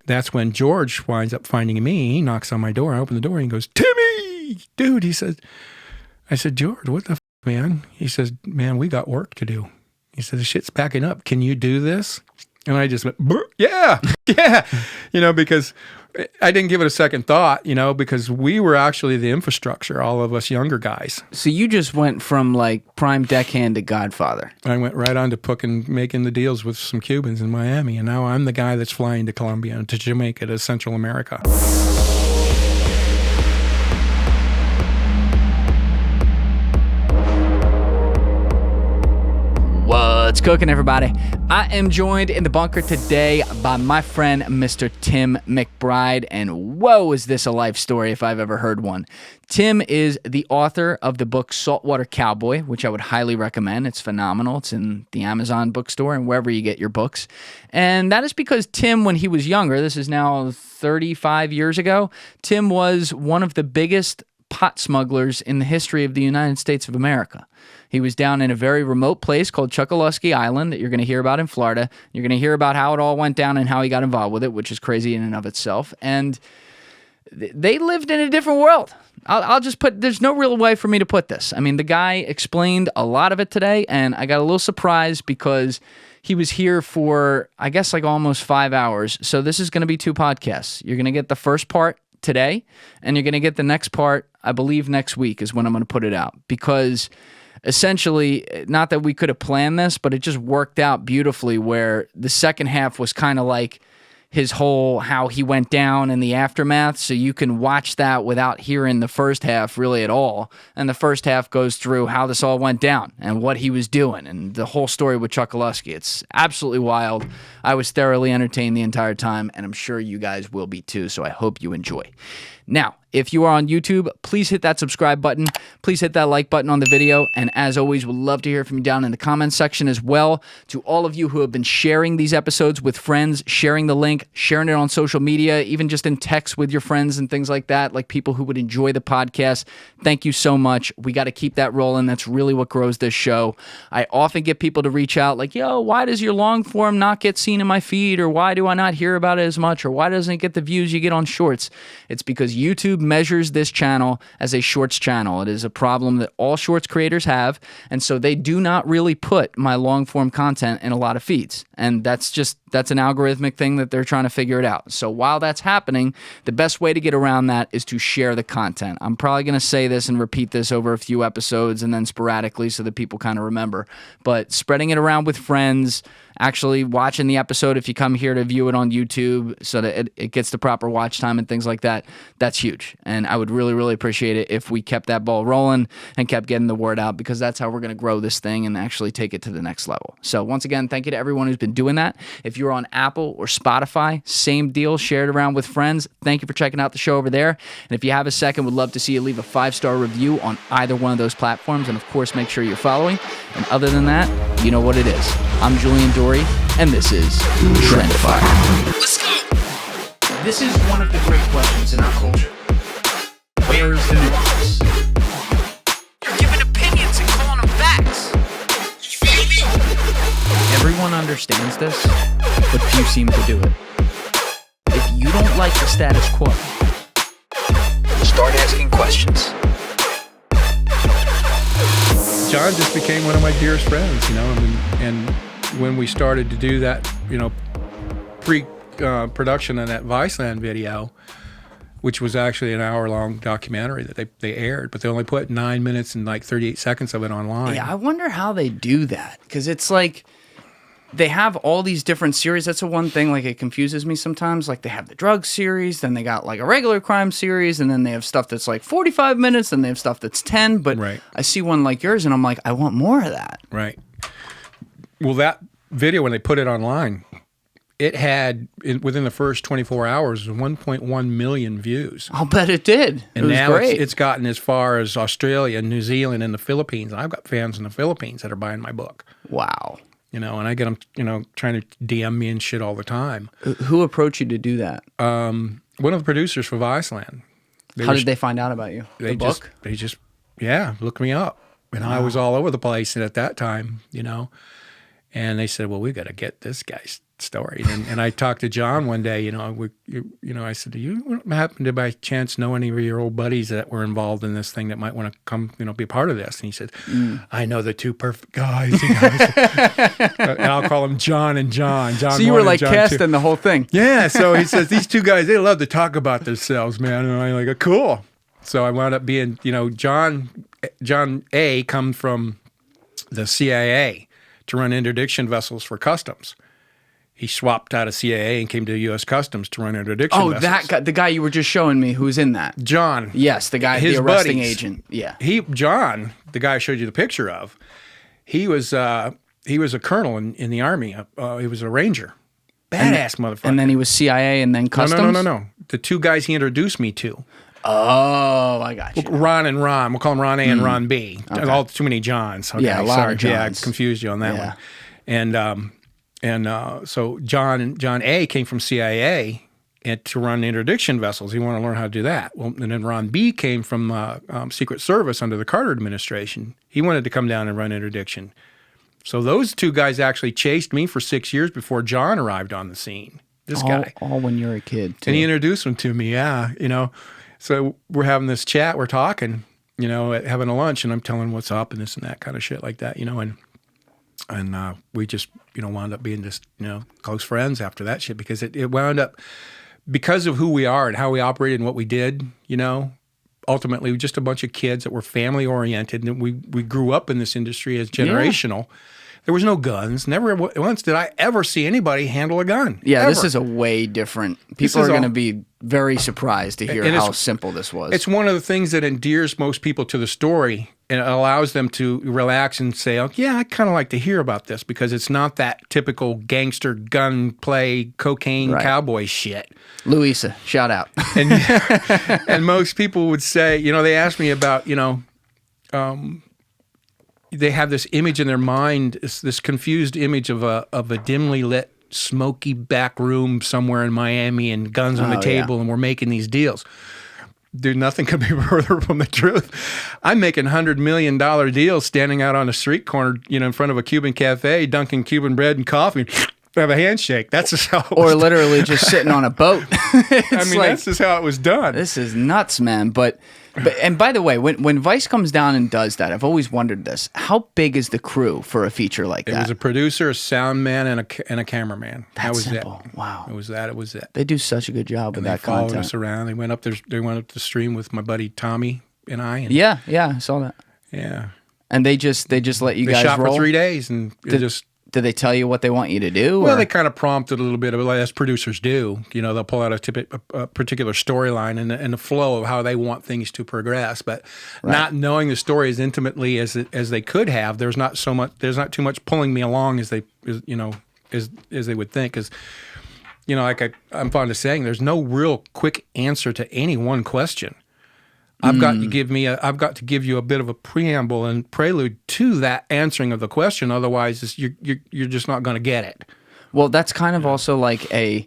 That's when George winds up finding me. He knocks on my door. I open the door and he goes, Timmy! Dude, he said, I said, George, what the man? He says, man, we got work to do. He said, the shit's backing up. Can you do this? And I just went, yeah, because I didn't give it a second thought, because we were actually the infrastructure, all of us younger guys. So you just went from like prime deckhand to Godfather. I went right on to making the deals with some Cubans in Miami, and now I'm the guy that's flying to Colombia and to Jamaica to Central America. What's cooking, everybody? I am joined in the bunker today by my friend, Mr. Tim McBride, and whoa, is this a life story if I've ever heard one. Tim is the author of the book Saltwater Cowboy, which I would highly recommend. It's phenomenal. It's in the Amazon bookstore and wherever you get your books. And that is because Tim, when he was younger, this is now 35 years ago, Tim was one of the biggest pot smugglers in the history of the United States of America. He was down in a very remote place called Chokoloskee Island that you're going to hear about in Florida. You're going to hear about how it all went down and how he got involved with it, which is crazy in and of itself. And they lived in a different world. I'll just put, there's no real way for me to put this. I mean, the guy explained a lot of it today, and I got a little surprised because he was here for, I guess, like almost 5 hours. So this is going to be 2 podcasts. You're going to get the first part today, and you're going to get the next part, I believe, next week is when I'm going to put it out. Because essentially, not that we could have planned this, but it just worked out beautifully where the second half was kind of like his whole, how he went down in the aftermath. So you can watch that without hearing the first half really at all. And the first half goes through how this all went down and what he was doing and the whole story with Chokoloskee. It's absolutely wild. I was thoroughly entertained the entire time, and I'm sure you guys will be too. So I hope you enjoy. Now, if you are on YouTube, please hit that subscribe button. Please hit that like button on the video. And as always, we'd love to hear from you down in the comments section as well. To all of you who have been sharing these episodes with friends, sharing the link, sharing it on social media, even just in text with your friends and things like that, like people who would enjoy the podcast. Thank you so much. We got to keep that rolling. That's really what grows this show. I often get people to reach out like, yo, why does your long form not get seen in my feed? Or why do I not hear about it as much? Or why doesn't it get the views you get on shorts? It's because YouTube measures this channel as a shorts channel. It is a problem that all shorts creators have, and so they do not really put my long form content in a lot of feeds. And that's an algorithmic thing that they're trying to figure it out. So while that's happening, the best way to get around that is to share the content. I'm probably going to say this and repeat this over a few episodes and then sporadically so that people kind of remember. But spreading it around with friends, actually watching the episode if you come here to view it on YouTube so that it gets the proper watch time and things like that, that's huge. And I would really, really appreciate it if we kept that ball rolling and kept getting the word out, because that's how we're going to grow this thing and actually take it to the next level. So once again, thank you to everyone who's been doing that. If you're on Apple or Spotify, same deal, share it around with friends. Thank you for checking out the show over there. And if you have a second, would love to see you leave a 5-star review on either one of those platforms. And of course, make sure you're following. And other than that, you know what it is. I'm Julian Dorey, and this is TRENDIFIER. Let's go! This is one of the great questions in our culture. Where is the nuance? You're giving opinions and calling them facts. You feel me? Everyone understands this, but few seem to do it. If you don't like the status quo, start asking questions. John just became one of my dearest friends, and when we started to do that, pre-production of that Viceland video, which was actually an hour-long documentary that they aired, but they only put 9 minutes and like 38 seconds of it online. Yeah, I wonder how they do that, because it's like they have all these different series. That's the one thing, like, it confuses me sometimes. Like, they have the drug series, then they got like a regular crime series, and then they have stuff that's like 45 minutes, and they have stuff that's 10. But right. I see one like yours, and I'm like, I want more of that. Right. Well, that video, when they put it online, it had, within the first 24 hours, 1.1 million views. I'll bet it did. And it was now great. It's gotten as far as Australia, New Zealand, and the Philippines. I've got fans in the Philippines that are buying my book. Wow. And I get them, trying to DM me and shit all the time. Who approached you to do that? One of the producers for Viceland. How did they find out about you? The book? They just looked me up. And I was all over the place at that time, And they said, well, we got to get this guy stories. And I talked to John one day, I said, do you happen to by chance know any of your old buddies that were involved in this thing that might want to come, be a part of this? And he said, I know the two perfect guys. And I'll call them John and John. So you were like casting the whole thing. Yeah. So he says, these two guys, they love to talk about themselves, man. And I'm like, cool. So I wound up being, John A. come from the CIA to run interdiction vessels for customs. He swapped out of CIA and came to U.S. Customs to run interdiction vessels. Oh, that guy, the guy you were just showing me who's in that. John. Yes, the guy, the arresting agent. Yeah. John, the guy I showed you the picture of, he was a colonel in the Army. He was a ranger. Badass motherfucker. And then he was CIA and then Customs? No. The two guys he introduced me to. Oh, I got you. Ron and Ron. We'll call them Ron A and Ron B. Okay. All too many Johns. Okay, yeah, a lot of Johns. Yeah, I confused you on that one. And so John A came from CIA to run interdiction vessels. He wanted to learn how to do that. Well, and then Ron B came from Secret Service under the Carter administration. He wanted to come down and run interdiction. So those two guys actually chased me for 6 years before John arrived on the scene. This guy. All when you were a kid, too. And he introduced them to me, yeah, So we're having this chat, we're talking, having a lunch, and I'm telling him what's up and this and that kind of shit like that, and we just, wound up being just, close friends after that shit because it wound up, because of who we are and how we operated and what we did, ultimately we're just a bunch of kids that were family oriented, and we grew up in this industry as generational. Yeah. There was no guns. Never once did I ever see anybody handle a gun. Yeah, ever. This is a way different. People are going to be very surprised to hear how simple this was. It's one of the things that endears most people to the story, and it allows them to relax and say, oh, yeah, I kind of like to hear about this because it's not that typical gangster gun play, cocaine cowboy shit. Louisa, shout out. And most people would say, they asked me about, they have this image in their mind, this confused image of a dimly lit, smoky back room somewhere in Miami and guns on the table, and we're making these deals. Dude, nothing could be further from the truth. I'm making $100 million deals standing out on a street corner, in front of a Cuban cafe, dunking Cuban bread and coffee. Have a handshake. That's just how it was literally just sitting on a boat. That's just how it was done. This is nuts, man. But and by the way, when Vice comes down and does that, I've always wondered this. How big is the crew for a feature like that? It was a producer, a sound man, and a cameraman. That was simple. It. Wow. It was it. They do such a good job with that content. They followed us around. They went up the stream with my buddy Tommy and I. And yeah, I saw that. Yeah. And they just let you guys shot roll? for 3 days and Did they tell you what they want you to do? Well, they kind of prompted a little bit, as producers do. They'll pull out a particular storyline and the flow of how they want things to progress. But not knowing the story as intimately as they could have, there's not too much pulling me along as they would think. Because I'm fond of saying, there's no real quick answer to any one question. I've got to give you a bit of a preamble and prelude to that answering of the question. Otherwise, you're just not going to get it. Well, that's kind of also like a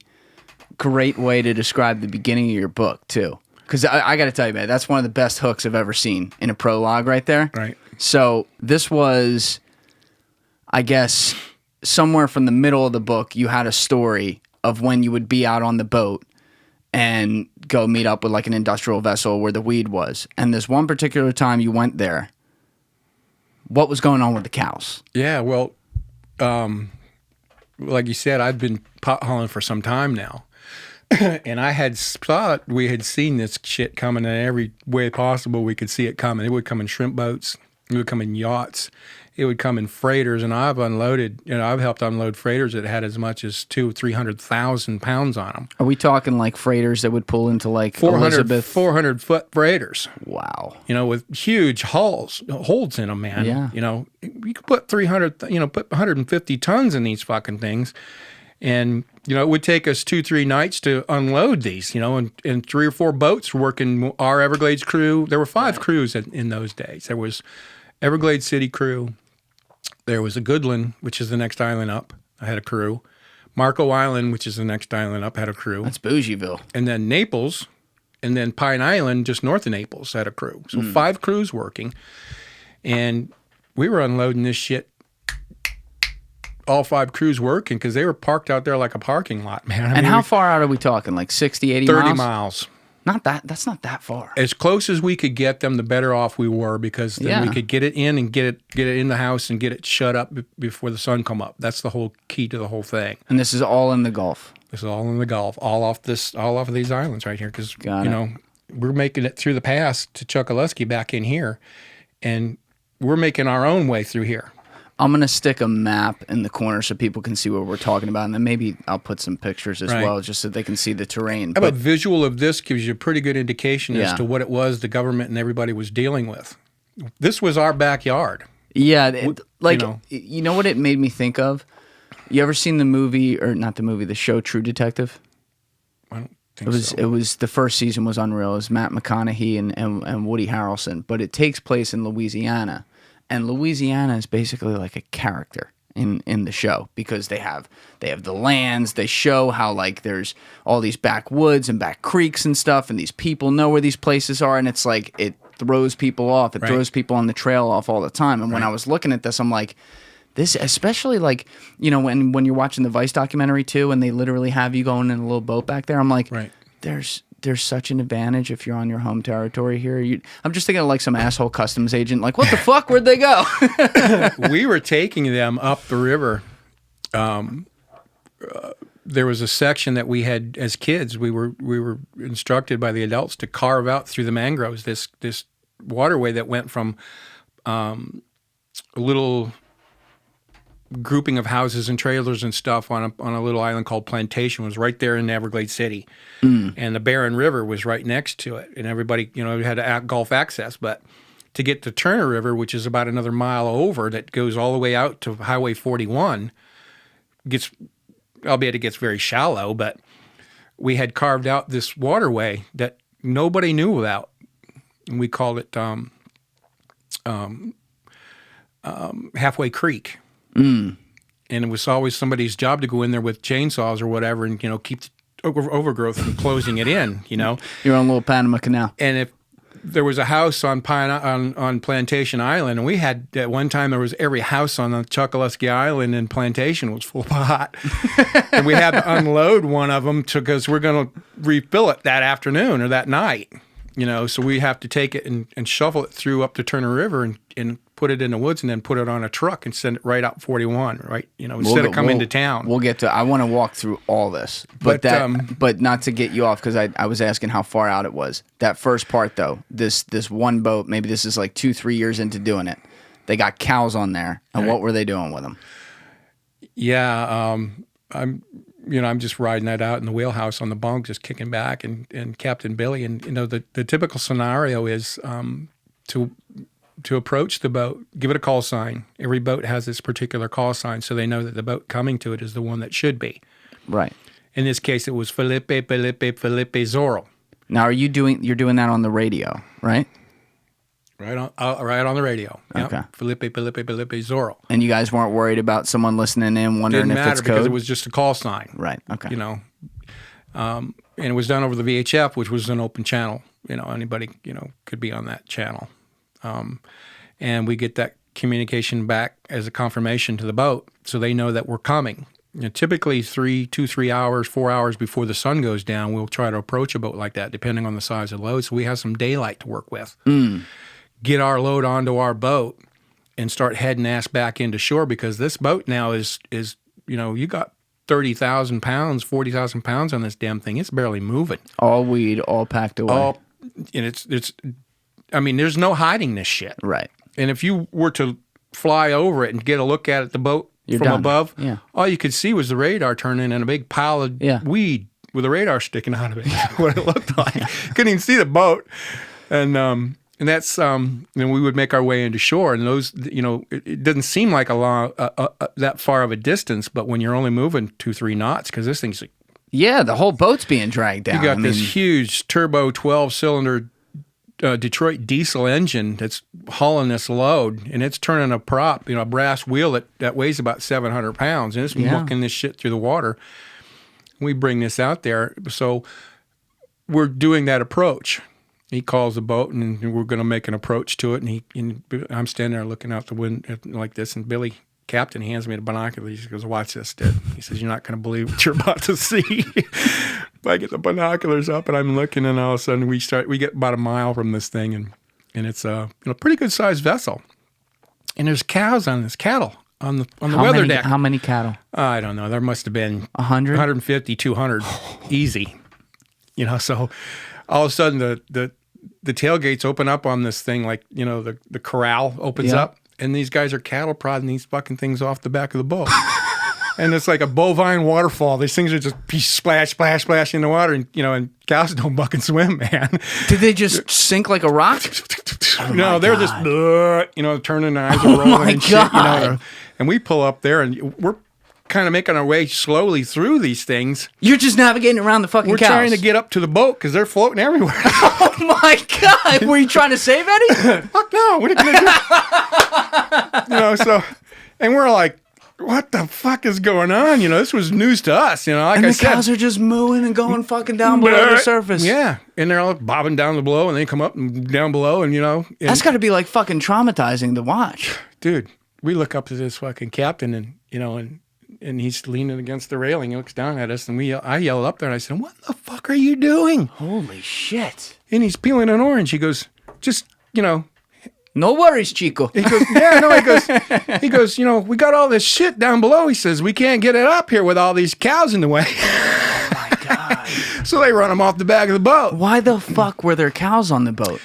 great way to describe the beginning of your book too. Because I got to tell you, man, that's one of the best hooks I've ever seen in a prologue right there. Right. So this was, I guess, somewhere from the middle of the book, you had a story of when you would be out on the boat and go meet up with like an industrial vessel where the weed was. And this one particular time you went there, what was going on with the cows? Yeah, well, like you said, I've been pot hauling for some time now. And I had thought we had seen this shit coming in every way possible we could see it coming. It would come in shrimp boats. It would come in yachts. It would come in freighters, and I've helped unload freighters that had as much as 200,000-300,000 pounds on them. Are we talking like freighters that would pull into like 400-foot freighters? Wow. With huge holds in them, man. Yeah. You could put 150 tons in these fucking things, and it would take us 2-3 nights to unload these. And 3 or 4 boats working our Everglades crew. There were 5 crews in those days. There was Everglades City crew. There was a Goodland, which is the next island up. I had a crew. Marco Island, which is the next island up, had a crew. That's Bougieville. And then Naples, and then Pine Island, just north of Naples, had a crew. So 5 crews working. And we were unloading this shit all 5 crews working because they were parked out there like a parking lot, man. And how far out are we talking? Like 60, 80 30 miles? miles. Not that. That's not that far. As close as we could get them, the better off we were, because then we could get it in and get it in the house and get it shut up before the sun come up. That's the whole key to the whole thing. And this is all in the Gulf. This is all in the Gulf, all off of these islands right here, because we're making it through the pass to Chokoloskee back in here, and we're making our own way through here. I'm going to stick a map in the corner so people can see what we're talking about, and then maybe I'll put some pictures as well, just so they can see the terrain. A visual of this gives you a pretty good indication as to what it was the government and everybody was dealing with. This was our backyard. Yeah, you know what it made me think of? You ever seen the movie, or not the movie, the show True Detective? I don't think so. It was the first season was unreal. It was Matt McConaughey and Woody Harrelson, but it takes place in Louisiana. And Louisiana is basically like a character in the show, because they have the lands. They show how like there's all these backwoods and back creeks and stuff, and these people know where these places are, and it's like it throws people off. It throws people on the trail off all the time. And when I was looking at this, I'm like, this, especially like, when you're watching the Vice documentary too, and they literally have you going in a little boat back there, I'm like, there's such an advantage if you're on your home territory here. I'm just thinking of like some asshole customs agent, like, what the fuck, where'd they go? We were taking them up the river. There was a section that we had as kids. We were instructed by the adults to carve out through the mangroves this waterway that went from a little grouping of houses and trailers and stuff on a little island called Plantation. It was right there in Everglades City, and the Barren River was right next to it, and everybody had Gulf access. But to get to Turner River, which is about another mile over, that goes all the way out to Highway 41, albeit it gets very shallow, but we had carved out this waterway that nobody knew about, and we called it Halfway Creek. And it was always somebody's job to go in there with chainsaws or whatever and, keep the overgrowth from closing it in, You're on little Panama Canal. And if there was a house on Plantation Island, and we had, at one time, there was every house on the Chokoloskee Island and Plantation was full of pot. And we had to unload one of them because we're going to refill it that afternoon or that night, so we have to take it and shovel it through up the Turner River and put it in the woods and then put it on a truck and send it right out 41, right? Instead of coming to town. We'll get to, I want to walk through all this, but not to get you off, because I was asking how far out it was. That first part though, this one boat, maybe this is like 2-3 years into doing it. They got cows on there, and what were they doing with them? Yeah, I'm just riding that out in the wheelhouse on the bunk, just kicking back, and Captain Billy, and the typical scenario is to approach the boat, give it a call sign. Every boat has this particular call sign, so they know that the boat coming to it is the one that should be. Right. In this case, it was Felipe Zorro. Now, you're doing that on the radio, right? Right on the radio. Yep. Okay. Felipe Zorro. And you guys weren't worried about someone listening in wondering if it's code? Didn't matter because it was just a call sign. Right. Okay. And it was done over the VHF, which was an open channel. Anybody, could be on that channel. And we get that communication back as a confirmation to the boat, so they know that we're coming. Typically 3 hours, 4 hours before the sun goes down, we'll try to approach a boat like that, depending on the size of the load. So we have some daylight to work with. Get our load onto our boat and start heading ass back into shore, because this boat now is you got 30,000 pounds, 40,000 pounds on this damn thing. It's barely moving. All weed, all packed away. And there's no hiding this shit. Right. And if you were to fly over it and get a look at the boat from above, all you could see was the radar turning and a big pile of weed with the radar sticking out of it. What it looked like. Couldn't even see the boat. And that's and we would make our way into shore, and those, it doesn't seem like that far of a distance, but when you're only moving 2-3 knots, because this thing's the whole boat's being dragged down. You got this huge turbo 12-cylinder Detroit diesel engine that's hauling this load, and it's turning a prop, a brass wheel that weighs about 700 pounds, and it's mucking this shit through the water. We bring this out there, so we're doing that approach. He calls the boat, and we're going to make an approach to it, and I'm standing there looking out the window like this, and Billy captain hands me the binoculars. He goes, watch this, dude. He says, you're not going to believe what you're about to see. I get the binoculars up and I'm looking, and all of a sudden we get about a mile from this thing, and it's a pretty good sized vessel. And there's cows on this, cattle on the weather deck. How many cattle? I don't know. There must have been 100, 150, 200, easy. So all of a sudden the tailgates open up on this thing, like, the corral opens up, and these guys are cattle prodding these fucking things off the back of the boat. And it's like a bovine waterfall. These things are just splash, splash, splash in the water, and cows don't fucking swim, man. Did they just sink like a rock? No, they're just, turning their eyes and rolling and shit. And we pull up there, and we're kind of making our way slowly through these things. You're just navigating around the fucking We're cows. trying to get up to the boat because they're floating everywhere. Oh my God! Were you trying to save any? Fuck no! What are you gonna do? And we're like, what the fuck is going on? This was news to us. Like and I the said, cows are just mooing and going fucking down below the surface. Yeah, and they're all bobbing down below, and they come up and down below, and that's got to be like fucking traumatizing to watch, dude. We look up to this fucking captain, and and he's leaning against the railing. He looks down at us, and I yelled up there, and I said, "What the fuck are you doing?" Holy shit! And he's peeling an orange. He goes, "Just no worries, Chico." He goes, yeah, no, he goes, we got all this shit down below. He says, we can't get it up here with all these cows in the way. Oh my God. So they run them off the back of the boat. Why the fuck were there cows on the boat?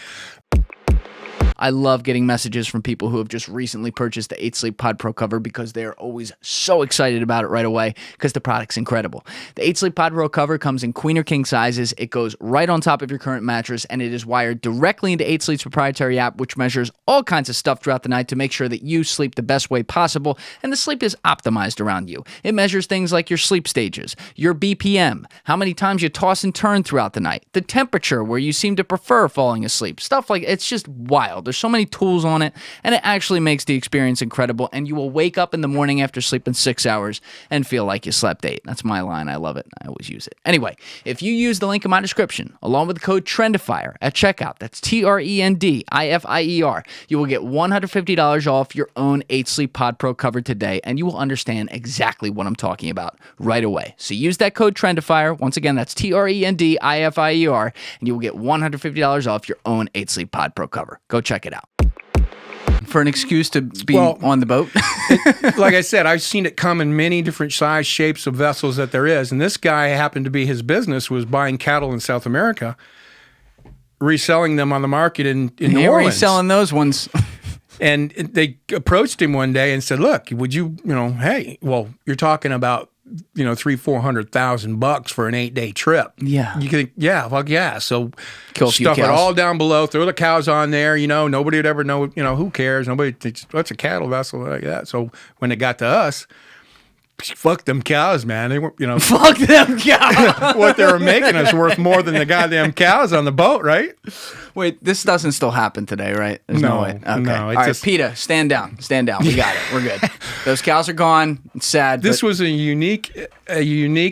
I love getting messages from people who have just recently purchased the 8 Sleep Pod Pro cover because they're always so excited about it right away because the product's incredible. The 8 Sleep Pod Pro cover comes in queen or king sizes. It goes right on top of your current mattress, and it is wired directly into 8 Sleep's proprietary app, which measures all kinds of stuff throughout the night to make sure that you sleep the best way possible, and the sleep is optimized around you. It measures things like your sleep stages, your BPM, how many times you toss and turn throughout the night, the temperature where you seem to prefer falling asleep, stuff like it's just wild. There's so many tools on it, and it actually makes the experience incredible, and you will wake up in the morning after sleeping 6 hours and feel like you slept 8. That's my line. I love it. I always use it. Anyway, if you use the link in my description, along with the code TRENDIFIER at checkout, that's TRENDIFIER, you will get $150 off your own 8 Sleep Pod Pro cover today, and you will understand exactly what I'm talking about right away. So use that code TRENDIFIER. Once again, that's TRENDIFIER, and you will get $150 off your own 8 Sleep Pod Pro cover. Go check it out. For an excuse to be on the boat? Like I said, I've seen it come in many different size, shapes of vessels that there is. And this guy happened to be, his business was buying cattle in South America, reselling them on the market in New Orleans. Reselling those ones. And they approached him one day and said, look, would you, hey, well, you're talking about, $300,000-400,000 for an 8-day trip. Yeah. You think, yeah, fuck yeah. So kill a few stuff cows. it all down below, throw the cows on there, nobody would ever know, who cares? Nobody thinks, what's a cattle vessel like that? So when it got to us, fuck them cows, man. They weren't, fuck them cows. What they were making us worth more than the goddamn cows on the boat, right? Wait, this doesn't still happen today, right? There's no way. Okay. No, all right, PETA, stand down. Stand down. We got it. We're good. Those cows are gone. It's sad. This was a unique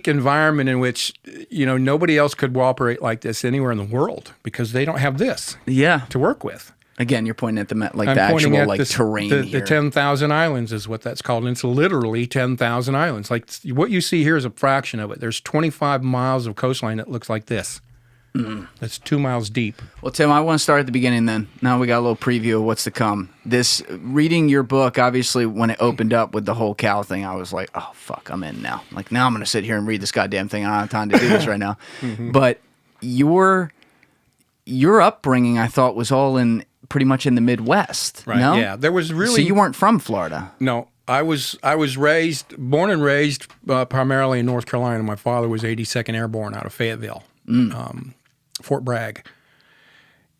environment in which, nobody else could operate like this anywhere in the world because they don't have this to work with. Again, you're pointing at the actual terrain here. The 10,000 islands is what that's called. And it's literally 10,000 islands. Like what you see here is a fraction of it. There's 25 miles of coastline that looks like this. That's 2 miles deep. Well, Tim, I want to start at the beginning then. Now we got a little preview of what's to come. Reading your book, obviously, when it opened up with the whole cow thing, I was like, oh, fuck, I'm in now. Like, now I'm going to sit here and read this goddamn thing. I don't have time to do this right now. But your upbringing, I thought, was all pretty much in the Midwest. Right, no? Yeah. There was really... So you weren't from Florida? No. I was born and raised primarily in North Carolina. My father was 82nd Airborne out of Fayetteville, Fort Bragg.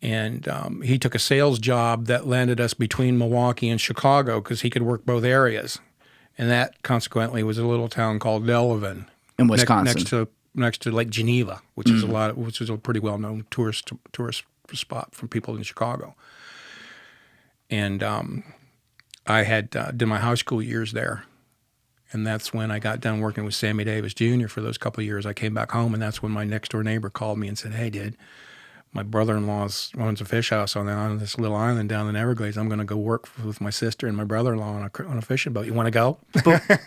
And he took a sales job that landed us between Milwaukee and Chicago because he could work both areas. And that, consequently, was a little town called Delavan. In Wisconsin. Next to Lake Geneva, which is a pretty well-known tourist spot from people in Chicago. And I had did my high school years there, and that's when I got done working with Sammy Davis Jr. for those couple of years. I came back home, and that's when my next door neighbor called me and said, "Hey, dude, my brother-in-law owns a fish house on this little island down in the Everglades. I'm going to go work with my sister and my brother-in-law on a fishing boat. You want to go?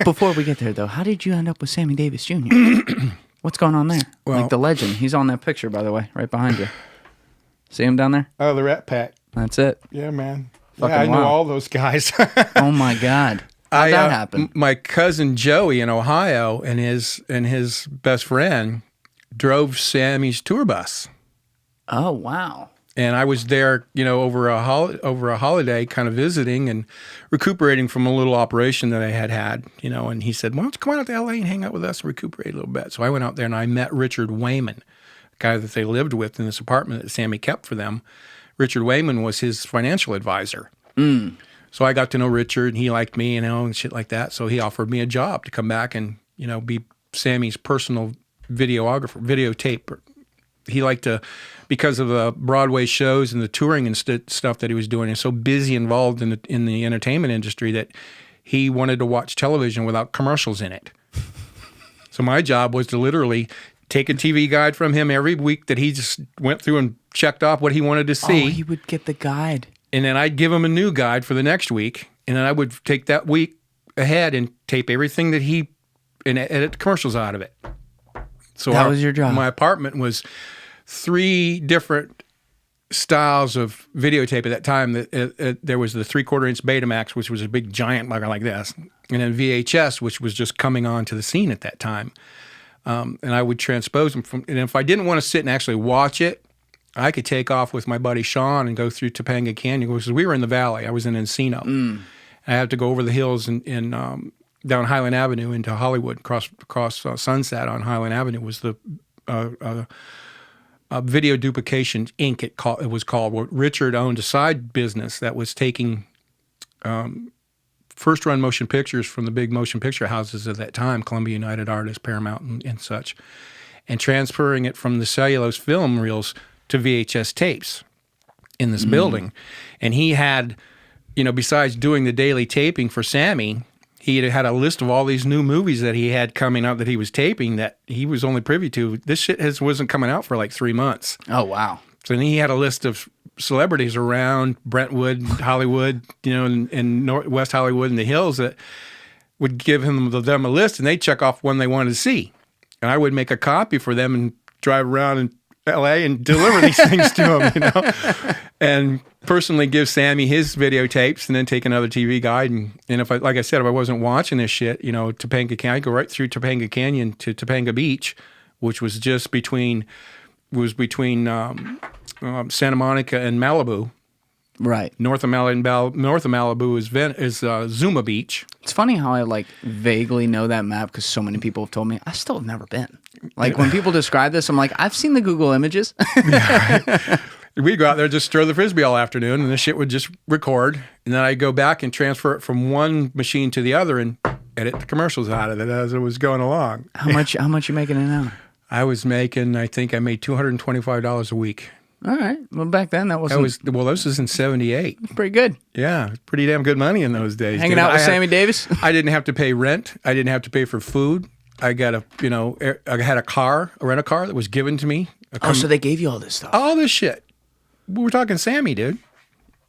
Before we get there, though, how did you end up with Sammy Davis Jr.? What's going on there? Well, like the legend. He's on that picture, by the way, right behind you. See him down there? Oh, the Rat Pack. That's it. Yeah, man. Fucking I know wow. all those guys. Oh my God. How'd that happen? My cousin Joey in Ohio and his best friend drove Sammy's tour bus. Oh, wow. And I was there, over a holiday, kind of visiting and recuperating from a little operation that I had, And he said, "Why don't you come on out to L.A. and hang out with us and recuperate a little bit?" So I went out there and I met Richard Wayman, a guy that they lived with in this apartment that Sammy kept for them. Richard Wayman was his financial advisor. So I got to know Richard, and he liked me, and shit like that. So he offered me a job to come back and, be Sammy's personal videotape. He liked to, because of the Broadway shows and the touring and stuff that he was doing, and so busy involved in the entertainment industry that he wanted to watch television without commercials in it. So my job was to literally take a TV guide from him every week that he just went through and checked off what he wanted to see. Oh, he would get the guide. And then I'd give him a new guide for the next week, and then I would take that week ahead and tape everything that and edit the commercials out of it. So that was your job. My apartment was 3 different styles of videotape at that time. There was the 3/4-inch Betamax, which was a big giant bugger like this, and then VHS, which was just coming onto the scene at that time. And I would transpose them and if I didn't want to sit and actually watch it, I could take off with my buddy Sean and go through Topanga Canyon, because we were in the valley. I was in Encino. I had to go over the hills down Highland Avenue into Hollywood, across Sunset on Highland Avenue was the Video Duplication Inc. It was called. Where Richard owned a side business that was taking first-run motion pictures from the big motion picture houses of that time, Columbia United Artists, Paramount, and such, and transferring it from the cellulose film reels to VHS tapes in this building. And he had, besides doing the daily taping for Sammy, he had a list of all these new movies that he had coming out that he was taping that he was only privy to. This shit wasn't coming out for like 3 months. Oh, wow. So then he had a list of celebrities around Brentwood, Hollywood, and West Hollywood and the hills that would give them a list, and they'd check off one they wanted to see. And I would make a copy for them and drive around in L.A. and deliver these things to him, and personally give Sammy his videotapes, and then take another TV guide. And if I wasn't watching this shit, Topanga Canyon, I'd go right through Topanga Canyon to Topanga Beach, which was just between Santa Monica and Malibu. Right. North of Malibu is Zuma Beach. It's funny how I vaguely know that map because so many people have told me. I still have never been. When people describe this, I'm like, I've seen the Google images. Yeah, right. We'd go out there, just throw the Frisbee all afternoon, and the shit would just record. And then I'd go back and transfer it from one machine to the other and edit the commercials out of it as it was going along. How much you making an hour? I think I made $225 a week. All right. Well, back then that wasn't... This was in 78. Pretty good. Yeah, pretty damn good money in those days. Hanging out with Sammy Davis? I didn't have to pay rent. I didn't have to pay for food. I got I had a rent-a-car that was given to me. So they gave you all this stuff? All this shit. We're talking Sammy, dude.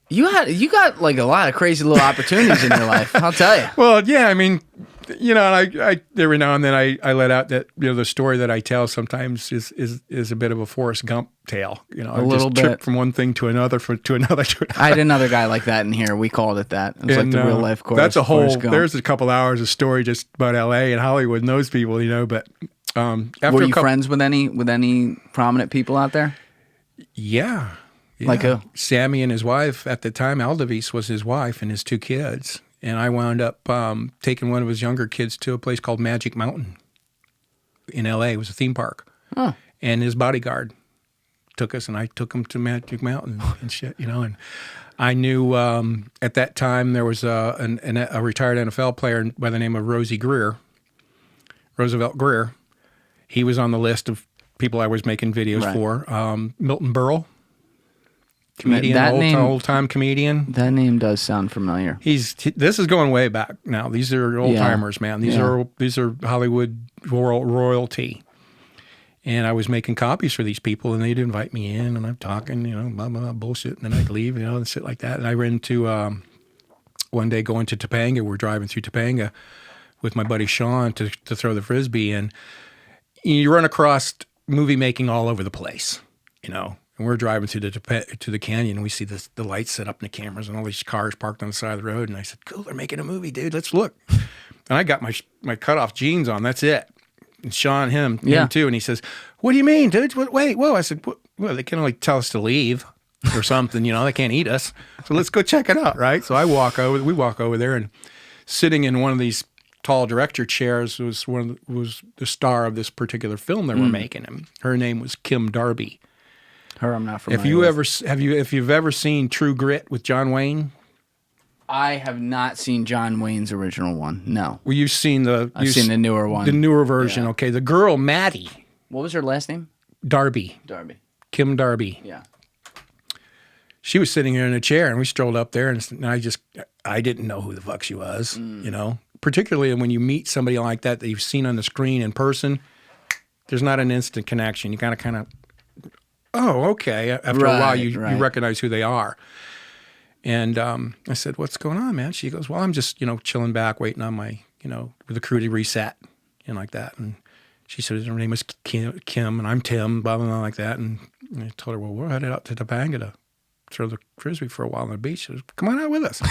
You got a lot of crazy little opportunities in your life, I'll tell you. Well, yeah, I mean, I every now and then I let out that the story that I tell sometimes is a bit of a Forrest Gump tale. I little just bit. trip from one thing to another to another. I had another guy like that in here. We called it that. It was like the real life course. That's a whole. Forrest Gump. There's a couple hours of story just about L.A. and Hollywood and those people, But after were you friends with any prominent people out there? Yeah. Like who? Sammy and his wife at the time. Aldavis was his wife and his 2 kids. And I wound up taking one of his younger kids to a place called Magic Mountain in L.A. It was a theme park. Oh. And his bodyguard took us, and I took him to Magic Mountain and shit, And I knew at that time there was a retired NFL player by the name of Roosevelt Greer. He was on the list of people I was making videos for. Milton Berle. Comedian, old-time comedian. That name does sound familiar. This is going way back now. These are old-timers, man. These are Hollywood royalty. And I was making copies for these people, and they'd invite me in, and I'm talking, blah, blah, blah, bullshit, and then I'd leave, and shit like that. And I ran into, one day going to Topanga, we're driving through Topanga with my buddy Sean to throw the Frisbee, and you run across movie making all over the place, And we're driving to the canyon, and we see the lights set up in the cameras and all these cars parked on the side of the road. And I said, cool, they're making a movie, dude. Let's look. And I got my cutoff jeans on. That's it. And Sean, him too. And he says, what do you mean, dude? Wait, whoa. I said, well, they can only tell us to leave or something. They can't eat us. So let's go check it out, right? So we walk over there, and sitting in one of these tall director chairs was the star of this particular film that we're making. And her name was Kim Darby. Her, I'm not familiar If you've ever seen True Grit with John Wayne? I have not seen John Wayne's original one. No. Well, I've seen the newer one. The newer version. Yeah. Okay. The girl, Maddie. What was her last name? Darby. Kim Darby. Yeah. She was sitting here in a chair, and we strolled up there, and I didn't know who the fuck she was, Particularly when you meet somebody like that you've seen on the screen in person, there's not an instant connection. You kind of, oh, okay. After a while, you recognize who they are. And I said, what's going on, man? She goes, well, I'm just, chilling back, waiting on my, with the crew to reset and like that. And she said, her name is Kim and I'm Tim, blah, blah, blah, like that. And I told her, well, we're headed out to Topanga to throw the Frisbee for a while on the beach. She goes, come on out with us.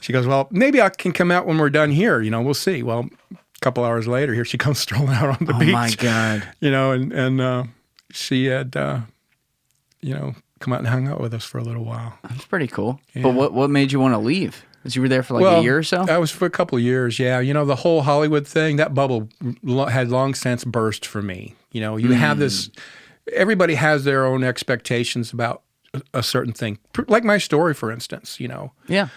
She goes, well, maybe I can come out when we're done here. We'll see. Well, a couple hours later, here she comes strolling out on the beach. Oh, my God. And she had, come out and hung out with us for a little while. That's pretty cool. Yeah. But what made you want to leave? Because you were there for a year or so? I was for a couple of years, yeah. The whole Hollywood thing, that bubble had long since burst for me. You have this, everybody has their own expectations about a certain thing. Like my story, for instance, Yeah.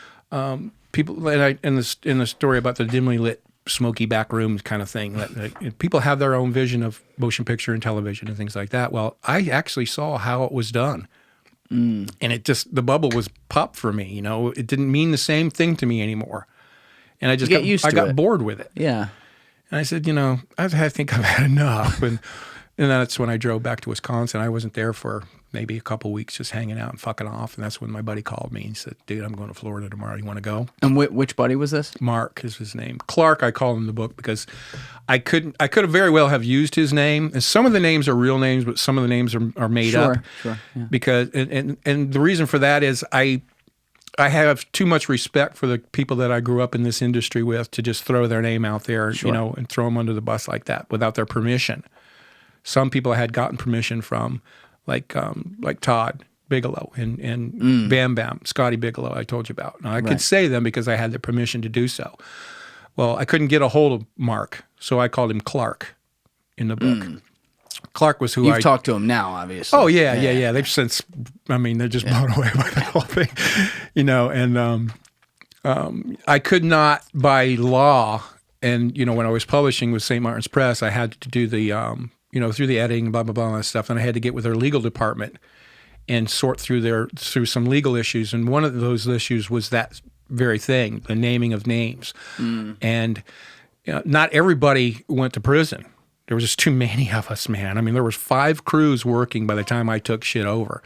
People, in the story about the dimly lit, smoky back rooms kind of thing, that people have their own vision of motion picture and television and things like that. Well, I actually saw how it was done. And the bubble was popped for me, it didn't mean the same thing to me anymore. And I got bored with it. Yeah. And I said, I think I've had enough. And that's when I drove back to Wisconsin. I wasn't there for maybe a couple of weeks, just hanging out and fucking off. And that's when my buddy called me and said, dude, I'm going to Florida tomorrow. You want to go? And which buddy was this? Mark is his name. Clark, I call him in the book because I could have very well have used his name. And some of the names are real names, but some of the names are made up. Sure. Yeah. Because and the reason for that is I have too much respect for the people that I grew up in this industry with to just throw their name out there, and throw them under the bus like that without their permission. Some people I had gotten permission from, like Todd Bigelow and Bam Bam, Scotty Bigelow I told you about. Now, I could say them because I had the permission to do so. Well, I couldn't get a hold of Mark, so I called him Clark in the book. Clark was who You've talked to him now, obviously. Oh, yeah. They've since, they're just blown away by the whole thing, and I could not, by law, and, when I was publishing with St. Martin's Press, I had to do the, through the editing, blah, blah, blah, all that stuff, and I had to get with their legal department and sort through some legal issues, and one of those issues was that very thing, the naming of names. And not everybody went to prison. There was just too many of us, man. There was 5 crews working by the time I took shit over.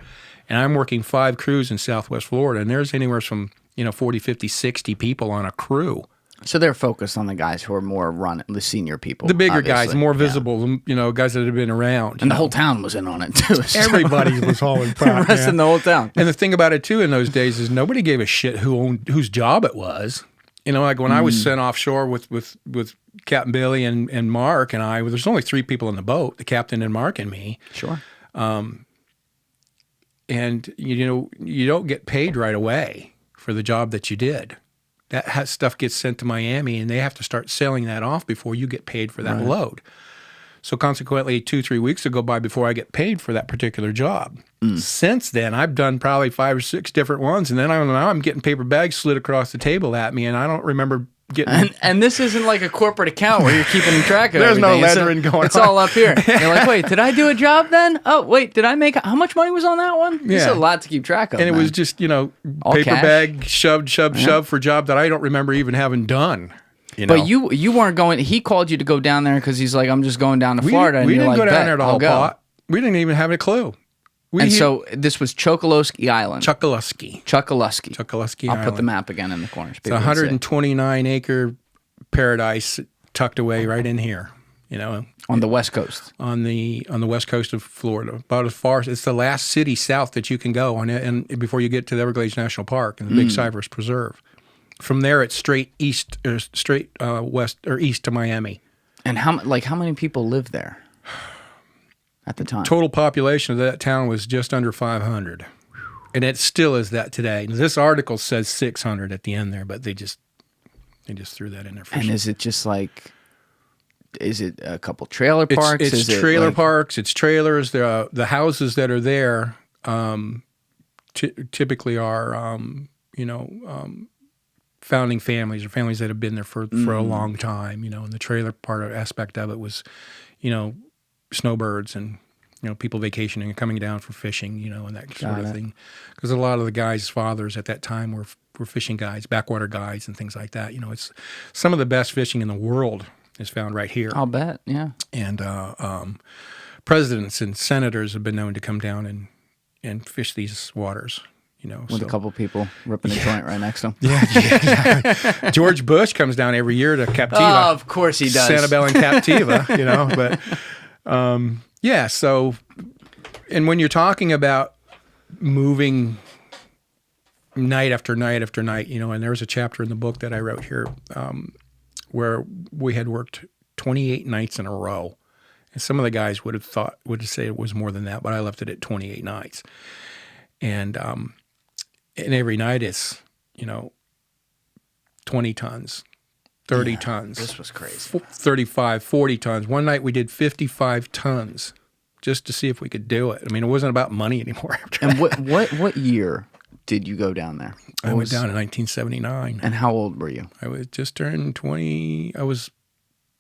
And I'm working 5 crews in Southwest Florida, and there's anywhere from, 40, 50, 60 people on a crew. So they're focused on the guys who are more the senior people. The bigger guys, more visible, guys that have been around. And the whole town was in on it, too. So. Everybody was hauling crap, Arresting the whole town. And the thing about it, too, in those days is nobody gave a shit whose job it was. Like when I was sent offshore with Captain Billy and Mark and I, there's only 3 people in the boat, the captain and Mark and me. Sure. And, you don't get paid right away for the job that you did. That stuff gets sent to Miami, and they have to start selling that off before you get paid for that load. So consequently, 2-3 weeks will go by before I get paid for that particular job. Since then, I've done probably 5 or 6 different ones, and then I'm getting paper bags slid across the table at me, and I don't remember getting... And this isn't like a corporate account where you're keeping track of There's everything. no lettering going on. It's all up here. You're like, wait, did I do a job then? Oh, wait, did I make... How much money was on that one? Yeah. It's a lot to keep track of, And man. it was just, paper cash? bag shoved for a job that I don't remember even having done. You know? But you weren't going. He called you to go down there because he's like, I'm just going down to Florida. We and didn't you're go like, down there to I'll haul go. pot. We didn't even have a clue. So this was Chokoloskee Island. Chokoloskee. Chokoloskee Island. I'll put the map again in the corners. It's a 129-acre paradise tucked away right in here. You know, on the west coast. On the west coast of Florida, about as far as it's the last city south that you can go on it, and before you get to the Everglades National Park and the Big Cypress Preserve. From there, it's straight east, or straight west or east to Miami. And how many people lived there at the time? Total population of that town was just under 500, and it still is that today. This article says 600 at the end there, but they just threw that in there. And is it just like? Is it a couple trailer parks? It's trailer parks. It's trailers. The houses that are there typically are, founding families or families that have been there for a long time. You know, and the trailer aspect of it was, snowbirds and people vacationing and coming down for fishing. And that sort of thing. Because a lot of the guys' fathers at that time were fishing guides, backwater guides, and things like that. It's some of the best fishing in the world is found right here. I'll bet, yeah. And presidents and senators have been known to come down and fish these waters, With a couple people ripping a joint right next to them. Yeah. George Bush comes down every year to Captiva. Oh, of course he does. Sanibel and Captiva, but so, and when you're talking about moving night after night after night, and there's a chapter in the book that I wrote here, where we had worked 28 nights in a row. And some of the guys would have said it was more than that, but I left it at 28 nights. And every night it's, 20 tons, 30 tons. This was crazy. 35, 40 tons. One night we did 55 tons just to see if we could do it. I mean, it wasn't about money anymore after that. And what year did you go down there? I went down in 1979. And how old were you? I was just turned 20. I was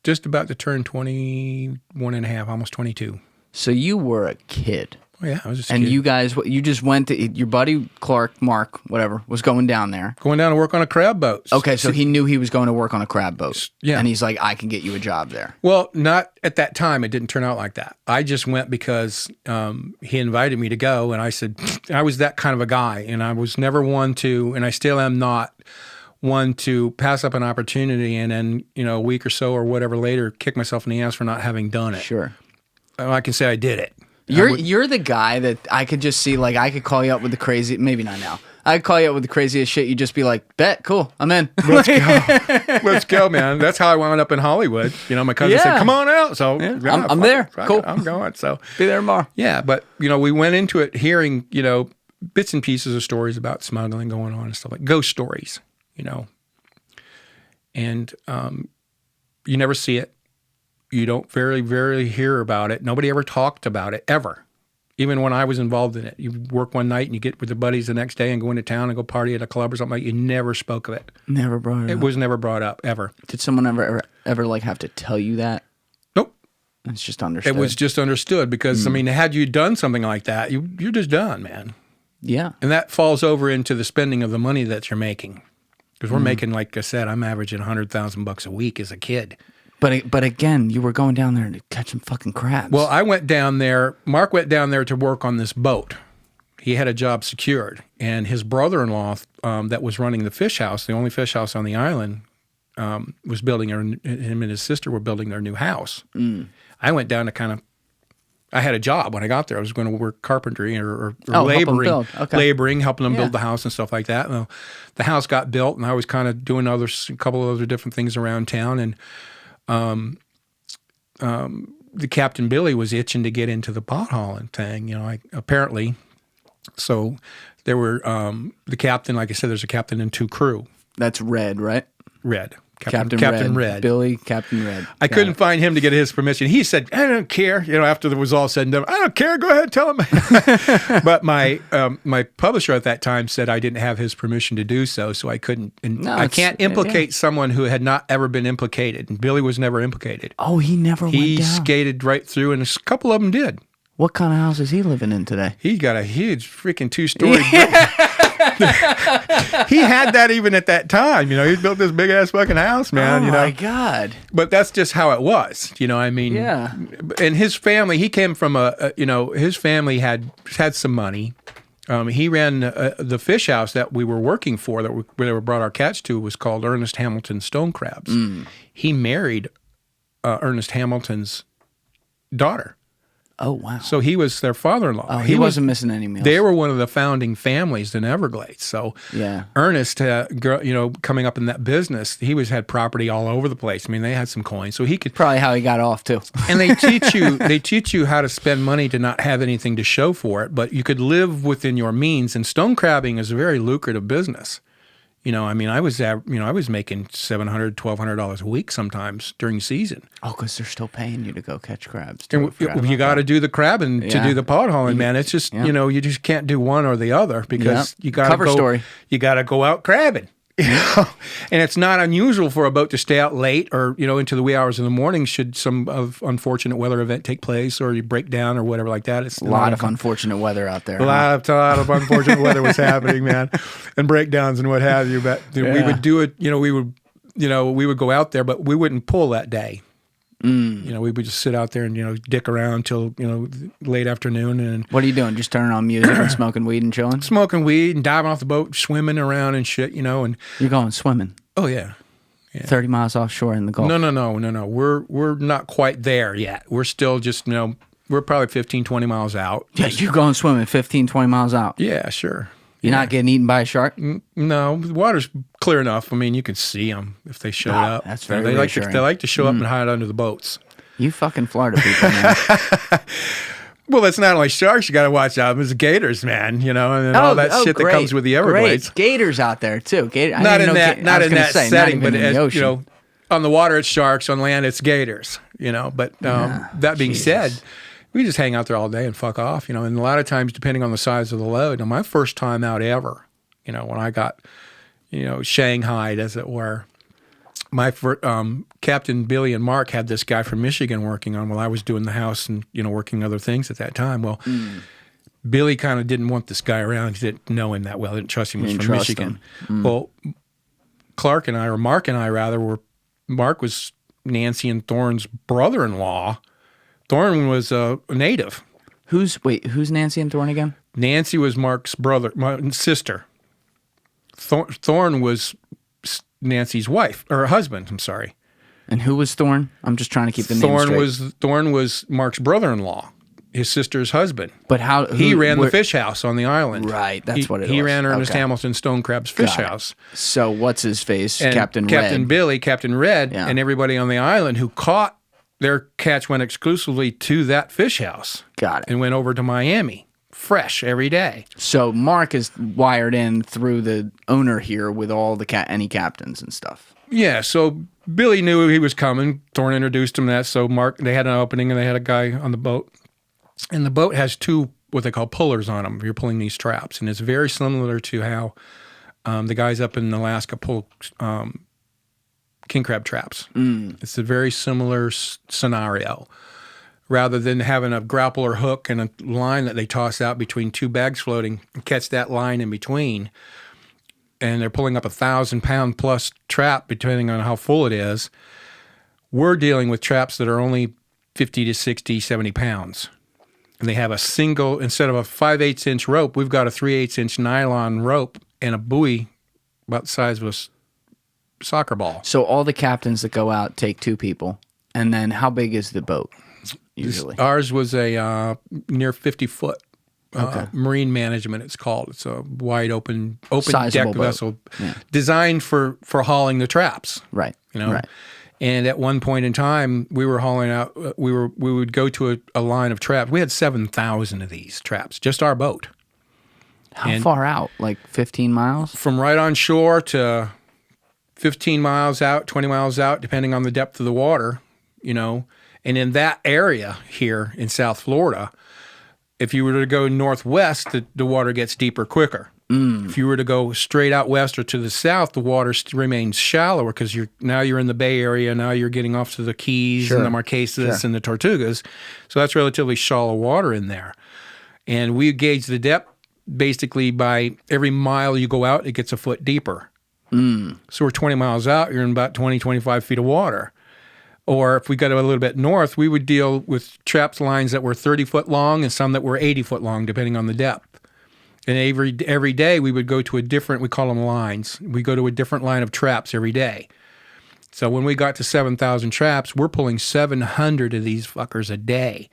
just about to turn 21 and a half, almost 22. So you were a kid. Oh, yeah, I was just a kid. kid. You guys, you just went to, your buddy Clark, Mark, whatever, was going down there. Going down to work on a crab boat. Okay, so he knew he was going to work on a crab boat. Yeah. And he's like, I can get you a job there. Well, not at that time. It didn't turn out like that. I just went because he invited me to go, and I said, I was that kind of a guy, and I was never one to, and I still am not one to pass up an opportunity and then, a week or so or whatever later, kick myself in the ass for not having done it. Sure. I can say I did it. You're the guy that I could just see, like, I could call you up with the crazy, maybe not now. I could call you up with the craziest shit. You'd just be like, bet, cool, I'm in. Let's go. Let's go, man. That's how I wound up in Hollywood. My cousin said, come on out. So I'm there. Cool. I'm going. So be there tomorrow. Yeah, but, we went into it hearing, bits and pieces of stories about smuggling going on and stuff like ghost stories, And you never see it. You don't very, very hear about it. Nobody ever talked about it, ever. Even when I was involved in it. You work one night and you get with your buddies the next day and go into town and go party at a club or something like that. You never spoke of it. Never brought it up. It was never brought up, ever. Did someone ever like have to tell you that? Nope. It's just understood. It was just understood because, had you done something like that, you're just done, man. Yeah. And that falls over into the spending of the money that you're making. Because we're making, like I said, I'm averaging $100,000 a week as a kid. But again, you were going down there to catch some fucking crabs. Well, I went down there. Mark went down there to work on this boat. He had a job secured. And his brother-in-law that was running the fish house, the only fish house on the island, was building, him and his sister were building their new house. I went down to I had a job when I got there. I was going to work carpentry or laboring, helping them build the house and stuff like that. Well, the house got built, and I was kind of doing a couple of other different things around town. And the Captain Billy was itching to get into the pot hauling thing, apparently. So there were the captain, like I said, there's a captain and two crew. That's Red, right? Red. Captain Red. Billy, Captain Red. I couldn't find him to get his permission. He said, I don't care. After it was all said and done, I don't care. Go ahead, tell him. But my publisher at that time said I didn't have his permission to do so, so I couldn't. And I can't implicate someone who had not ever been implicated. And Billy was never implicated. Oh, he never went down. He skated right through, and a couple of them did. What kind of house is he living in today? He's got a huge freaking 2-story He had that even at that time. You know, he built this big ass fucking house, man. Oh you know? my God. But that's just how it was. You know, I mean, Yeah. And his family, he came from his family had some money. He ran the fish house that we were working for, where we brought our catch to, was called Ernest Hamilton Stone Crabs. He married Ernest Hamilton's daughter. Oh, wow. So he was their father-in-law. Oh, he wasn't missing any meals. They were one of the founding families in Everglades. So Yeah. Ernest, coming up in that business, he had property all over the place. I mean, they had some coins, so he could. Probably how he got off too. And they teach you how to spend money to not have anything to show for it, but you could live within your means. And stone crabbing is a very lucrative business. You know, I mean, I was making $700, $1,200 a week sometimes during season. Oh, because they're still paying you to go catch crabs. And you got to do the crabbing to do the pot hauling, man. It's just, Yeah. you just can't do one or the other because you got to Cover story. You got to go out crabbing. You know? And it's not unusual for a boat to stay out late or, into the wee hours of the morning should some unfortunate weather event take place or you break down or whatever like that. It's A lot of unfortunate weather out there. A lot of unfortunate weather was happening, man, and breakdowns and what have you. But we would do it, we would go out there, but we wouldn't pull that day. We would just sit out there and, dick around till, late afternoon. And What are you doing? Just turning on music and smoking weed and chilling? smoking weed and diving off the boat, swimming around and shit, and You're going swimming. oh yeah. 30 miles offshore in the Gulf. No. We're not quite there yet. We're still just, we're probably 15, 20 miles out. Yeah, you're going swimming 15, 20 miles out. Yeah, sure. You're not getting eaten by a shark? No, the water's clear enough. I mean, you can see them if they showed up. That's very they reassuring. like to show up and hide under the boats. You fucking Florida people, man. Well, it's not only sharks you got to watch out. There's gators, man. And all that shit great, that comes with the Everglades. Great. Gators out there too. Not in that setting, but as on the water it's sharks, on land it's gators. But that being said, we just hang out there all day and fuck off. And a lot of times, depending on the size of the load. Now, my first time out ever, when I got, shanghaied, as it were. My Captain Billy and Mark had this guy from Michigan working on while I was doing the house and working other things at that time. Well, Billy kind of didn't want this guy around. He didn't know him that well. Didn't trust him. He was from Michigan. Well, Mark and I Mark was Nancy and Thorne's brother-in-law. Thorne was a native. Who's Nancy and Thorne again? Nancy was Mark's sister. Thorne was Nancy's wife or husband. I'm sorry. And who was Thorne? I'm just trying to keep the name straight. Thorne was Mark's brother-in-law, his sister's husband. But he ran the fish house on the island. Right, that's what it was. He ran Ernest Hamilton Stone Crab's fish house. So what's his face? And Captain Billy, Captain Red, Yeah. and everybody on the island who caught their catch went exclusively to that fish house. Got it. And went over to Miami, fresh every day. So Mark is wired in through the owner here with all any captains and stuff. Yeah, so Billy knew he was coming. Thorne introduced him to that. So Mark, they had an opening and they had a guy on the boat. And the boat has two, what they call pullers on them. You're pulling these traps. And it's very similar to how the guys up in Alaska pull king crab traps. It's a very similar scenario. Rather than having a grappler hook and a line that they toss out between two bags floating and catch that line in between, and they're pulling up 1,000-pound plus trap depending on how full it is, we're dealing with traps that are only 50 to 60, 70 pounds. And they have a single, instead of a 5/8 inch rope, we've got a 3/8 inch nylon rope and a buoy about the size of a soccer ball. So all the captains that go out take two people. And then how big is the boat usually? Ours was a near 50-foot marine management, it's called. It's a wide open Sizable deck boat. vessel designed for hauling the traps. Right. Right. And at one point in time, we were hauling out. We would go to a line of traps. We had 7,000 of these traps, just our boat. How far out? Like 15 miles? From right on shore to 15 miles out, 20 miles out, depending on the depth of the water. And in that area here in South Florida, if you were to go northwest, the water gets deeper quicker. If you were to go straight out west or to the south, the water remains shallower because you're in the Bay Area. Now you're getting off to the Keys and the Marquesas and the Tortugas. So that's relatively shallow water in there. And we gauge the depth basically by every mile you go out, it gets a foot deeper. So we're 20 miles out, you're in about 20, 25 feet of water. Or if we got a little bit north, we would deal with traps lines that were 30 foot long and some that were 80 foot long, depending on the depth. And every day we would go to a different, we call them lines. We go to a different line of traps every day. So when we got to 7,000 traps, we're pulling 700 of these fuckers a day.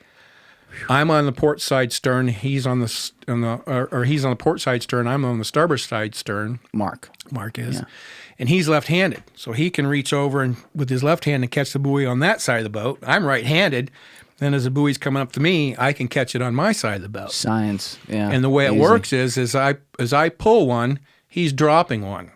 I'm on the port side stern. He's on he's on the port side stern. I'm on the starboard side stern. Mark is, and he's left-handed, so he can reach over and with his left hand and catch the buoy on that side of the boat. I'm right-handed. Then as the buoy's coming up to me, I can catch it on my side of the boat. Science, yeah. And the way it works is as I pull one, he's dropping one.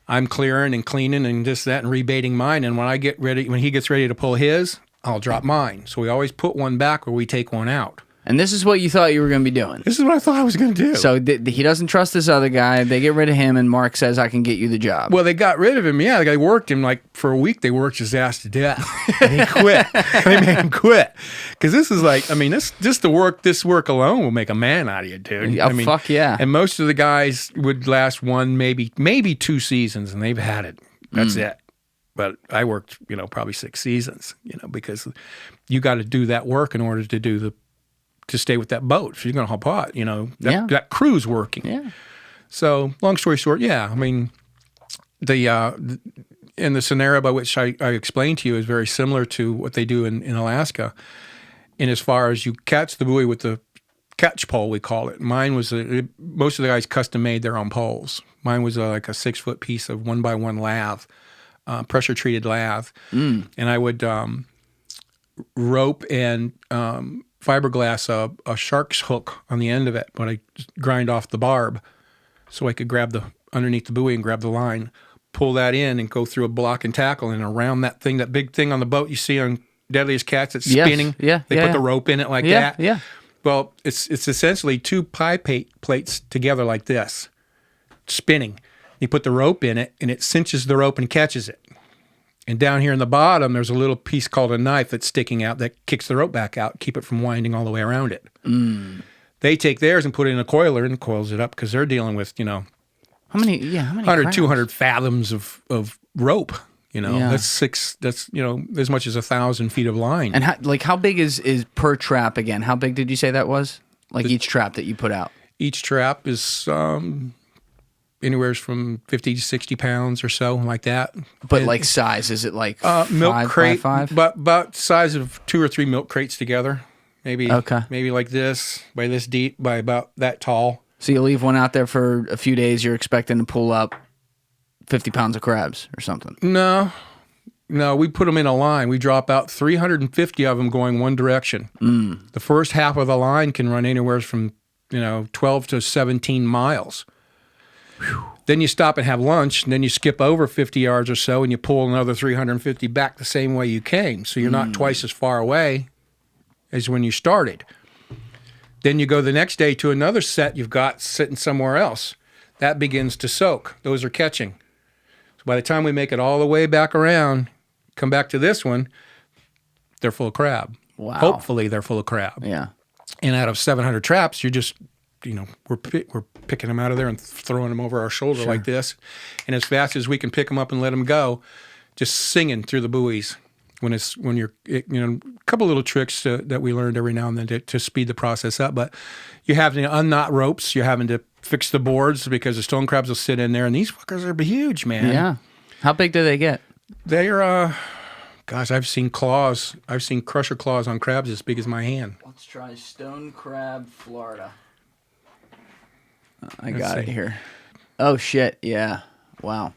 I'm clearing and cleaning and this, that, and rebaiting mine. And when he gets ready to pull his, I'll drop mine. So we always put one back or we take one out. And this is what you thought you were going to be doing. This is what I thought I was going to do. So he doesn't trust this other guy. They get rid of him, and Mark says, I can get you the job. Well, they got rid of him. Yeah, they worked him like for a week. They worked his ass to death. And he quit. They made him quit. Because this is like, I mean, this work alone will make a man out of you, dude. Oh, fuck yeah. And most of the guys would last one, maybe 2 seasons, and they've had it. That's it. But I worked, probably 6 seasons, because you got to do that work in order to stay with that boat. If you're going to haul pot, that crew's working. Yeah. So long story short, yeah, I mean, in the scenario by which I explained to you is very similar to what they do in Alaska. In as far as you catch the buoy with the catch pole, we call it. Mine was, most of the guys custom made their own poles. Mine was like a 6-foot piece of 1x1 lath. Pressure treated lath, and I would rope and fiberglass a shark's hook on the end of it, but I grind off the barb so I could grab underneath the buoy and grab the line, pull that in and go through a block and tackle and around that big thing on the boat you see on Deadliest Catch that's spinning. They put the rope in it like that. Yeah. Well, it's essentially 2 pie plates together like this, spinning. You put the rope in it, and it cinches the rope and catches it. And down here in the bottom, there's a little piece called a knife that's sticking out that kicks the rope back out, keep it from winding all the way around it. They take theirs and put it in a coiler and coils it up because they're dealing with, how many 100, crabs? 200 fathoms of rope. That's as much as 1,000 feet of line. And how big is per trap again? How big did you say that was? Like each trap that you put out? Each trap is anywhere from 50 to 60 pounds or so, like that. But like size, is it like milk crate, 5? But about size of 2 or 3 milk crates together. Maybe like this, by this deep, by about that tall. So you leave one out there for a few days, you're expecting to pull up 50 pounds of crabs or something. No, we put them in a line. We drop out 350 of them going one direction. The first half of the line can run anywhere from 12 to 17 miles. Whew. Then you stop and have lunch, and then you skip over 50 yards or so, and you pull another 350 back the same way you came. So you're not twice as far away as when you started. Then you go the next day to another set you've got sitting somewhere else. That begins to soak. Those are catching. So by the time we make it all the way back around, come back to this one, they're full of crab. Wow. Hopefully they're full of crab. Yeah. And out of 700 traps, you're just... we're picking them out of there and throwing them over our shoulder like this. And as fast as we can pick them up and let them go, just singing through the buoys. When you're a couple little tricks that we learned every now and then to speed the process up. But you have to unknot ropes. You're having to fix the boards because the stone crabs will sit in there. And these fuckers are huge, man. Yeah. How big do they get? They are, I've seen claws. I've seen crusher claws on crabs as big as my hand. Let's try stone crab, Florida. I got it here. Oh, shit. Yeah. Wow.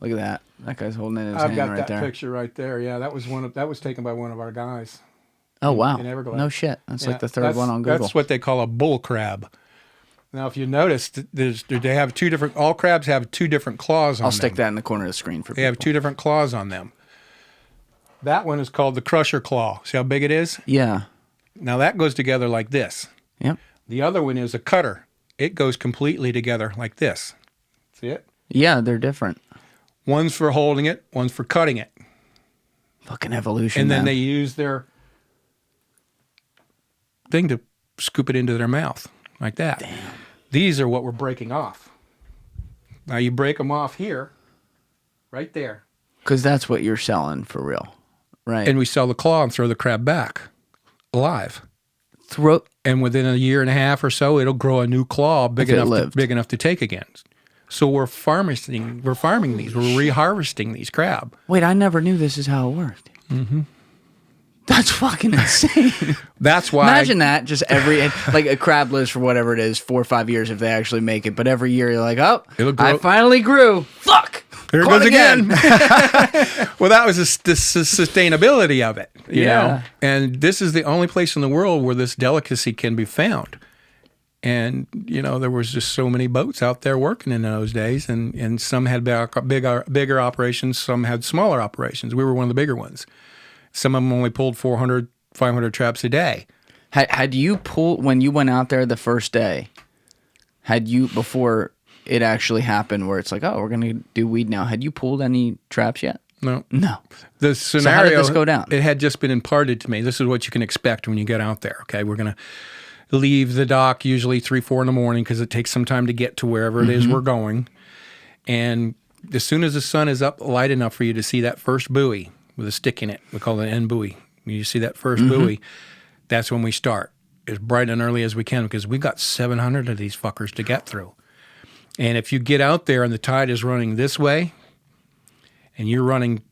Look at that. That guy's holding it in his hand right there. I've got that picture right there. Yeah, that was taken by one of our guys. Oh, wow. In Everglades. No shit. That's like the third one on Google. That's what they call a bull crab. Now, if you notice, they have all crabs have 2 different claws on them. I'll stick that in the corner of the screen for people. They have 2 different claws on them. That one is called the crusher claw. See how big it is? Yeah. Now, that goes together like this. Yep. The other one is a cutter. It goes completely together like this. See it? Yeah, they're different. One's for holding it, one's for cutting it. Fucking evolution. And then they use their thing to scoop it into their mouth like that. Damn. These are what we're breaking off. Now you break them off here, right there. Because that's what you're selling for real, right? And we sell the claw and throw the crab back alive. And within a year and a half or so, it'll grow a new claw big enough to take again. So we're farming these. We're reharvesting these crab. Wait, I never knew this is how it worked. Mm-hmm. That's fucking insane. That's why. Imagine that. Just like a crab lives for whatever it is, 4 or 5 years if they actually make it. But every year you're like, oh, I finally grew. Fuck. There it goes again. Well, that was the sustainability of it, you know. And this is the only place in the world where this delicacy can be found. And, you know, there was just so many boats out there working in those days. And some had bigger operations, some had smaller operations. We were one of the bigger ones. Some of them only pulled 400, 500 traps a day. Had you pulled, when you went out there the first day, before it actually happened where it's like, oh, we're going to do weed now, had you pulled any traps yet? No. So The scenario, how did this go down? It had just been imparted to me. This is what you can expect when you get out there, okay? We're going to leave the dock usually 3, 4 in the morning because it takes some time to get to wherever it is we're going. And as soon as the sun is up light enough for you to see that first buoy with a stick in it, we call it an end buoy. When you see that first buoy, that's when we start. As bright and early as we can because we got 700 of these fuckers to get through. And if you get out there and the tide is running this way and you're running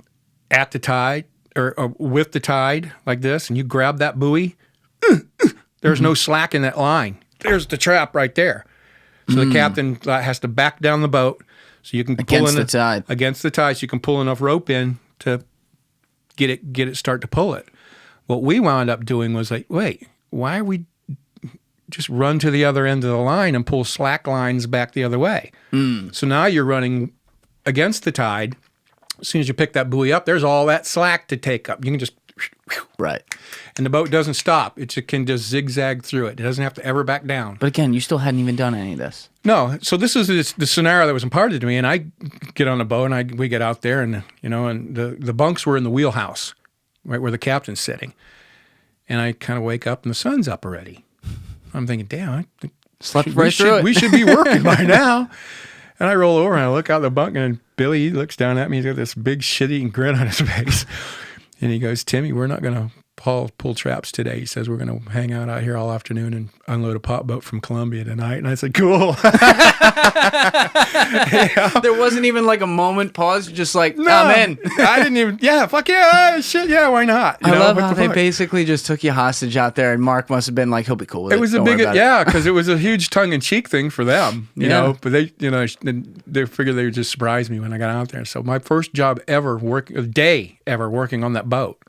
at the tide or with the tide like this and you grab that buoy, there's no slack in that line. There's the trap right there. So the captain has to back down the boat so you can pull against the tide. Against the tide so you can pull enough rope in to get it start to pull it. What we wound up doing was like, wait, why are we just run to the other end of the line and pull slack lines back the other way? So now you're running against the tide. As soon as you pick that buoy up, there's all that slack to take up. You can just right, and the boat doesn't stop. It can just zigzag through it. It doesn't have to ever back down. But again, you still hadn't even done any of this. No. So this is the scenario that was imparted to me, and I get on a boat and we get out there, and you know, and the bunks were in the wheelhouse, right where the captain's sitting, and I kind of wake up and the sun's up already. I'm thinking, damn, we should be working by now. And I roll over and I look out the bunk, and Billy looks down at me. He's got this big shit-eating grin on his face. And he goes, Timmy, we're not going to pull traps today. He says, we're going to hang out here all afternoon and unload a pot boat from Colombia tonight. And I said, cool. There wasn't even like a moment pause, just like, no, I'm in. I didn't even, fuck yeah, shit, yeah, why not? I love how they basically just took you hostage out there, and Mark must have been like, he'll be cool with it. It was because it was a huge tongue-in-cheek thing for them, you know, but they figured they would just surprise me when I got out there. So my first job ever, working on that boat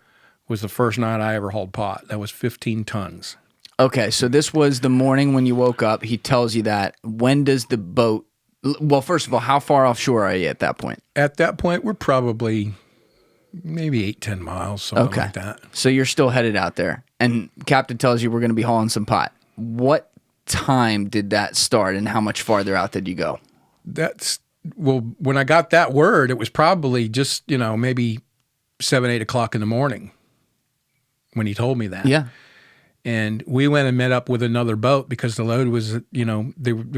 was the first night I ever hauled pot. That was 15 tons. Okay, so this was the morning when you woke up. He tells you that. When does the boat... Well, first of all, how far offshore are you at that point? At that point, we're probably maybe 8-10 miles, something like that. So you're still headed out there. And Captain tells you we're going to be hauling some pot. What time did that start, and how much farther out did you go? When I got that word, it was probably just, maybe 7, 8 o'clock in the morning when he told me that. Yeah. And we went and met up with another boat because the load was, we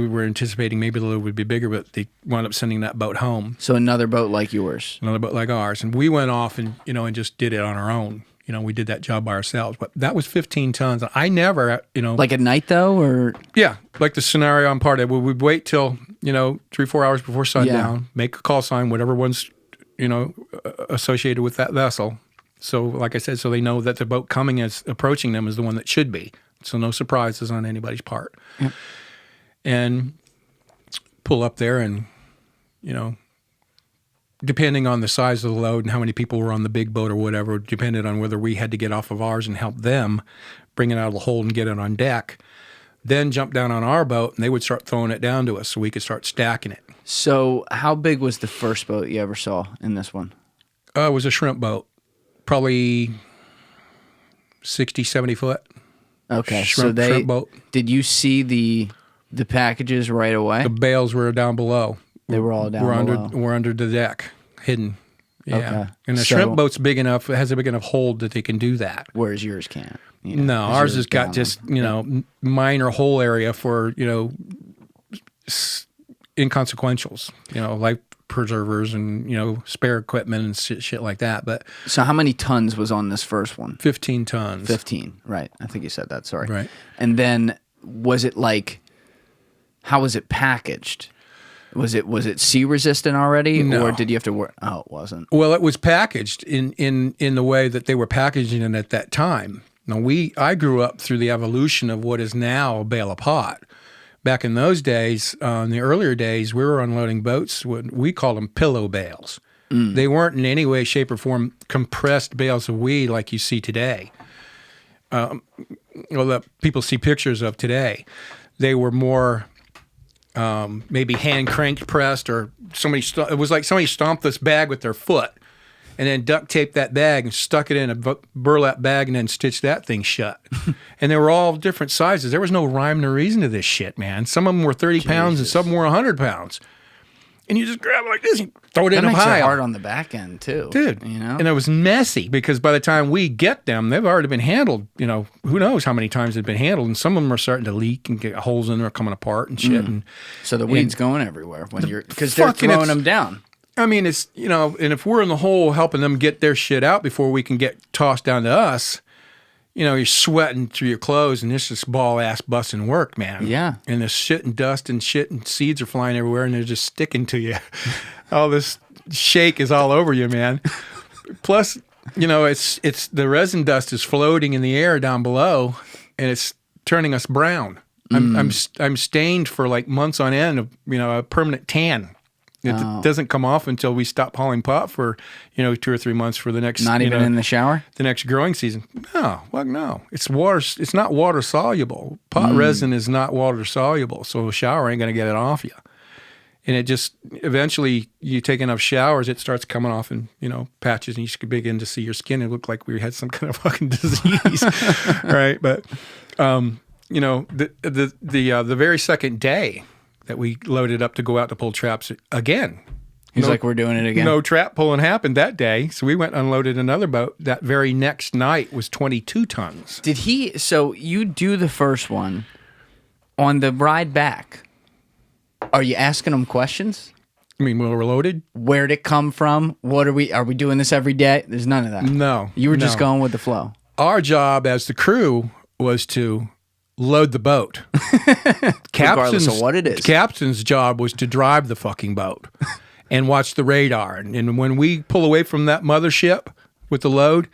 were anticipating maybe the load would be bigger, but they wound up sending that boat home. So another boat like yours. Another boat like ours. And we went off and, and just did it on our own. We did that job by ourselves. But that was 15 tons. I never, Like at night though, or? Yeah. Like the scenario I'm part of. We would wait till, 3-4 hours before sundown, make a call sign, whatever one's, associated with that vessel. So, like I said, so they know that the boat approaching them is the one that should be. So no surprises on anybody's part. Yep. And pull up there and, depending on the size of the load and how many people were on the big boat or whatever, depended on whether we had to get off of ours and help them bring it out of the hold and get it on deck, then jump down on our boat and they would start throwing it down to us so we could start stacking it. So how big was the first boat you ever saw in this one? It was a shrimp boat. Probably 60, 70 foot. Okay, shrimp boat. Did you see the packages right away? The bales were down below. They were all down below. We're under the deck, hidden. Yeah. Okay. And the shrimp boat's big enough, it has a big enough hold that they can do that. Whereas yours can't. No, ours has got just, minor hole area for, inconsequentials, life preservers and, spare equipment and shit like that. But So how many tons was on this first one? 15 tons. 15, right. I think you said that, sorry. Right. And then was it like, how was it packaged? Was it sea resistant already, No. or did you have to work? Oh, it wasn't. Well, it was packaged in the way that they were packaging it at that time. Now, I grew up through the evolution of what is now a bale of pot. Back in those days, in the earlier days, we were unloading boats. We called them pillow bales. They weren't in any way, shape, or form compressed bales of weed like you see today. That people see pictures of today. They were more maybe hand cranked pressed, or it was like somebody stomped this bag with their foot and then duct taped that bag and stuck it in a burlap bag and then stitched that thing shut. And they were all different sizes. There was no rhyme nor reason to this shit, man. Some of them were 30 pounds and some of them were 100 pounds. And you just grab it like this and throw it in a pile. That makes it hard on the back end, too. Dude, and it was messy because by the time we get them, they've already been handled. Who knows how many times they've been handled. And some of them are starting to leak and get holes in them or coming apart and shit. And so the weed's going everywhere because they're throwing them down. I mean, it's, and if we're in the hole helping them get their shit out before we can get tossed down to us, you're sweating through your clothes and it's just ball-ass busting work, man. Yeah. And the shit and dust and shit and seeds are flying everywhere and they're just sticking to you. All this shake is all over you, man. Plus, it's the resin dust is floating in the air down below and it's turning us brown. I'm stained for like months on end of, a permanent tan. It doesn't come off until we stop hauling pot for, 2 or 3 months for the next. Not even in the shower? The next growing season. No, fuck no. It's water. It's not water soluble. Pot resin is not water soluble, so a shower ain't gonna get it off you. And it just eventually, you take enough showers, it starts coming off in patches, and you should begin to see your skin. It looked like we had some kind of fucking disease, right? But the very second day that we loaded up to go out to pull traps again. He's like, we're doing it again. No trap pulling happened that day. So we went and unloaded another boat. That very next night was 22 tons. So you do the first one on the ride back. Are you asking them questions? I mean, we were loaded. Where'd it come from? Are we doing this every day? There's none of that. No. You were just going with the flow. Our job as the crew was to load the boat. Regardless of what it is. Captain's job was to drive the fucking boat and watch the radar. And when we pull away from that mothership with the load,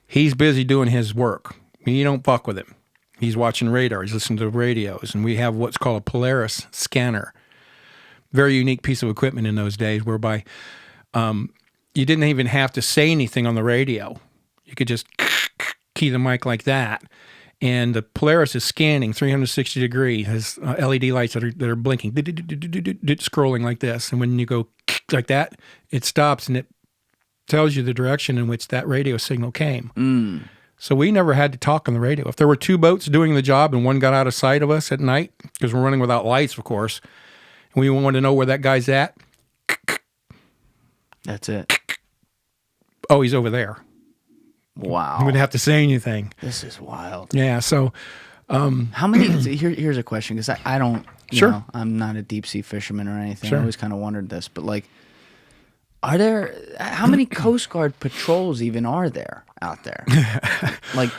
he's busy doing his work. You don't fuck with him. He's watching radar. He's listening to radios. And we have what's called a Polaris scanner. Very unique piece of equipment in those days whereby you didn't even have to say anything on the radio. You could just key the mic like that. And the Polaris is scanning 360 degrees, has LED lights that are blinking, scrolling like this. And when you go like that, it stops and it tells you the direction in which that radio signal came. So we never had to talk on the radio. If there were 2 boats doing the job and one got out of sight of us at night, because we're running without lights, of course, and we wanted to know where that guy's at. That's it. Oh, he's over there. Wow. You wouldn't have to say anything. This is wild. Yeah, so... how many... here's a question, because I don't... Sure. I'm not a deep-sea fisherman or anything. Sure. I always kind of wondered this, but like... How many Coast Guard patrols even are there out there? Like...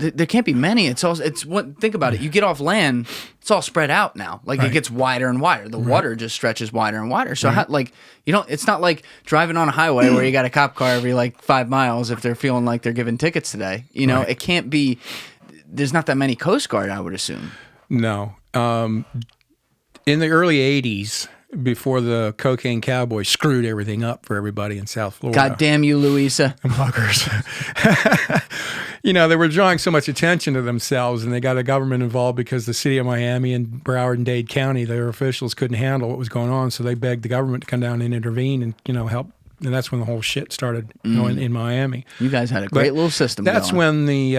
There can't be many. Think about it. You get off land, it's all spread out now. Like It gets wider and wider. The water just stretches wider and wider. So it's not like driving on a highway where you got a cop car every like 5 miles if they're feeling like they're giving tickets today. It can't be. There's not that many Coast Guard, I would assume. No. In the early 80s, before the cocaine cowboys screwed everything up for everybody in South Florida. God damn you, Louisa. Muggers. They were drawing so much attention to themselves, and they got the government involved because the city of Miami and Broward and Dade County, their officials couldn't handle what was going on, so they begged the government to come down and intervene and, help. And that's when the whole shit started in Miami. You guys had a great little system That's going. when they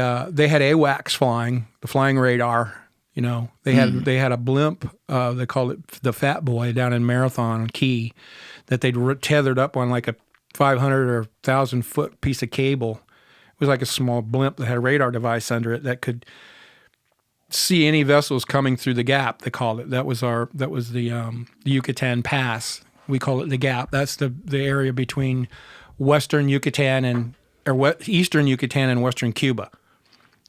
had AWACS flying, the flying radar. They had a blimp, they called it the Fat Boy, down in Marathon Key, that they'd tethered up on like a 500 or 1,000 foot piece of cable. It was like a small blimp that had a radar device under it that could see any vessels coming through the gap. They called it. That was the Yucatan Pass. We call it the gap. That's the area between western Yucatan eastern Yucatan and western Cuba.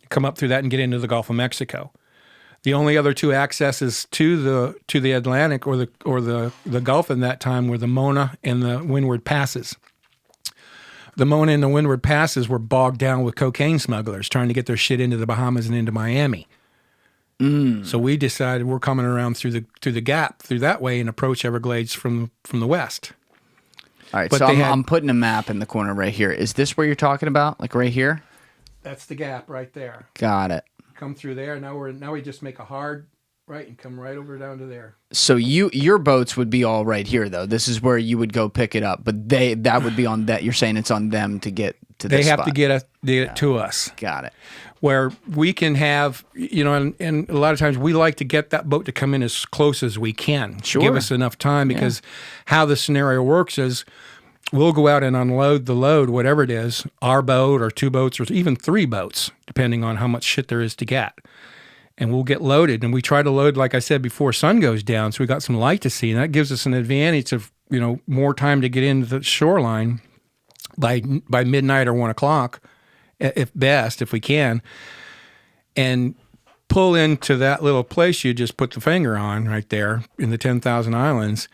Come up through that and get into the Gulf of Mexico. The only other two accesses to the Atlantic or the Gulf in that time were the Mona and the Windward Passes. The Mona and the Windward Passes were bogged down with cocaine smugglers trying to get their shit into the Bahamas and into Miami. So we decided we're coming around through the gap through that way and approach Everglades from the west. All right, so I'm putting a map in the corner right here. Is this where you're talking about? Like right here? That's the gap right there. Got it. Come through there. Now we just make a hard right and come right over down to there. So your boats would be all right here though. This is where you would go pick it up, but that would be on that. You're saying it's on them to get to this spot. They have to get it to us. Got it. Where we can have, and a lot of times we like to get that boat to come in as close as we can. Sure. Give us enough time because how the scenario works is we'll go out and unload the load, whatever it is, our boat or two boats or even three boats, depending on how much shit there is to get. And we'll get loaded. And we try to load, like I said, before sun goes down. So we got some light to see. And that gives us an advantage of, more time to get into the shoreline by midnight or 1 o'clock. If we can, and pull into that little place you just put the finger on right there in the 10,000 islands,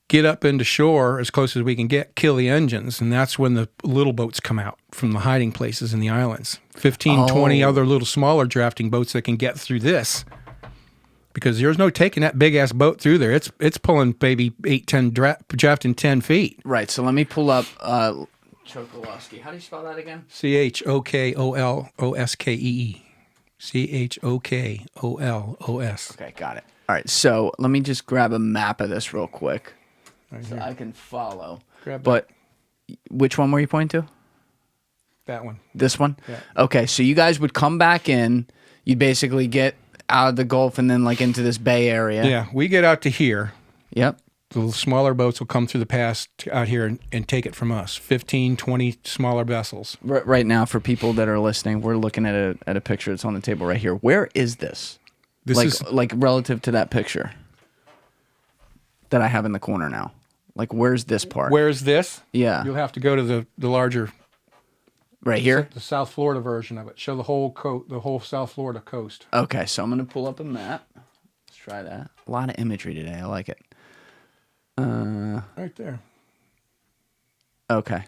get up into shore as close as we can get, kill the engines, and that's when the little boats come out from the hiding places in the islands. 20 other little smaller drafting boats that can get through this. Because there's no taking that big-ass boat through there. It's pulling, baby, 8, 10, drafting 10 feet. Right, so let me pull up... Chokoloskee. How do you spell that again? Chokoloskee. Chokololos. Okay, got it. All right, so let me just grab a map of this real quick so I can follow. But which one were you pointing to? That one. This one? Yeah. Okay, so you guys would come back in. You'd basically get out of the Gulf and then like into this bay area. Yeah, we get out to here. Yep. The smaller boats will come through the pass out here and take it from us. 15, 20 smaller vessels. Right now, for people that are listening, we're looking at a picture that's on the table right here. Where is this? This is like relative to that picture that I have in the corner now. Like, where's this part? Where's this? Yeah. You'll have to go to the larger... Right here? The South Florida version of it. Show the whole South Florida coast. Okay, so I'm going to pull up a map. Let's try that. A lot of imagery today. I like it. Right there. Okay.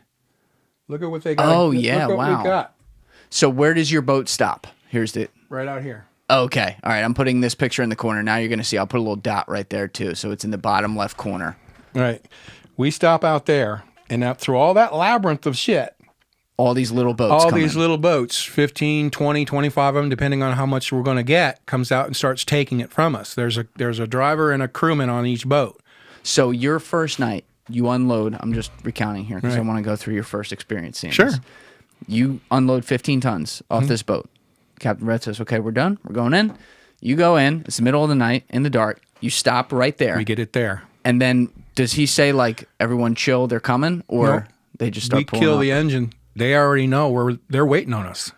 Look at what they got. Oh, yeah, look what wow. we got. So where does your boat stop? Here's the... Right out here. Okay. All right, I'm putting this picture in the corner. Now you're going to see. I'll put a little dot right there, too. So it's in the bottom left corner. Right. We stop out there, and out through all that labyrinth of shit. All these little boats little boats, 15, 20, 25 of them, depending on how much we're going to get, comes out and starts taking it from us. There's a driver and a crewman on each boat. So your first night, you unload. I'm just recounting here because I want to go through your first experience seeing this. You unload 15 tons off this boat. Captain Red says, okay, we're done. We're going in. You go in. It's the middle of the night in the dark. You stop right there. We get it there. And then does he say, like, everyone chill, they're coming? Or they just start pulling We kill up? the engine. They already know they're waiting on us.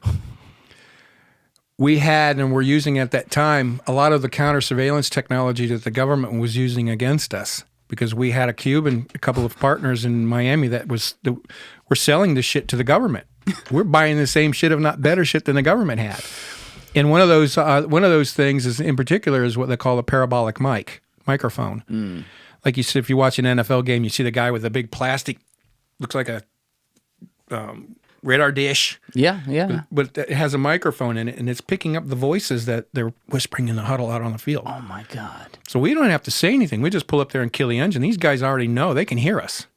We had and were using at that time a lot of the counter surveillance technology that the government was using against us. Because we had a couple of partners in Miami that were selling this shit to the government. We're buying the same shit, if not better shit, than the government had. And one of those things is, in particular, is what they call a parabolic microphone. Like you see, if you watch an NFL game, you see the guy with the big plastic, looks like a radar dish. Yeah. But it has a microphone in it, and it's picking up the voices that they're whispering in the huddle out on the field. Oh, my God. So we don't have to say anything. We just pull up there and kill the engine. These guys already know. They can hear us.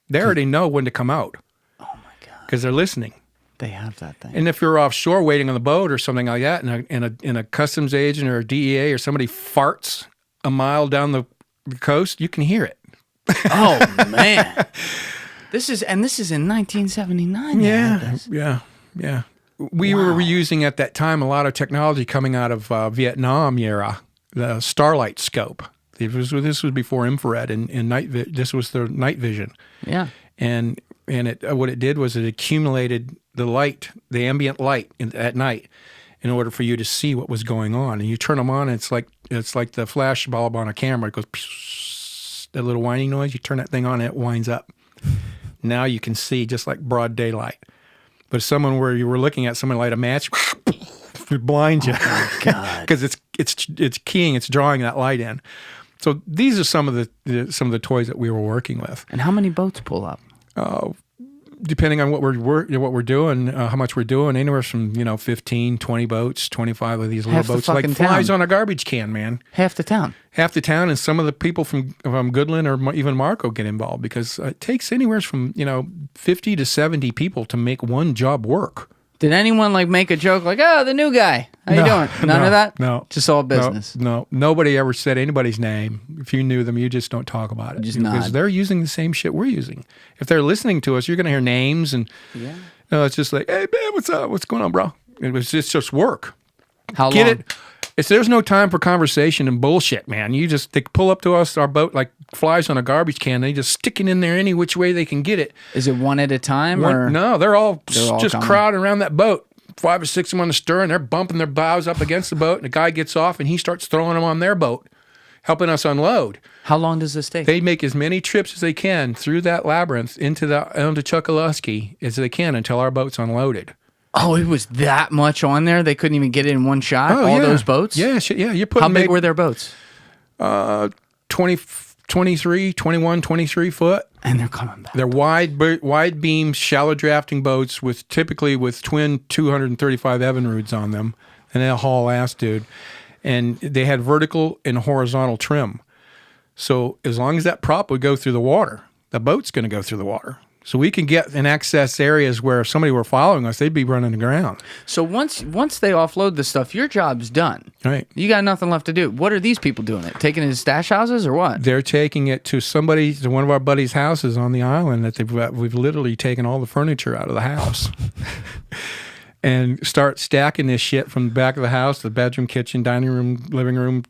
They already know when to come out. Oh, my God. Because they're listening. They have that thing. And if you're offshore waiting on the boat or something like that, and a customs agent or a DEA or somebody farts a mile down the coast, you can hear it. Oh, man. This is in 1979. Yeah. We were using at that time a lot of technology coming out of Vietnam era, the Starlight scope. This was before infrared and night. This was the night vision. Yeah. And what it did was it accumulated the light, the ambient light at night, in order for you to see what was going on. And you turn them on, and it's like the flash bulb on a camera. It goes, psh, that little whining noise. You turn that thing on, and it winds up. Now you can see just like broad daylight. But someone where you were looking at someone light a match, it blinds you. Oh my God. Because it's keying, it's drawing that light in. So these are some of the toys that we were working with. And how many boats pull up? Depending on what we're doing, how much we're doing, anywhere from 15, 20 boats, 25 of these little boats, like flies on a garbage can, man. Half the town, and some of the people from Goodland or even Marco get involved because it takes anywhere from 50 to 70 people to make one job work. Did anyone make a joke like, "Oh, the new guy, how you doing"? None of that. No, just all business. No, nobody ever said anybody's name. If you knew them, you just don't talk about it because they're using the same shit we're using. If they're listening to us, you're going to hear names and it's just like, "Hey man, what's up? What's going on, bro?" It's just work. How Get long? There's no time for conversation and bullshit, man. They pull up to us, our boat, like flies on a garbage can. They just stick it in there any which way they can get it. Is it one at a time? Or? No, they're all just coming. crowding around that boat. 5 or 6 of them on the stern. They're bumping their bows up against the boat, and the guy gets off, and he starts throwing them on their boat, helping us unload. How long does this take? They make as many trips as they can through that labyrinth into Chokoloskee as they can until our boat's unloaded. Oh, it was that much on there? They couldn't even get it in one shot? All those boats? Yeah, yeah. How big were their boats? 23, 21, 23 foot. And they're coming back. They're wide beam, shallow drafting boats typically with twin 235 Evinrudes on them, and they'll haul ass, dude. And they had vertical and horizontal trim. So as long as that prop would go through the water, the boat's going to go through the water. So we can get and access areas where if somebody were following us, they'd be running aground. So once they offload the stuff, your job's done. Right. You got nothing left to do. What are these people doing? Taking it to stash houses or what? They're taking it to one of our buddies' houses on the island that we've literally taken all the furniture out of the house. And start stacking this shit from the back of the house, the bedroom, kitchen, dining room, living room,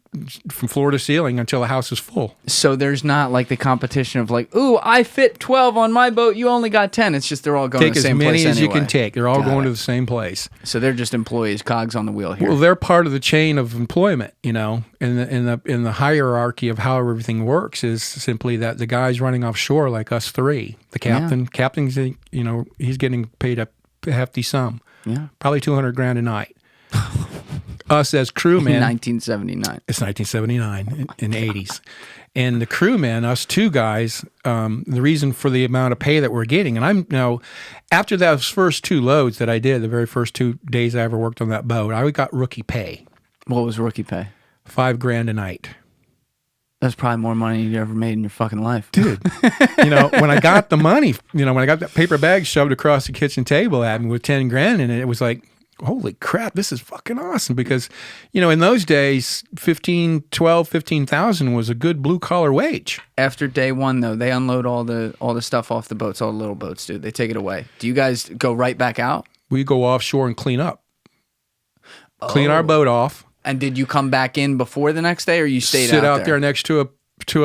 from floor to ceiling until the house is full. So there's not the competition of ooh, I fit 12 on my boat, you only got 10. It's just they're all going to the same place anyway. Take as many as you can take. They're all going to the same place. So they're just employees, cogs on the wheel here. Well, they're part of the chain of employment, in the hierarchy of how everything works is simply that the guys running offshore like us three, the captain's, he's getting paid a hefty sum. Yeah, probably $200,000 a night. Us as crewmen. In 1979. It's 1979 in the 80s. And the crewmen, us two guys, the reason for the amount of pay that we're getting, and after those first 2 loads that I did, the very first 2 days I ever worked on that boat, I got rookie pay. What was rookie pay? $5,000 a night. That's probably more money you ever made in your fucking life. Dude, when I got the money, when I got that paper bag shoved across the kitchen table at me with $10,000 in it, it was like, holy crap, this is fucking awesome. Because, in those days, 15,000 was a good blue collar wage. After day one, though, they unload all the stuff off the boats, all the little boats, dude. They take it away. Do you guys go right back out? We go offshore and clean up. Clean our boat off. And did you come back in before the next day, or you stayed Sit out there next to a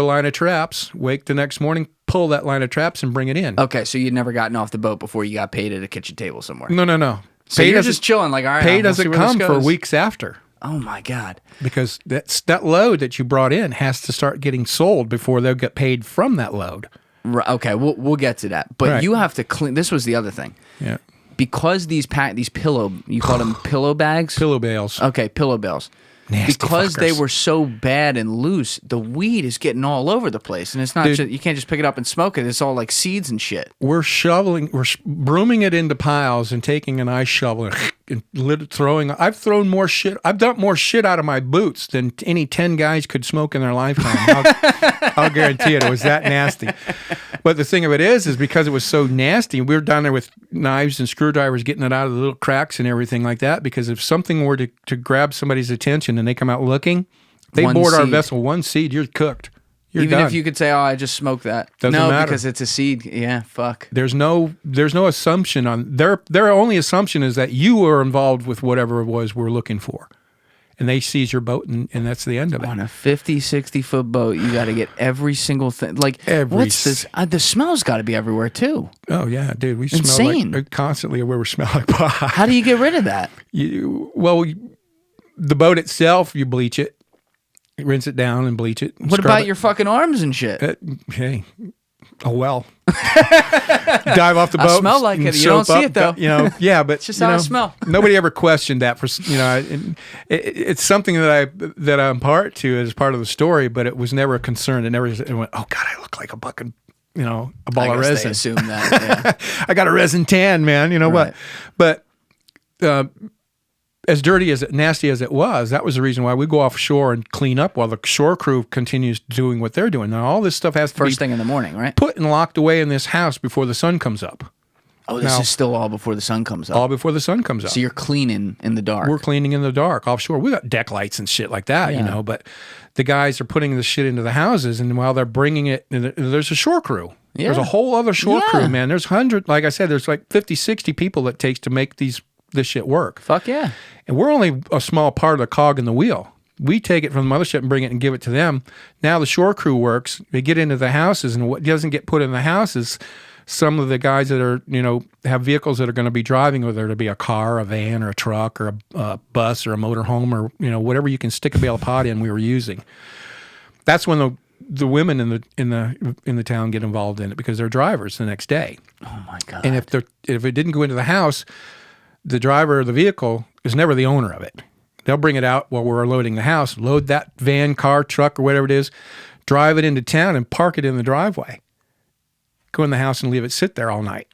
line of traps, wake the next morning, pull that line of traps, and bring it in. Okay, so you'd never gotten off the boat before you got paid at a kitchen table somewhere. No. So you're just chilling, all right. Pay doesn't come for weeks after. Oh my God! Because that load that you brought in has to start getting sold before they'll get paid from that load. Right, okay, we'll get to that, but you have to clean. This was the other thing. Yeah. Because these pillow, you call them pillow bags? Pillow bales. Okay, pillow bales. Nasty because fuckers. They were so bad and loose, the weed is getting all over the place, and it's not just, you can't just pick it up and smoke it. It's all like seeds and shit. We're brooming it into piles and taking an ice shovel and throwing. I've thrown more shit. I've dumped more shit out of my boots than any 10 guys could smoke in their lifetime. I'll guarantee it. It was that nasty. But the thing of it is because it was so nasty, we were down there with knives and screwdrivers getting it out of the little cracks and everything like that. Because if something were to grab somebody's attention and they come out looking, they board our vessel, one seed, you're cooked. You're Even done. if you could say, "Oh, I just smoked that," doesn't matter because it's a seed. Yeah, fuck. There's no assumption on their only assumption is that you were involved with whatever it was we're looking for, and they seize your boat, and that's the end of it. On a 50, 60-foot boat, you got to get every single thing. Like, what's this? The smell's got to be everywhere, too. Oh, yeah, dude. We smell Insane. like, constantly where we smell like pot. How do you get rid of that? The boat itself, you bleach it, rinse it down and bleach it. What about your fucking arms and shit? Hey, well. Dive off the boat. I smell like it. You don't see it, though. Yeah, but it's just how I smell. Nobody ever questioned that. It's something that I impart to as part of the story, but it was never a concern. It went, oh God, I look like a fucking, a ball of resin. They assume that. Yeah. I got a resin tan, man. Right. But as dirty as nasty as it was, that was the reason why we go offshore and clean up while the shore crew continues doing what they're doing. Now, all this stuff has to First thing in the morning, right? Put and locked away in this house before the sun comes up. Oh, this is still all before the sun comes up. All before the sun comes up. So you're cleaning in the dark. We're cleaning in the dark offshore. We got deck lights and shit like that, but the guys are putting the shit into the houses, and while they're bringing it, there's a shore crew. Yeah. There's a whole other shore crew, man. There's like I said, there's like 50, 60 people it takes to make this shit work. Fuck yeah. And we're only a small part of the cog in the wheel. We take it from the mothership and bring it and give it to them. Now the shore crew works. They get into the houses, and what doesn't get put in the houses, some of the guys that are, have vehicles that are going to be driving, whether it be a car, a van, or a truck, or a bus, or a motorhome, or, whatever you can stick a bale of pot in, we were using. That's when the women in the town get involved in it, because they're drivers the next day. Oh my God. And if it didn't go into the house, the driver of the vehicle is never the owner of it. They'll bring it out while we're loading the house, load that van, car, truck, or whatever it is, drive it into town and park it in the driveway. Go in the house and leave it sit there all night.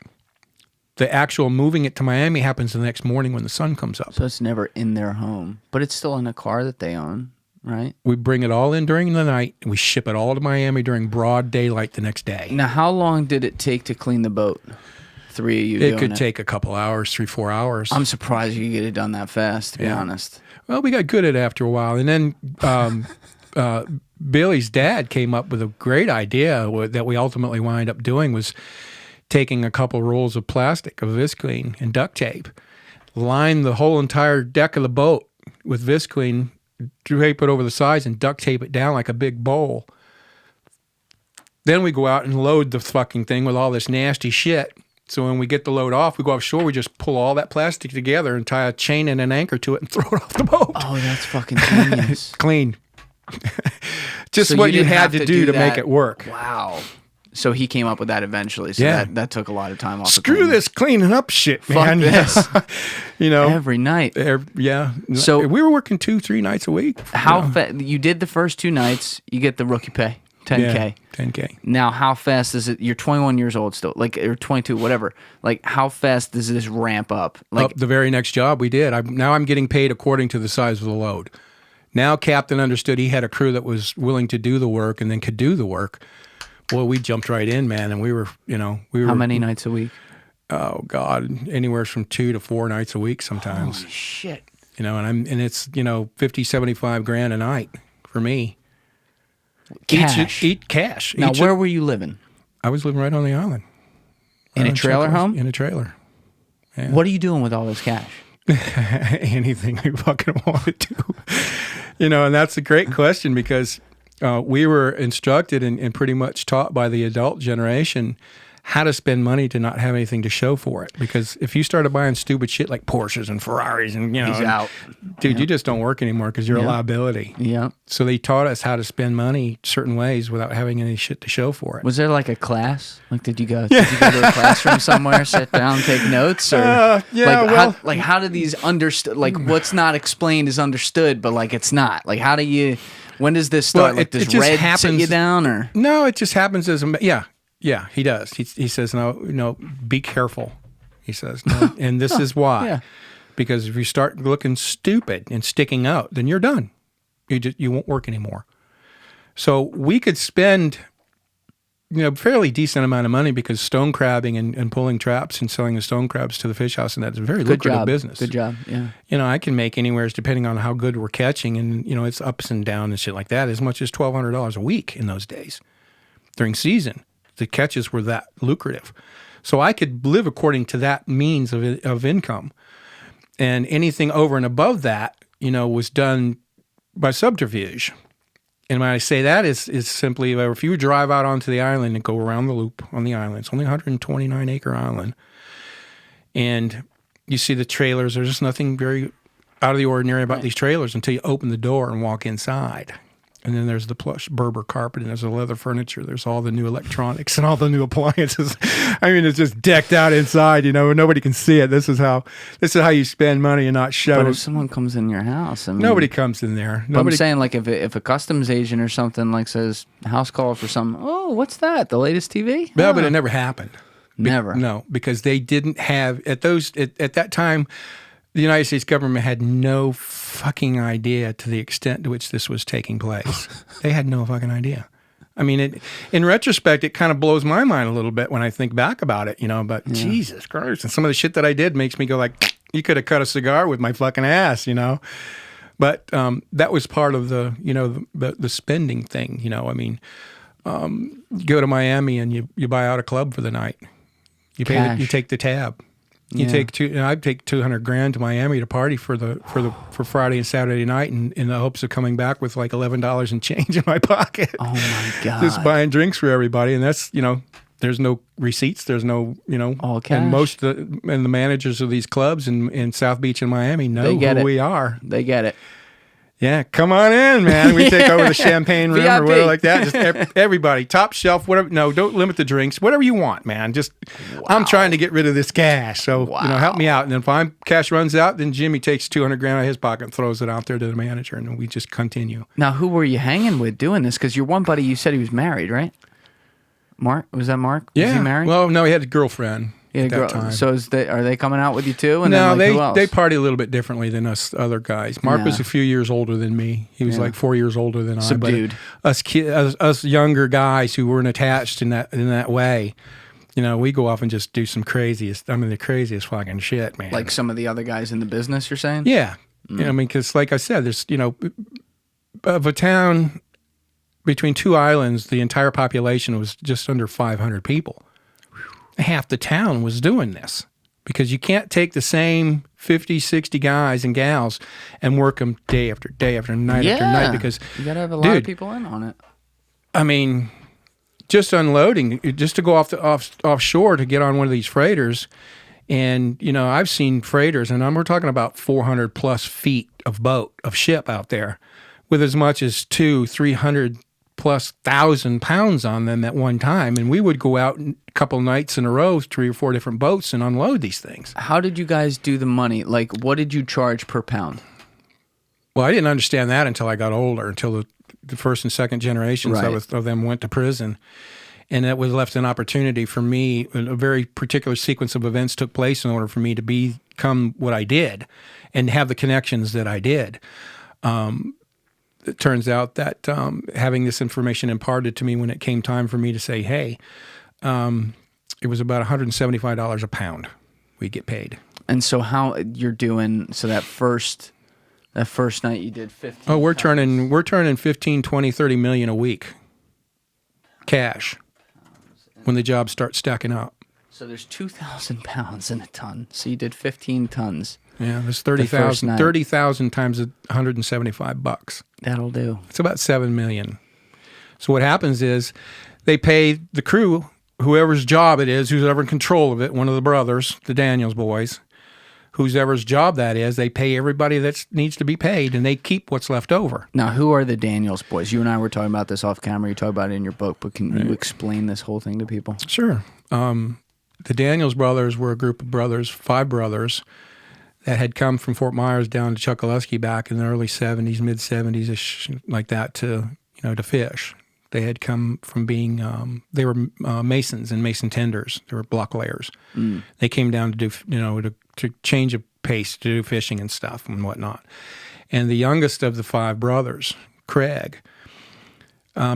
The actual moving it to Miami happens the next morning when the sun comes up. So it's never in their home, but it's still in a car that they own, right? We bring it all in during the night, and we ship it all to Miami during broad daylight the next day. Now, how long did it take to clean the boat? 3 of you doing it? It could take a couple hours, 3-4 hours. I'm surprised you could get it done that fast, to be honest. Well, we got good at it after a while. And then Billy's dad came up with a great idea that we ultimately wind up doing, was taking a couple rolls of plastic, of Visqueen and duct tape, line the whole entire deck of the boat with Visqueen, drape it over the sides, and duct tape it down like a big bowl. Then we go out and load the fucking thing with all this nasty shit. So when we get the load off, we go offshore, we just pull all that plastic together and tie a chain and an anchor to it and throw it off the boat. Oh, that's fucking genius. Clean. Just so what you had to do to make it work. Wow. So he came up with that eventually. So that took a lot of time off. Screw this cleaning up shit, man. Fuck this. Every night. Yeah. So we were working 2-3 nights a week. You did the first 2 nights, you get the rookie pay. $10K. Yeah, $10K. Now, how fast is it? You're 21 years old still, or 22, whatever. Like, how fast does this ramp up? Like the very next job we did. Now I'm getting paid according to the size of the load. Now Captain understood he had a crew that was willing to do the work and then could do the work. Well, we jumped right in, man, and we were. How many nights a week? Oh God, anywhere from 2 to 4 nights a week sometimes. Holy shit. And it's 50, 75 grand a night for me. Cash. Eat cash. Now, where were you living? I was living right on the island. In a trailer home? In a trailer. Yeah. What are you doing with all this cash? Anything we fucking wanted to. And that's a great question, because we were instructed and pretty much taught by the adult generation how to spend money to not have anything to show for it. Because if you started buying stupid shit like Porsches and Ferraris and, he's out. Dude, you just don't work anymore because you're a liability. Yeah. So they taught us how to spend money certain ways without having any shit to show for it. Was there like a class? Like, did you go to a classroom somewhere, sit down, take notes? Or how do these understood, like what's not explained is understood, but like it's not. Like, how do you, when does this start? Like, does Red sit you down or? No, it just happens as Yeah, he does. He says, no, be careful. He says, no, and this is why. Yeah. Because if you start looking stupid and sticking out, then you're done. You won't work anymore. So we could spend, fairly decent amount of money, because stone crabbing and pulling traps and selling the stone crabs to the fish house, and that's a very lucrative business. Good job, yeah. I can make anywhere, depending on how good we're catching, and, it's ups and downs and shit like that, as much as $1,200 a week in those days during season. The catches were that lucrative. So I could live according to that means of income. And anything over and above that, was done by subterfuge. And when I say that, is simply if you drive out onto the island and go around the loop on the island, it's only a 129-acre island, and you see the trailers, there's just nothing very out of the ordinary about these trailers until you open the door and walk inside. And then there's the plush Berber carpet, and there's the leather furniture. There's all the new electronics and all the new appliances. I mean, it's just decked out inside, nobody can see it. This is how you spend money and not show. But if someone comes in your house, I mean, nobody comes in there. But I'm saying, like, if a customs agent or something like says house call for something, oh, what's that? The latest TV? No, but it never happened. Never. No, because they didn't have at that time. The United States government had no fucking idea to the extent to which this was taking place. They had no fucking idea. I mean, in retrospect, it kind of blows my mind a little bit when I think back about it, But Jesus Christ, and some of the shit that I did makes me go like, you could have cut a cigar with my fucking ass, But that was part of the, the spending thing, I mean, you go to Miami and you buy out a club for the night. You pay. You take the tab. You take I'd take $200,000 to Miami to party for Friday and Saturday night, in the hopes of coming back with like $11 in change in my pocket. Oh my God! Just buying drinks for everybody, and that's there's no receipts, there's no all cash. And the managers of these clubs in South Beach and Miami know who we are. They get it. Yeah, come on in, man. We take over the champagne room or whatever like that. Just everybody, top shelf, whatever. No, don't limit the drinks. Whatever you want, man. Just, I'm trying to get rid of this cash. So, help me out. And then if cash runs out, then Jimmy takes $200,000 out of his pocket and throws it out there to the manager, and then we just continue. Now, who were you hanging with doing this? Because your one buddy, you said he was married, right? Mark? Was that Mark? Yeah. Was he married? Well, no, he had a girlfriend. At that time. So are they coming out with you too? And no, then, like, they party a little bit differently than us other guys. Mark was a few years older than me. He was like 4 years older than Subdued. I. But us younger guys who weren't attached in that way, we go off and just do the craziest fucking shit, man. Like some of the other guys in the business, you're saying? Yeah. I mean, because like I said, there's of a town between two islands, the entire population was just under 500 people. Half the town was doing this because you can't take the same 50, 60 guys and gals and work them day after day after night after night because you got to have a lot of people in on it. I mean, just unloading, just to go offshore to get on one of these freighters. And, I've seen freighters, and we're talking about 400 plus feet of ship out there with as much as 300 plus 1,000 pounds on them at one time. And we would go out a couple nights in a row, 3 or 4 different boats, and unload these things. How did you guys do the money? Like, what did you charge per pound? Well, I didn't understand that until I got older, until the first and second generations of them went to prison. And that was left an opportunity for me. A very particular sequence of events took place in order for me to become what I did and have the connections that I did. It turns out that having this information imparted to me when it came time for me to say, hey, it was about $175 a pound we get paid. And so how you're doing, so that first night you did 15. Oh, we're turning 15, 20, 30 million a week cash when the jobs start stacking up. So there's 2,000 pounds in a ton. So you did 15 tons. Yeah, there's 30,000. 30,000 times $175. That'll do. It's about $7 million. So what happens is they pay the crew, whoever's job it is, who's ever in control of it, one of the brothers, the Daniels boys, whoever's job that is, they pay everybody that needs to be paid, and they keep what's left over. Now, who are the Daniels boys? You and I were talking about this off camera. You talk about it in your book, but can you explain this whole thing to people? Sure. The Daniels brothers were a group of brothers, 5 brothers, that had come from Fort Myers down to Chokoloskee back in the early 70s, mid 70s-ish, like that, to fish. They had come from being, they were masons and mason tenders. They were block layers. They came down to do, to change a pace, to do fishing and stuff and whatnot. And the youngest of the 5 brothers, Craig,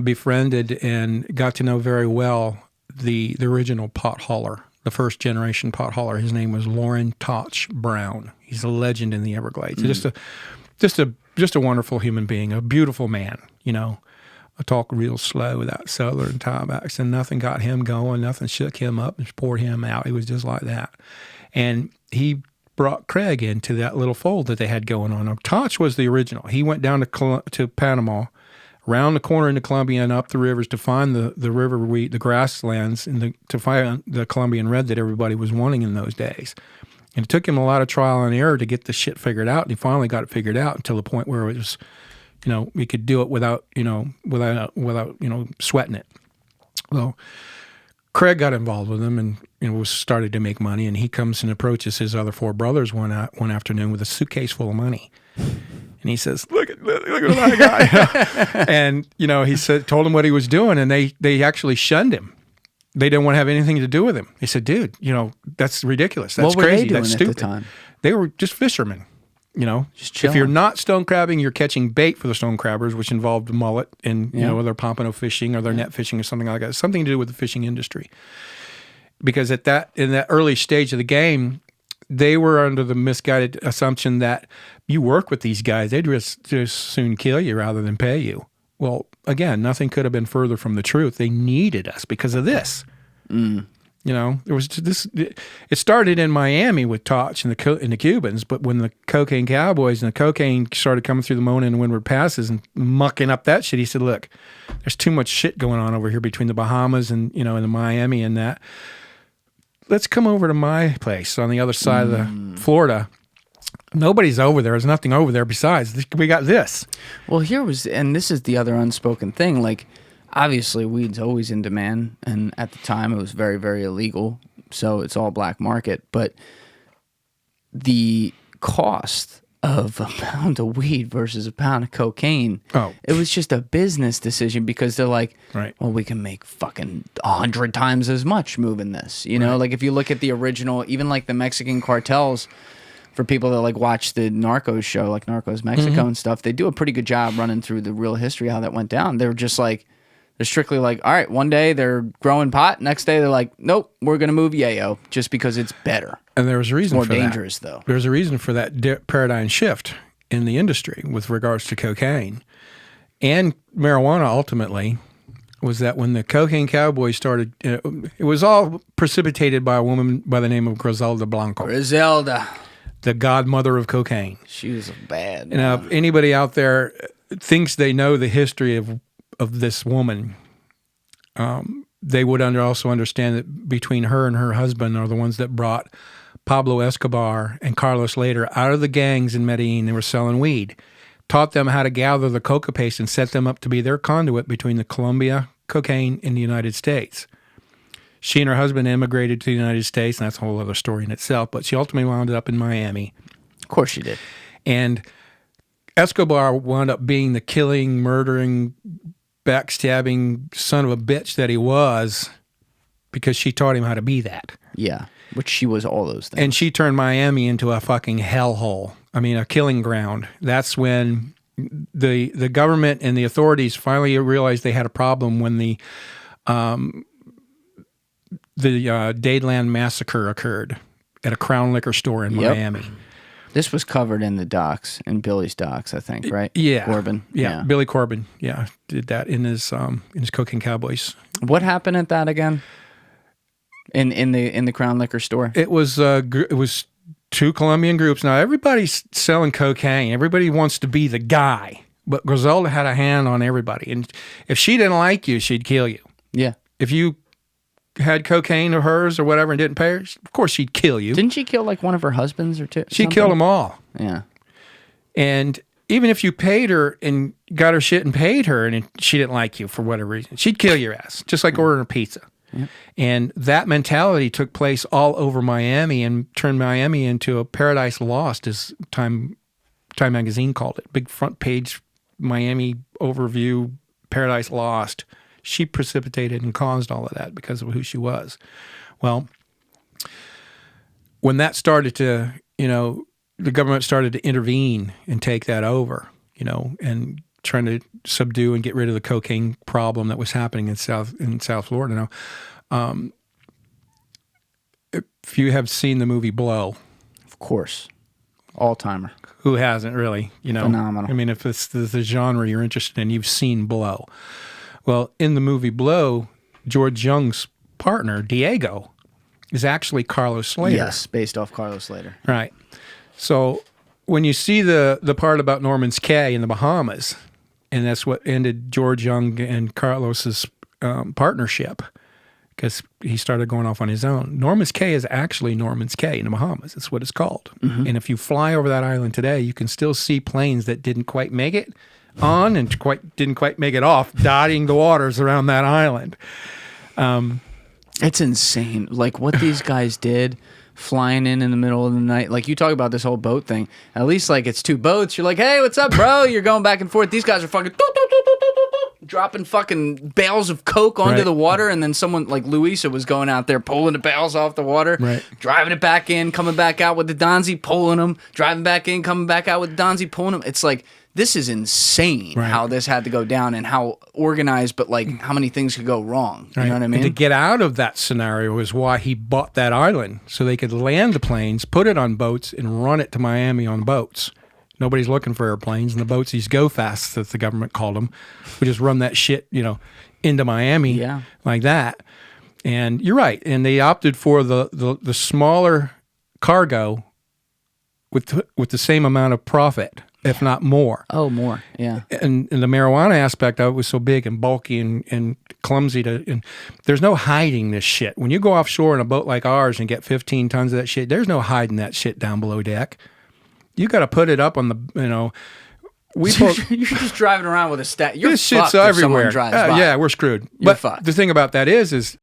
befriended and got to know very well the original pot hauler, the first generation pot hauler. His name was Loren Toch Brown. He's a legend in the Everglades. Just a wonderful human being, a beautiful man. I talk real slow without southern tiebacks, and nothing got him going. Nothing shook him up and poured him out. He was just like that. And he brought Craig into that little fold that they had going on. Now, Toch was the original. He went down to Panama, around the corner into Colombia and up the rivers to find the river wheat, the grasslands, and to find the Colombian red that everybody was wanting in those days. And it took him a lot of trial and error to get the shit figured out. And he finally got it figured out until the point where it was, we could do it without sweating it. Well, Craig got involved with him and was started to make money. And he comes and approaches his other 4 brothers one afternoon with a suitcase full of money. And he says, "Look at that guy." And he told him what he was doing, and they actually shunned him. They didn't want to have anything to do with him. He said, "Dude, that's ridiculous. That's what were crazy. They doing That's at stupid." the time? They were just fishermen. Just chilling. If you're not stone crabbing, you're catching bait for the stone crabbers, which involved mullet and they're pompano fishing or they're net fishing or something like that. Something to do with the fishing industry. Because in that early stage of the game, they were under the misguided assumption that you work with these guys, they'd just soon kill you rather than pay you. Well, again, nothing could have been further from the truth. They needed us because of this. There was this. It started in Miami with Toch and the Cubans, but when the cocaine cowboys and the cocaine started coming through the Mona and Windward passes and mucking up that shit, he said, "Look, there's too much shit going on over here between the Bahamas and and the Miami and that. Let's come over to my place on the other side of the Florida. Nobody's over there. There's nothing over there besides we got this." Well, and this is the other unspoken thing. Like, obviously, weed's always in demand, and at the time, it was very, very illegal. So it's all black market. But the cost of a pound of weed versus a pound of cocaine, it was just a business decision because they're like, right, well, we can make fucking 100 times as much moving this. Like if you look at the original, even like the Mexican cartels. For people that watch the Narcos show, like Narcos Mexico and stuff, they do a pretty good job running through the real history how that went down. They're just they're strictly all right, one day they're growing pot, next day they're like, nope, we're gonna move yayo just because it's better. And there was a reason for that. More dangerous though. There's a reason for that paradigm shift in the industry with regards to cocaine and marijuana. Ultimately, was that when the cocaine cowboys started, it was all precipitated by a woman by the name of Griselda Blanco. Griselda. The godmother of cocaine. She was bad. Now, if anybody out there thinks they know the history of this woman, they would also understand that between her and her husband are the ones that brought Pablo Escobar and Carlos Lehder out of the gangs in Medellin. They were selling weed, taught them how to gather the coca paste and set them up to be their conduit between the Colombia cocaine and the United States. She and her husband immigrated to the United States, and that's a whole other story in itself, but she ultimately wound up in Miami. Of course she did. And Escobar wound up being the killing, murdering, backstabbing son of a bitch that he was because she taught him how to be that. Yeah, which she was all those things. And she turned Miami into a fucking hellhole. I mean, a killing ground. That's when the government and the authorities finally realized they had a problem when the Dadeland massacre occurred at a Crown liquor store in Miami. This was covered in the docs, in Billy's docs, I think, right? Yeah. Corbin. Yeah. Billy Corbin, did that in his Cocaine Cowboys. What happened at that again? In the Crown liquor store? It was 2 Colombian groups. Now everybody's selling cocaine. Everybody wants to be the guy, but Griselda had a hand on everybody. And if she didn't like you, she'd kill you. Yeah. If you had cocaine or hers or whatever and didn't pay her, of course she'd kill you. Didn't she kill one of her husbands or two? She killed them all. Yeah. And even if you paid her and got her shit and paid her and she didn't like you for whatever reason, she'd kill your ass, just like ordering a pizza. Yeah. And that mentality took place all over Miami and turned Miami into a paradise lost, as Time magazine called it. Big front page Miami overview, paradise lost. She precipitated and caused all of that because of who she was. Well, when that started to, the government started to intervene and take that over, and trying to subdue and get rid of the cocaine problem that was happening in South Florida. Now, if you have seen the movie Blow, of course, all-timer. Who hasn't really? Phenomenal. I mean, if it's the genre you're interested in, you've seen Blow. Well, in the movie Blow, George Young's partner, Diego, is actually Carlos Lehder. Yes, based off Carlos Lehder. Right. So when you see the part about Norman's Cay in the Bahamas, and that's what ended George Young and Carlos's partnership, because he started going off on his own. Norman's Cay is actually Norman's Cay in the Bahamas. That's what it's called. Mm-hmm. And if you fly over that island today, you can still see planes that didn't quite make it on and didn't quite make it off, dotting the waters around that island. It's insane. Like what these guys did, flying in the middle of the night. Like you talk about this whole boat thing. At least like it's two boats. You're like, hey, what's up, bro? You're going back and forth. These guys are fucking dropping fucking bales of coke onto the water, and then someone like Luisa was going out there pulling the bales off the water, driving it back in, coming back out with the Donzi, pulling them, driving back in, coming back out with the Donzi, pulling them. It's like, this is insane how this had to go down and how organized, but like how many things could go wrong. You know what I mean? And to get out of that scenario is why he bought that island, so they could land the planes, put it on boats, and run it to Miami on boats. Nobody's looking for airplanes, and the boats, these go-fasts, as the government called them, we just run that shit, into Miami like that. And you're right. And they opted for the smaller cargo with the same amount of profit, if not more. Oh, more, yeah. And the marijuana aspect of it was so big and bulky and clumsy and there's no hiding this shit. When you go offshore in a boat like ours and get 15 tons of that shit, there's no hiding that shit down below deck. You got to put it up on the, you're just driving around with a stat. You're this fucked shit's if everywhere. someone drives by. Yeah, we're screwed. You're but fucked. The thing about that is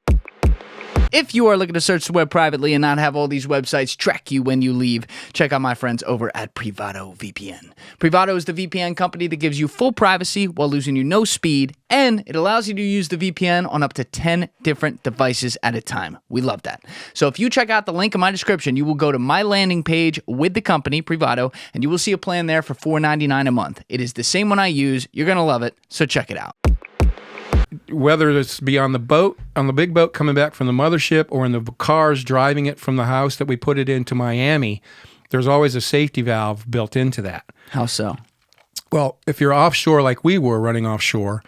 if you are looking to search the web privately and not have all these websites track you when you leave, check out my friends over at Privado VPN. Privado is the VPN company that gives you full privacy while losing you no speed, and it allows you to use the VPN on up to 10 different devices at a time. We love that. So if you check out the link in my description, you will go to my landing page with the company, Privado, and you will see a plan there for $4.99 a month. It is the same one I use. You're going to love it, so check it out. whether it's be on the boat, on the big boat coming back from the mothership, or in the cars driving it from the house that we put it into Miami, there's always a safety valve built into that. How so? Well, if you're offshore like we were running offshore,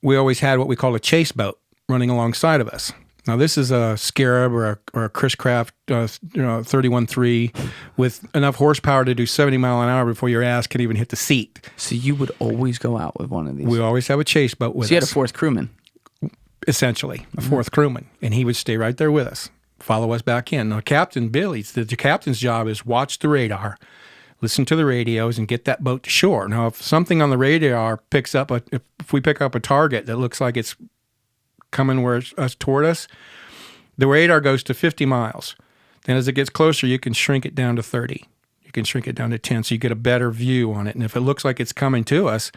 we always had what we call a chase boat running alongside of us. Now, this is a Scarab or a Chris Craft 31.3 with enough horsepower to do 70 mile an hour before your ass can even hit the seat. So you would always go out with one of these? We always have a chase boat with us. So you had a fourth crewman? Essentially, a fourth crewman. And he would stay right there with us, follow us back in. Now, Captain Billy's, the captain's job is watch the radar, listen to the radios, and get that boat to shore. Now, if something on the radar picks up, if we pick up a target that looks like it's coming toward us, the radar goes to 50 miles. Then as it gets closer, you can shrink it down to 30. You can shrink it down to 10, so you get a better view on it. And if it looks like it's coming to us,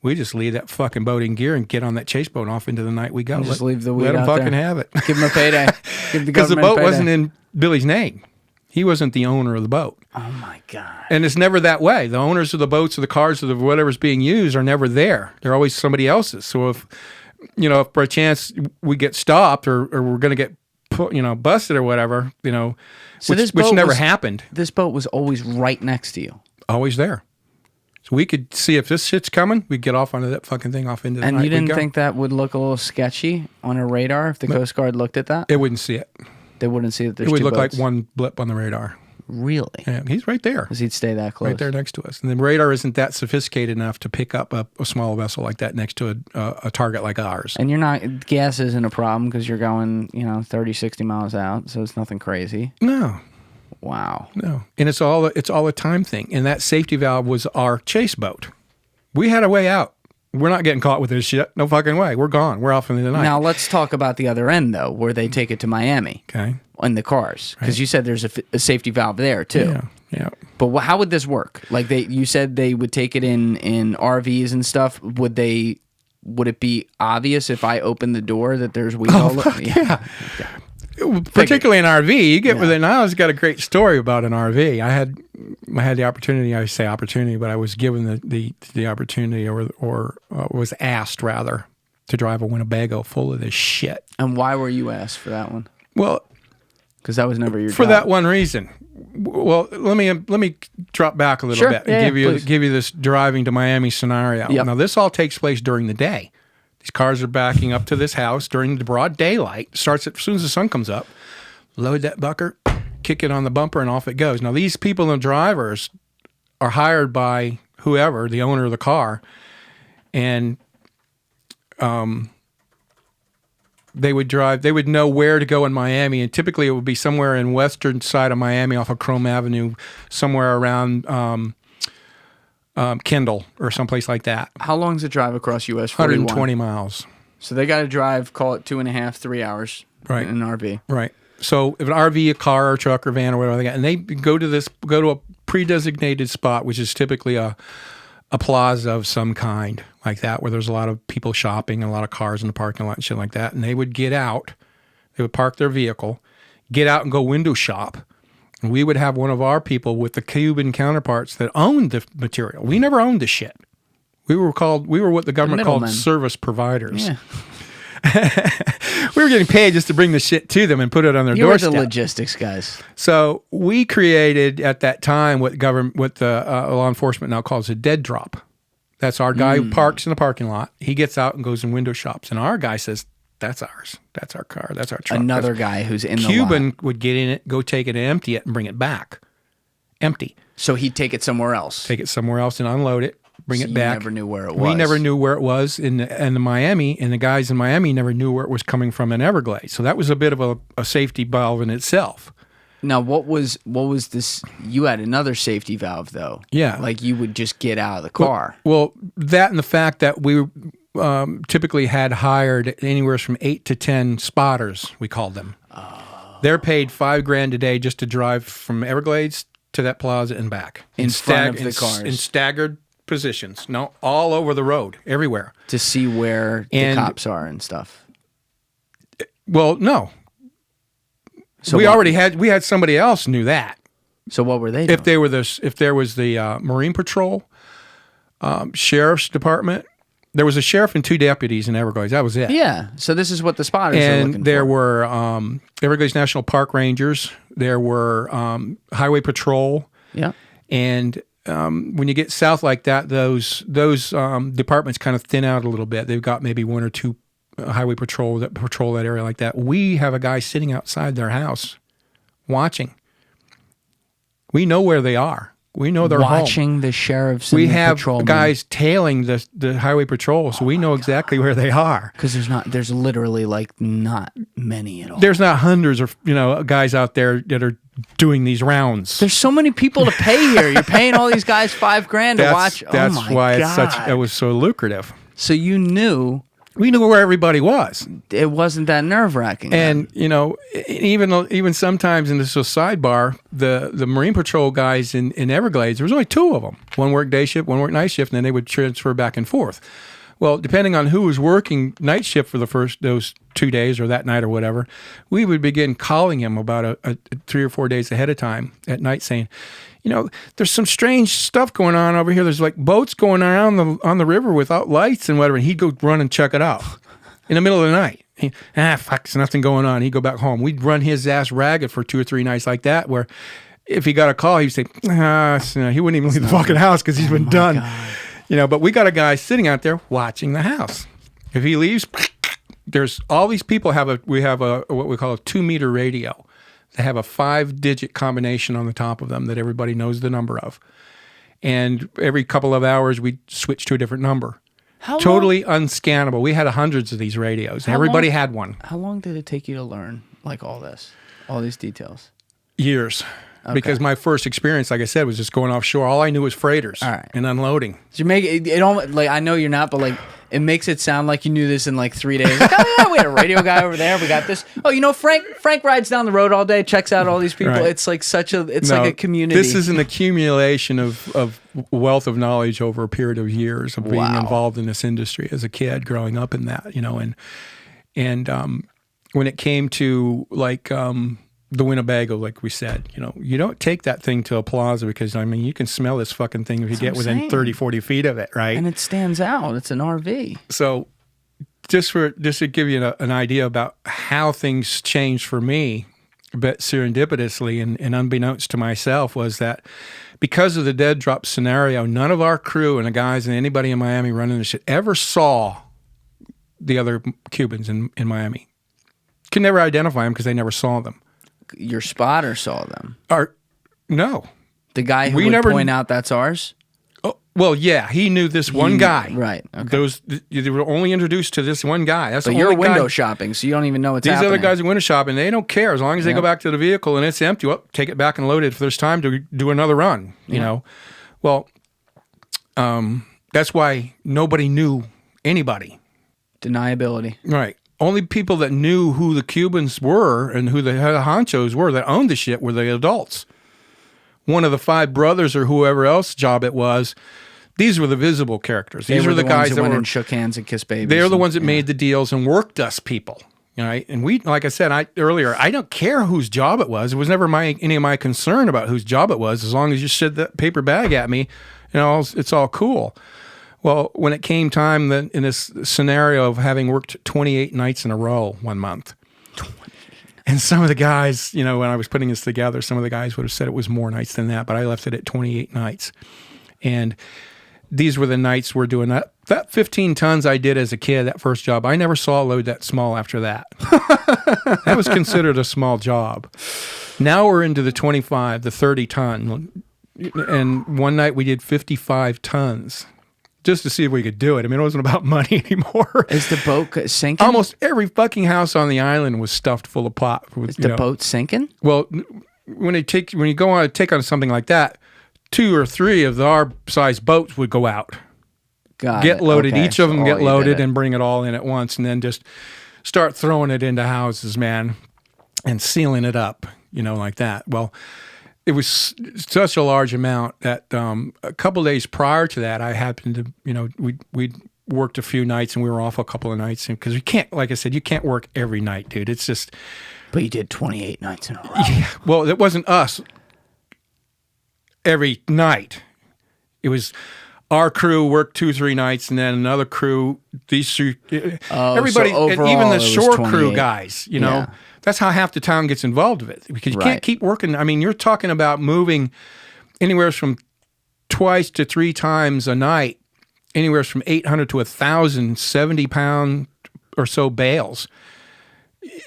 we just leave that fucking boat in gear and get on that chase boat off into the night we go. Just leave the weed Let them out fucking there. have it. Give them a payday. Give the Because the government boat a payday. wasn't in Billy's name. He wasn't the owner of the boat. Oh my God. And it's never that way. The owners of the boats or the cars or whatever's being used are never there. They're always somebody else's. So if by chance we get stopped or we're going to get busted or whatever, So which never happened. This boat was always right next to you. Always there. So we could see if this shit's coming, we'd get off onto that fucking thing off into the night. And you didn't think that would look a little sketchy on a radar if the Coast Guard looked at that? It wouldn't see it. They wouldn't see that there's It would two look boats. like one blip on the radar. Really? Yeah, he's right there. Because he'd stay that close. Right there next to us. And the radar isn't that sophisticated enough to pick up a small vessel like that next to a target like ours. And gas isn't a problem because you're going, 30, 60 miles out, so it's nothing crazy. No. Wow. No. And it's all a time thing. And that safety valve was our chase boat. We had a way out. We're not getting caught with this shit. No fucking way. We're gone. We're off into the night. Now, let's talk about the other end, though, where they take it to Miami. Okay. In the cars. Because you said there's a safety valve there, too. Yeah. But how would this work? Like, you said they would take it in RVs and stuff. Would it be obvious if I opened the door that there's weed all over? Yeah. Particularly an RV, you get with it. Now, I've got a great story about an RV. I had the opportunity. I say opportunity, but I was given the opportunity, or was asked rather, to drive a Winnebago full of this shit. And why were you asked for that one? Well, because that was never your for job. that one reason. Well, let me drop back a little bit and give you this driving to Miami scenario. Yep. Now, this all takes place during the day. These cars are backing up to this house during the broad daylight. Starts as soon as the sun comes up. load that bucker, kick it on the bumper, and off it goes. Now, these people and drivers are hired by whoever, the owner of the car, and they would drive. They would know where to go in Miami, and typically it would be somewhere in western side of Miami, off of Chrome Avenue, somewhere around Kendall or someplace like that. How long's the drive across US 41? 120 miles. So they got to drive, call it 2.5, 3 hours, Right. in an RV. Right. So if an RV, a car, or truck, or van, or whatever they got, and they go to a pre-designated spot, which is typically a plaza of some kind like that, where there's a lot of people shopping and a lot of cars in the parking lot and shit like that. And they would get out, they would park their vehicle, get out and go window shop. And we would have one of our people with the Cuban counterparts that owned the material. We never owned the shit. We were what the government called service providers. Yeah. We were getting paid just to bring the shit to them and put it on their doorstep. You were the logistics guys. So we created at that time what the law enforcement now calls a dead drop. That's our guy who parks in the parking lot. He gets out and goes in window shops, and our guy says, "That's ours. That's our car. That's our truck." Another guy who's in the Cuban lot would get in it, go take it, and empty it, and bring it back, empty. So he'd take it somewhere else. Take it somewhere else and unload it. Bring it back. You never knew where it was. We never knew where it was in the Miami, and the guys in Miami never knew where it was coming from in Everglades. So that was a bit of a safety valve in itself. Now, what was this? You had another safety valve, though. Yeah. Like you would just get out of the car. Well, that and the fact that we typically had hired anywhere from 8 to 10 spotters, we called them. Oh. They're paid $5,000 a day just to drive from Everglades to that plaza and back. In front of the cars. In staggered positions. No, all over the road, everywhere. To see where the cops are and stuff. Well, no. So we had somebody else knew that. So what were they doing? If there was the Marine Patrol, Sheriff's Department, there was a sheriff and 2 deputies in Everglades. That was it. Yeah. So this is what the spotters are looking for. And there were Everglades National Park Rangers. There were Highway Patrol. Yeah. And when you get south like that, those departments kind of thin out a little bit. They've got maybe 1 or 2 highway patrol that patrol that area like that. We have a guy sitting outside their house watching. We know where they are. We know they're watching home. The sheriffs. We and the have patrolmen. guys tailing the highway patrol, so we know exactly where they are. Because there's literally like not many at all. There's not hundreds of guys out there that are doing these rounds. There's so many people to pay here. You're paying all these guys $5,000 to watch. That's oh my why God. it was so lucrative. So you knew. We knew where everybody was. It wasn't that nerve-wracking. And, even sometimes, and this was a sidebar, the Marine Patrol guys in Everglades, there was only 2 of them. One worked day shift, one worked night shift, and then they would transfer back and forth. Well, depending on who was working night shift for those 2 days or that night or whatever, we would begin calling him about a 3 or 4 days ahead of time at night saying, there's some strange stuff going on over here. There's like boats going around on the river without lights and whatever. And he'd go run and check it out in the middle of the night. Fuck, there's nothing going on. He'd go back home. We'd run his ass ragged for 2 or 3 nights like that, where if he got a call, he'd say, he wouldn't even leave the fucking house because he's been done. God. But we got a guy sitting out there watching the house. If he leaves, there's all these people we have what we call a 2-meter radio. They have a 5-digit combination on the top of them that everybody knows the number of. And every couple of hours, we switch to a different number. Totally unscannable. We had hundreds of these radios. And everybody had one. How long did it take you to learn like all these details? Years. Okay. Because my first experience, like I said, was just going offshore. All I knew was freighters and unloading. So you make it almost, like, I know you're not, but like it makes it sound like you knew this in like 3 days. Like, oh yeah, we had a radio guy over there. We got this. Oh, Frank rides down the road all day, checks out all these people. Right. It's like like a community. This is an accumulation of wealth of knowledge over a period of years of being involved in this industry as a kid, growing up in that, and when it came to like the Winnebago, like we said, you don't take that thing to a plaza because, you can smell this fucking thing if you get within 30, 40 feet of it, right? And it stands out. It's an RV. So just to give you an idea about how things changed for me, but serendipitously and unbeknownst to myself, was that because of the dead drop scenario, none of our crew and the guys and anybody in Miami running this shit ever saw the other Cubans in Miami. Could never identify them because they never saw them. your spotter saw them. No. The guy who would point out that's ours? Oh, well, yeah, he knew this one guy. Right. Okay. They were only introduced to this one guy. That's but the you're only window guy. shopping, so you don't even know what's These happening. other guys are window shopping. They don't care as long as they go back to the vehicle and it's empty. Well, take it back and load it if there's time to do another run. You know, well, that's why nobody knew anybody. Deniability. Right. Only people that knew who the Cubans were and who the honchos were that owned the shit were the adults. One of the 5 brothers or whoever else job it was. These were the visible characters. These were the guys that went were and shook hands and kissed babies. They're the ones that made the deals and worked us people. Right? And we, like I said earlier, I don't care whose job it was. It was never any of my concern about whose job it was. As long as you shit that paper bag at me, it's all cool. Well, when it came time that in this scenario of having worked 28 nights in a row one month, and some of the guys, when I was putting this together, some of the guys would have said it was more nights than that, but I left it at 28 nights. And these were the nights we're doing that. That 15 tons I did as a kid, that first job, I never saw a load that small after that. That was considered a small job. Now we're into the 25, the 30 ton. And one night we did 55 tons. Just to see if we could do it. I mean, it wasn't about money anymore. Is the boat sinking? Almost every fucking house on the island was stuffed full of pot. Is the boat sinking? Well, when you go on to take on something like that, 2 or 3 of our size boats would go out. Get loaded. Okay. Each of them get loaded and bring it all in at once, and then just start throwing it into houses, man, and sealing it up, like that. Well, it was such a large amount that a couple of days prior to that, I happened to, we'd worked a few nights and we were off a couple of nights because you can't, like I said, you can't work every night, dude. It's just. But you did 28 nights in a row. Yeah, well, it wasn't us every night. It was our crew worked 2-3 nights and then another crew, these 3, everybody, so and even the shore 28. crew guys, That's how half the town gets involved with it because you can't keep working. I mean, you're talking about moving anywhere from 2 to 3 times a night, anywhere from 800 to 1,000 70-pound or so bales.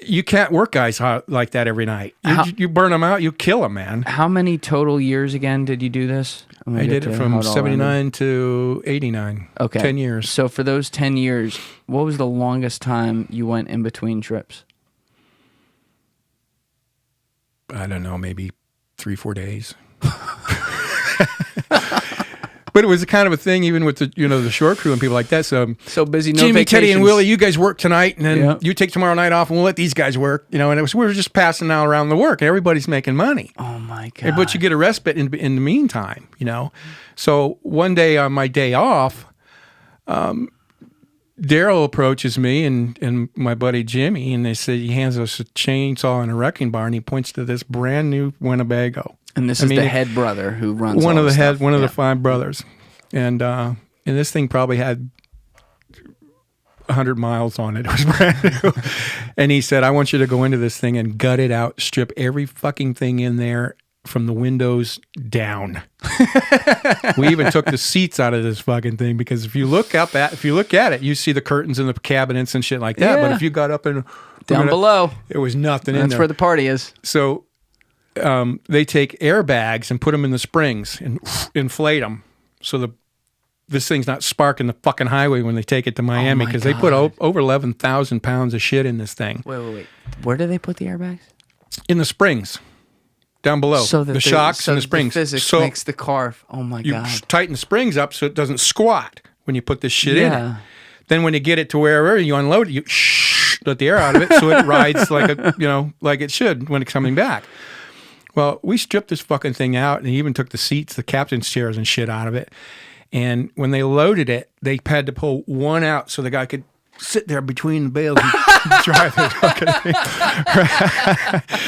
You can't work guys like that every night. You burn them out, you kill them, man. How many total years again did you do this? I did it from 79 to 89. Okay. 10 years. So for those 10 years, what was the longest time you went in between trips? I don't know, maybe 3-4 days. But it was a kind of a thing, even with the shore crew and people like that. So busy, no Jimmy, vacations. Teddy, and Willie, you guys work tonight, and then you take tomorrow night off, and we'll let these guys work. And we were just passing out around the work, and everybody's making money. Oh my god! But you get a respite in the meantime, So one day on my day off, Daryl approaches me and my buddy Jimmy, and they say he hands us a chainsaw and a wrecking bar, and he points to this brand new Winnebago. And this is the head brother who runs one all of the stuff. One of the 5 brothers, and this thing probably had 100 miles on it. It was brand new. And he said, "I want you to go into this thing and gut it out, strip every fucking thing in there from the windows down." We even took the seats out of this fucking thing because if you look at it, you see the curtains and the cabinets and shit like that. Yeah. But if you got up and down below, it was nothing in there. That's where the party is. So they take airbags and put them in the springs and inflate them so this thing's not sparking the fucking highway when they take it to Miami because they put over 11,000 pounds of shit in this thing. Wait. Where do they put the airbags? In the springs. Down below. So the shocks and the springs. The physics makes the car. Oh my God. You tighten the springs up so it doesn't squat when you put this shit in it. Then when you get it to wherever you unload it, you let the air out of it so it rides like it should when it's coming back. Well, we stripped this fucking thing out and even took the seats, the captain's chairs and shit out of it. And when they loaded it, they had to pull one out so the guy could sit there between the bales and drive the fucking thing.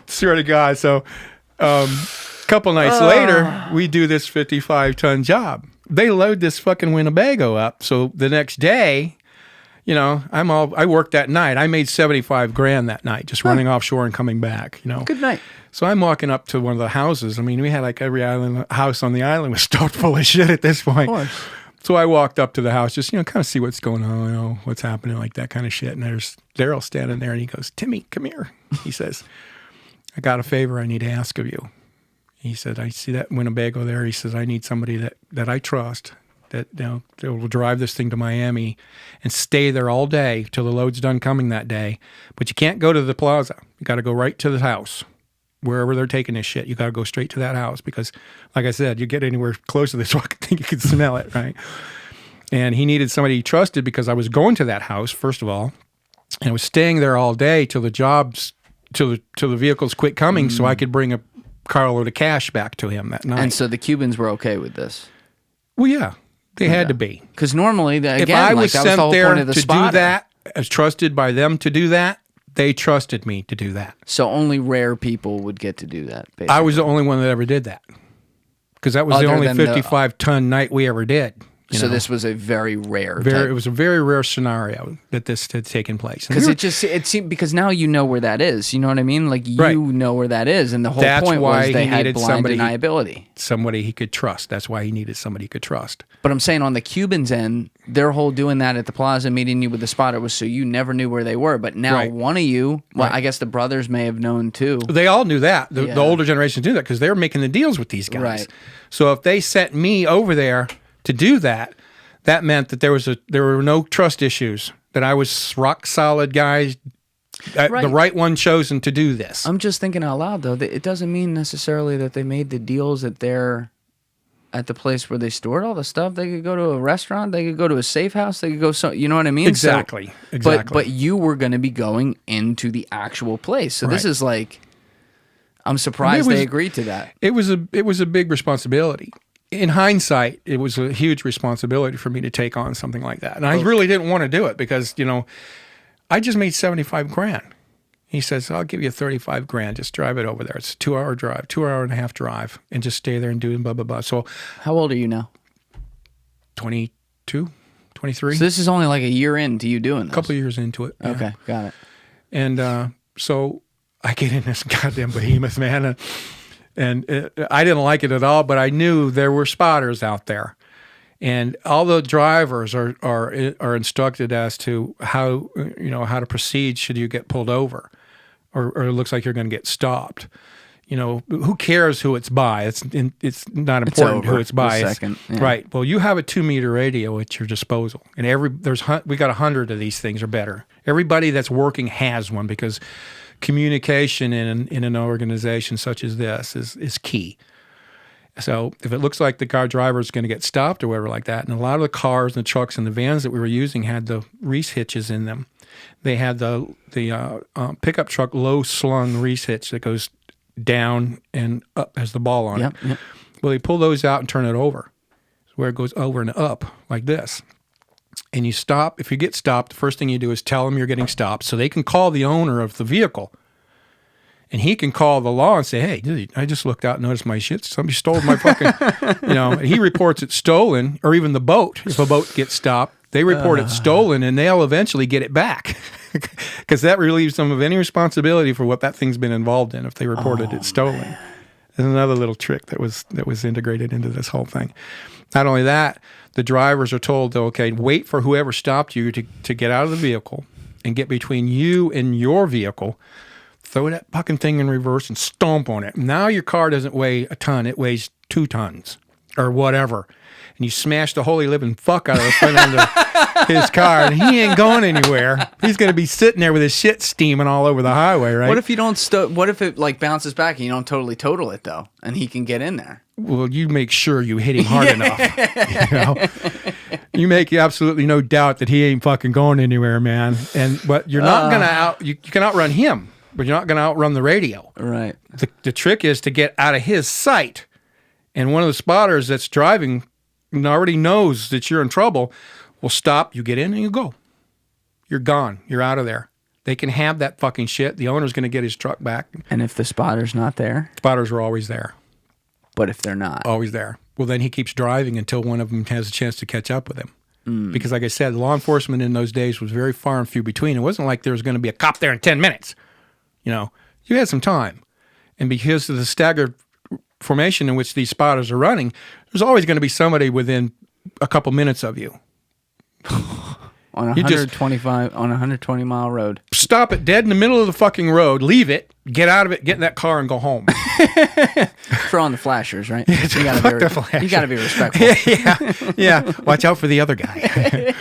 Swear to God. So a couple nights later, we do this 55-ton job. They load this fucking Winnebago up. So the next day, I worked that night. I made $75,000 that night, just running offshore and coming back, Good night. So I'm walking up to one of the houses. I mean, we had like every house on the island was stuffed full of shit at this point. Of course. So I walked up to the house, just, kind of see what's going on, what's happening, like that kind of shit. And there's Daryl standing there and he goes, "Timmy, come here." He says, I got a favor I need to ask of you. He said, I see that Winnebago there. He says, I need somebody that I trust, that will drive this thing to Miami and stay there all day till the load's done coming that day. But you can't go to the plaza. You got to go right to the house. Wherever they're taking this shit, you got to go straight to that house because, like I said, you get anywhere close to this fucking thing, you can smell it, right? And he needed somebody he trusted because I was going to that house, first of all, and I was staying there all day till the vehicles quit coming so I could bring a carload of cash back to him that night. And so the Cubans were okay with this? Well, yeah, they had to be. Because normally, if I was sent there to do that, as trusted by them to do that, they trusted me to do that. So only rare people would get to do that, basically. I was the only one that ever did that. Because that was the only 55-ton night we ever did. So this was a very rare It was a very rare scenario that this had taken place. Because it seemed, because now you know where that is. You know what I mean? Like, you know where that is. And the whole point was they had blind deniability. Somebody he could trust. That's why he needed somebody he could trust. But I'm saying on the Cubans' end, their whole doing that at the plaza, meeting you with the spotter, was so you never knew where they were. But now one of you, I guess the brothers may have known too. They all knew that. The older generations knew that because they were making the deals with these guys. Right. So if they sent me over there to do that, that meant that there were no trust issues, that I was rock solid guy, the right one chosen to do this. I'm just thinking out loud, though. It doesn't mean necessarily that they made the deals at the place where they stored all the stuff. They could go to a restaurant. They could go to a safe house. They could go, you know what I mean? Exactly. But you were going to be going into the actual place. So this is like, I'm surprised they agreed to that. It was a big responsibility. In hindsight, it was a huge responsibility for me to take on something like that. And I really didn't want to do it because, I just made $75,000. He says, I'll give you $35,000. Just drive it over there. It's a 2-hour drive, 2.5-hour drive, and just stay there and do blah, blah, blah. So, how old are you now? 22, 23. So this is only like a year into you doing this. A couple of years into it. Yeah. Okay, got it. And so I get in this goddamn behemoth, man. And I didn't like it at all, but I knew there were spotters out there. And all the drivers are instructed as to how to proceed should you get pulled over or it looks like you're going to get stopped. Who cares who it's by? It's not important who it's by. Right. Well, you have a 2-meter radio at your disposal. And we got 100 of these things or better. Everybody that's working has one because communication in an organization such as this is key. So if it looks like the car driver is going to get stopped or whatever like that, and a lot of the cars and the trucks and the vans that we were using had the Reese hitches in them. They had the pickup truck low slung Reese hitch that goes down and up has the ball on it. Yep. Well, they pull those out and turn it over, where it goes over and up like this. And you stop. If you get stopped, the first thing you do is tell them you're getting stopped so they can call the owner of the vehicle. And he can call the law and say, hey, dude, I just looked out and noticed my shit. Somebody stole my fucking, and he reports it stolen, or even the boat. If a boat gets stopped, they report it stolen and they'll eventually get it back because that relieves them of any responsibility for what that thing's been involved in if they reported it stolen. Man. There's another little trick that was integrated into this whole thing. Not only that, the drivers are told, okay, wait for whoever stopped you to get out of the vehicle and get between you and your vehicle. Throw that fucking thing in reverse and stomp on it. Now your car doesn't weigh a ton. It weighs 2 tons or whatever. And you smash the holy living fuck out of the front end of his car, and he ain't going anywhere. He's going to be sitting there with his shit steaming all over the highway, right? What if you don't? What if it like bounces back and you don't totally total it though, and he can get in there? Well, you make sure you hit him hard enough. You make absolutely no doubt that he ain't fucking going anywhere, man. But you're not gonna you can outrun him, but you're not gonna outrun the radio. Right. The trick is to get out of his sight, and one of the spotters that's driving already knows that you're in trouble, will stop, you get in and you go. You're gone. You're out of there. They can have that fucking shit. The owner's going to get his truck back. And if the spotter's not there? Spotters are always there. But if they're not? Always there. Well, then he keeps driving until one of them has a chance to catch up with him. Because like I said, law enforcement in those days was very far and few between. It wasn't like there was going to be a cop there in 10 minutes. You had some time. And because of the staggered formation in which these spotters are running, there's always going to be somebody within a couple minutes of you. On on a You just 120-mile road. stop it dead in the middle of the fucking road, leave it, get out of it, get in that car, and go home. Throw on the flashers, right? Fuck the flashers. You got to be respectful. yeah. Watch out for the other guy.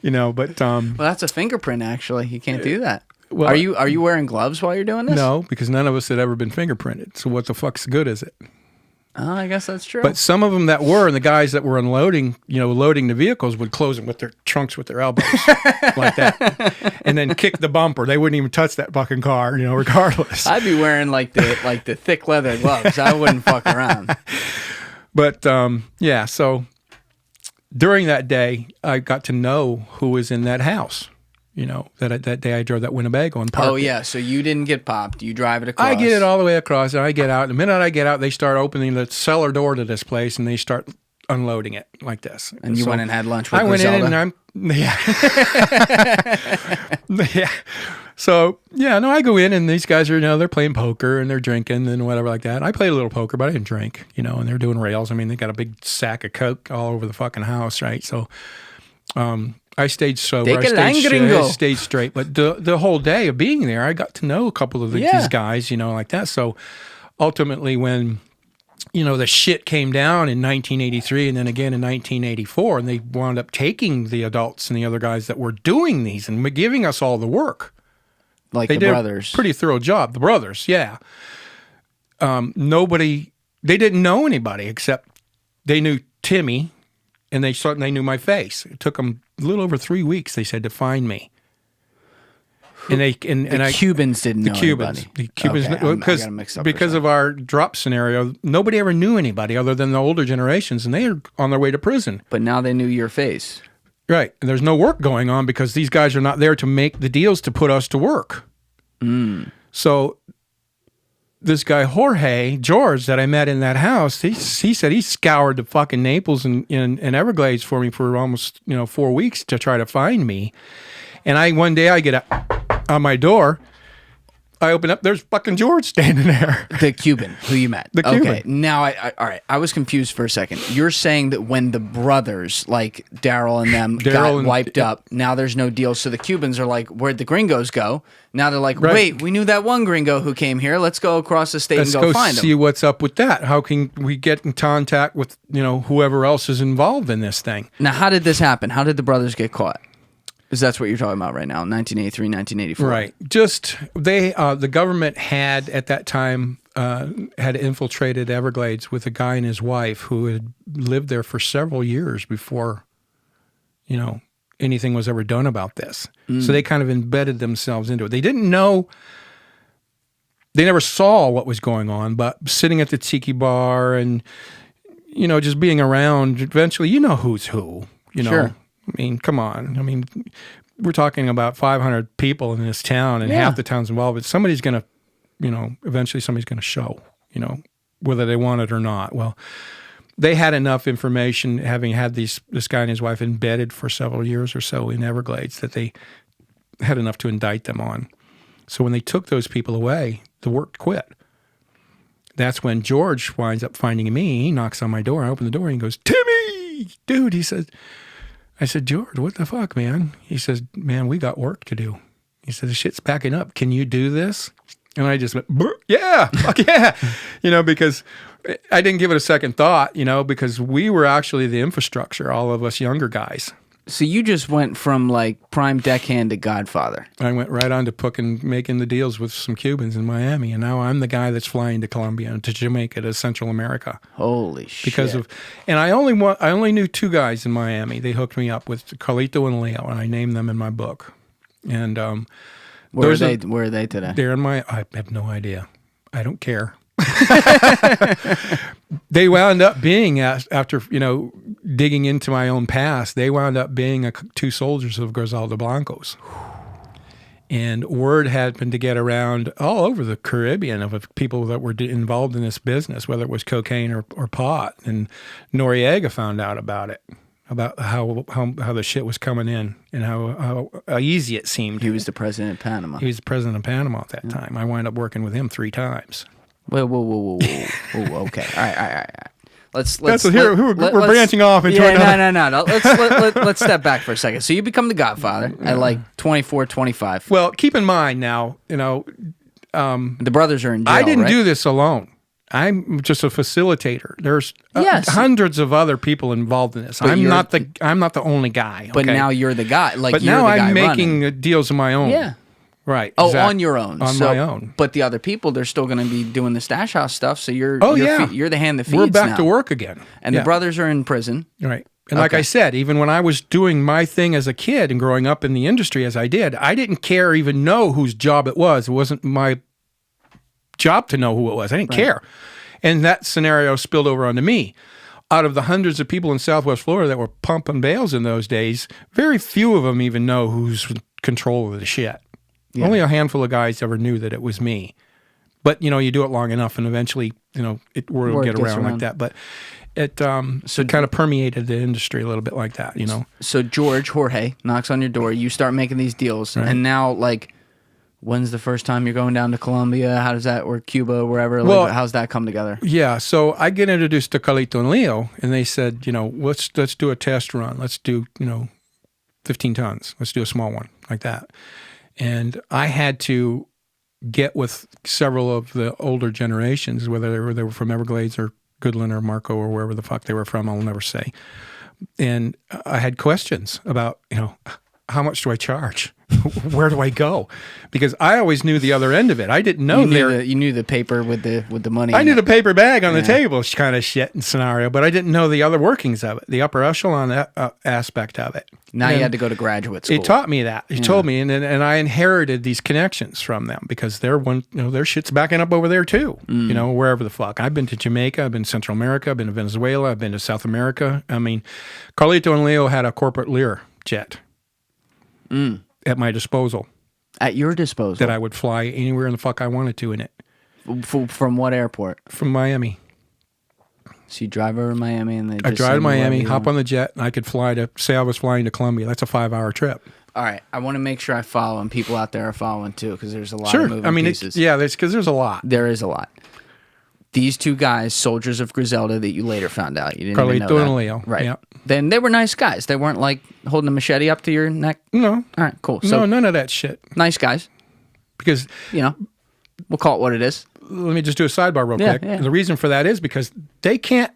But Well, that's a fingerprint. Actually, you can't do that. Well, are you wearing gloves while you're doing this? no, because none of us had ever been fingerprinted. So what the fuck's good is it? Oh, I guess that's true. But some of them that were, and the guys that were unloading, loading the vehicles would close them with their trunks with their elbows like that, and then kick the bumper. They wouldn't even touch that fucking car, regardless. I'd be wearing like the thick leather gloves. I wouldn't fuck around. But so during that day, I got to know who was in that house. That day I drove that Winnebago and parked. Oh yeah, so you didn't get popped. You drive it across. I get it all the way across, and I get out. The minute I get out, they start opening the cellar door to this place, and they start unloading it like this. And you went and had lunch with I went Griselda? in, and yeah. So I go in, and these guys are, they're playing poker and they're drinking and whatever like that. I played a little poker, but I didn't drink, and they're doing rails. I mean, they got a big sack of Coke all over the fucking house, right? So, I stayed sober. I stayed straight. But the whole day of being there, I got to know a couple of these guys, like that. So ultimately when, the shit came down in 1983 and then again in 1984, and they wound up taking the adults and the other guys that were doing these and giving us all the work. Like they the did brothers. A pretty thorough job. The brothers, yeah. They didn't know anybody except they knew Timmy, and they knew my face. It took them a little over 3 weeks, they said, to find me. And the Cubans didn't know anybody. The Cubans, okay, I got mixed up because of our drop scenario, nobody ever knew anybody other than the older generations, and they are on their way to prison. But now they knew your face. Right. And there's no work going on because these guys are not there to make the deals to put us to work. So this guy George that I met in that house, he said he scoured the fucking Naples and Everglades for me for almost 4 weeks to try to find me. And one day I get on my door, I open up, there's fucking George standing there. The Cuban who you met. The Cuban. Okay, now all right. I was confused for a second. You're saying that when the brothers, like Daryl and them, got wiped up, now there's no deal. So the Cubans are like, where'd the gringos go? Now they're like, wait, we knew that one gringo who came here. Let's go across the state and go find him. Let's see what's up with that. How can we get in contact with, whoever else is involved in this thing? Now, how did this happen? How did the brothers get caught? Because that's what you're talking about right now, 1983, 1984. Right. Just the government had at that time had infiltrated Everglades with a guy and his wife who had lived there for several years before, anything was ever done about this. So they kind of embedded themselves into it. They didn't know. They never saw what was going on, but sitting at the tiki bar and just being around, eventually who's who. Sure. I mean, come on. I mean, we're talking about 500 people in this town, and half the town's involved. But somebody's going to, eventually somebody's going to show, whether they want it or not. Well, they had enough information, having had this guy and his wife embedded for several years or so in Everglades, that they had enough to indict them on. So when they took those people away, the work quit. That's when George winds up finding me. He knocks on my door. I open the door, and he goes, "Timmy, dude," he says. I said, "George, what the fuck, man?" He says, "Man, we got work to do." He said, "The shit's backing up. Can you do this?" And I just went, "Yeah, fuck yeah." Because I didn't give it a second thought, because we were actually the infrastructure, all of us younger guys. So you just went from like prime deckhand to Godfather. I went right on to making the deals with some Cubans in Miami, and now I'm the guy that's flying to Colombia and to Jamaica to Central America. Holy shit! And I only knew two guys in Miami. They hooked me up with Carlito and Leo, and I named them in my book. And where are they today? They're I have no idea. I don't care. They wound up being, after digging into my own past, they wound up being two soldiers of Griselda Blancos. And word had been to get around all over the Caribbean of people that were involved in this business, whether it was cocaine or pot. And Noriega found out about it, about how the shit was coming in and how easy it seemed. He was the president of Panama. He was the president of Panama at that time. I wound up working with him 3 times. Whoa. Okay. All right. We're branching off into another. No. Let's step back for a second. So you become the Godfather at like 24, 25. Well, keep in mind now, The brothers are in jail, I didn't right? do this alone. I'm just a facilitator. There's hundreds of other people involved in this. I'm not the only guy. But now you're the guy. But now I'm making deals of my own. Yeah. Right. Oh, exactly. on your own. On my own. But the other people, they're still going to be doing the stash house stuff. So you're the hand that feeds. We're back now. to work again. And the brothers are in prison. Right. And like I said, even when I was doing my thing as a kid and growing up in the industry as I did, I didn't care or even know whose job it was. It wasn't my job to know who it was. I didn't care. And that scenario spilled over onto me. Out of the hundreds of people in Southwest Florida that were pumping bales in those days, very few of them even know who's in control of the shit. Yeah. Only a handful of guys ever knew that it was me. But, you do it long enough and eventually, it will get around like that. But it kind of permeated the industry a little bit like that, So Jorge knocks on your door. You start making these deals. Right. And now, when's the first time you're going down to Colombia? How does that, or Cuba, wherever? How's that come together? Yeah, so I get introduced to Carlito and Leo, and they said, let's do a test run. Let's do, 15 tons. Let's do a small one like that. And I had to get with several of the older generations, whether they were from Everglades or Goodland or Marco or wherever the fuck they were from, I'll never say. And I had questions about, how much do I charge? Where do I go? Because I always knew the other end of it. I didn't know you knew the paper with the money. I knew the paper bag on the table kind of shit and scenario, but I didn't know the other workings of it, the upper echelon aspect of it. Now you had to go to graduate school. He taught me that. He told me, and I inherited these connections from them because their shit's backing up over there too. Wherever the fuck. I've been to Jamaica, I've been to Central America, I've been to Venezuela, I've been to South America. I mean, Carlito and Leo had a corporate Lear jet. At my disposal. At your disposal? That I would fly anywhere in the fuck I wanted to in it. From what airport? From Miami. So you drive over to Miami and I drive to Miami, hop on the jet, and I could say I was flying to Colombia. That's a 5-hour trip. All right. I want to make sure I follow, and people out there are following too, because there's a lot of moving pieces. Because there's a lot. There is a lot. These two guys, soldiers of Griselda, that you later found out. You didn't even know that. Carlito and Leo. Right. Yep. Then they were nice guys. They weren't holding a machete up to your neck? No. All right, cool. So, no, none of that shit. Nice guys. Because... we'll call it what it is. Let me just do a sidebar real quick. Yeah. The reason for that is because they can't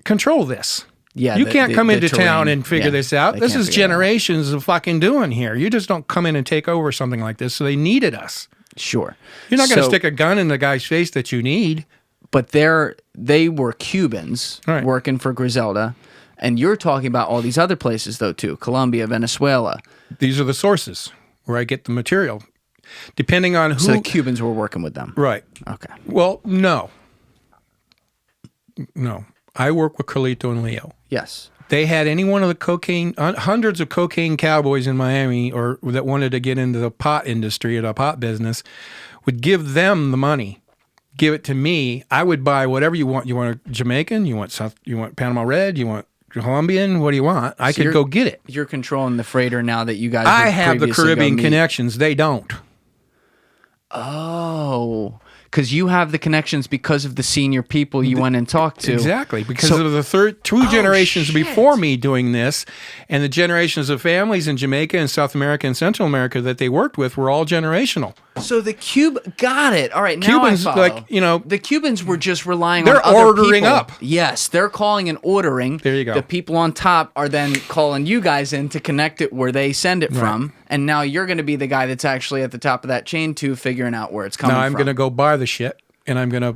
control this. Yeah, you can't come into town and figure this out. This is generations of fucking doing here. You just don't come in and take over something like this. So they needed us. Sure. You're not going to stick a gun in the guy's face that you need. But they were Cubans working for Griselda. And you're talking about all these other places, though, too. Colombia, Venezuela. These are the sources where I get the material. Depending on who... So the Cubans were working with them. Right. Okay. Well, no. No. I work with Carlito and Leo. Yes. They had any one of the hundreds of cocaine cowboys in Miami or that wanted to get into the pot industry or the pot business, would give them the money. Give it to me. I would buy whatever you want. You want a Jamaican? You want Panama Red? You want Colombian? What do you want? I could go get it. You're controlling the freighter now that you guys. I have the Caribbean connections. They don't. Oh, because you have the connections because of the senior people you went and talked to. Exactly, because of the two generations before me doing this, and the generations of families in Jamaica and South America and Central America that they worked with were all generational. So the got it. All right, now Cubans, I follow. The Cubans were just relying on other people. They're ordering up. Yes, they're calling and ordering. There you go. The people on top are then calling you guys in to connect it where they send it from, and now you're going to be the guy that's actually at the top of that chain too, figuring out where it's coming from. Now I'm going to go buy the shit, and I'm going to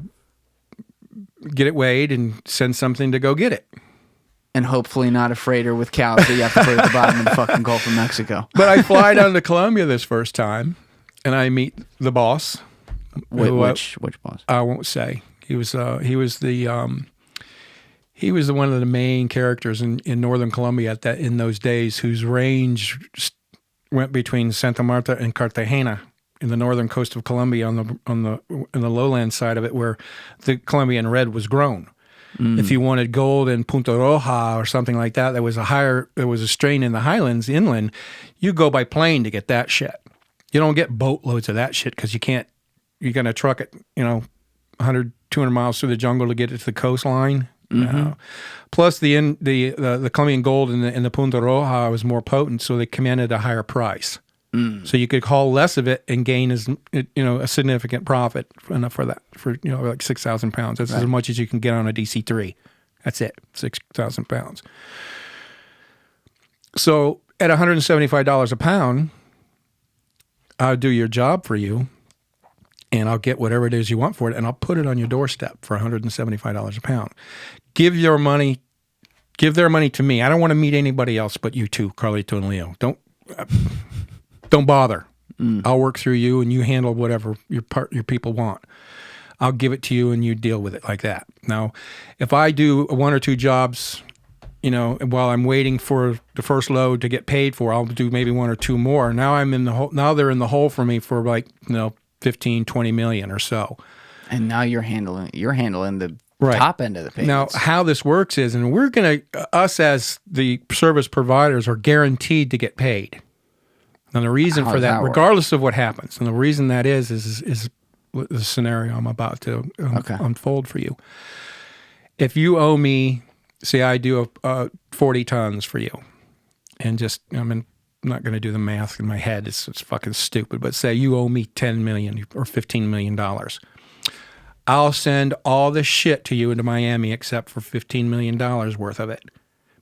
get it weighed and send something to go get it. And hopefully not a freighter with cows that you have to put at the bottom of the fucking Gulf of Mexico. But I fly down to Colombia this first time. And I meet the boss. Which boss? I won't say. He was one of the main characters in northern Colombia in those days, whose range went between Santa Marta and Cartagena in the northern coast of Colombia on the lowland side of it, where the Colombian red was grown. If you wanted gold in Punta Roja or something like that, there was a strain in the highlands inland. You go by plane to get that shit. You don't get boatloads of that shit because you're going to truck it, 100, 200 miles through the jungle to get it to the coastline. Plus, the Colombian gold in the Punta Roja was more potent, so they commanded a higher price. So you could haul less of it and gain a significant profit enough for that, for like 6,000 pounds. That's as much as you can get on a DC-3. That's it, 6,000 pounds. So at $175 a pound, I'll do your job for you, and I'll get whatever it is you want for it, and I'll put it on your doorstep for $175 a pound. Give their money to me. I don't want to meet anybody else but you two, Carlito and Leo. Don't bother. I'll work through you, and you handle whatever your people want. I'll give it to you, and you deal with it like that. Now, if I do one or two jobs, while I'm waiting for the first load to get paid for, I'll do maybe one or two more. Now I'm in the hole. Now they're in the hole for me for 15, 20 million or so. And now you're handling the top end of the payments. Now, how this works is, and us as the service providers are guaranteed to get paid. And the reason for that, regardless of what happens, and the reason that is the scenario I'm about to unfold for you. If you owe me, say I do 40 tons for you, and I'm not going to do the math in my head, it's fucking stupid, but say you owe me $10 million or $15 million. I'll send all the shit to you into Miami except for $15 million worth of it,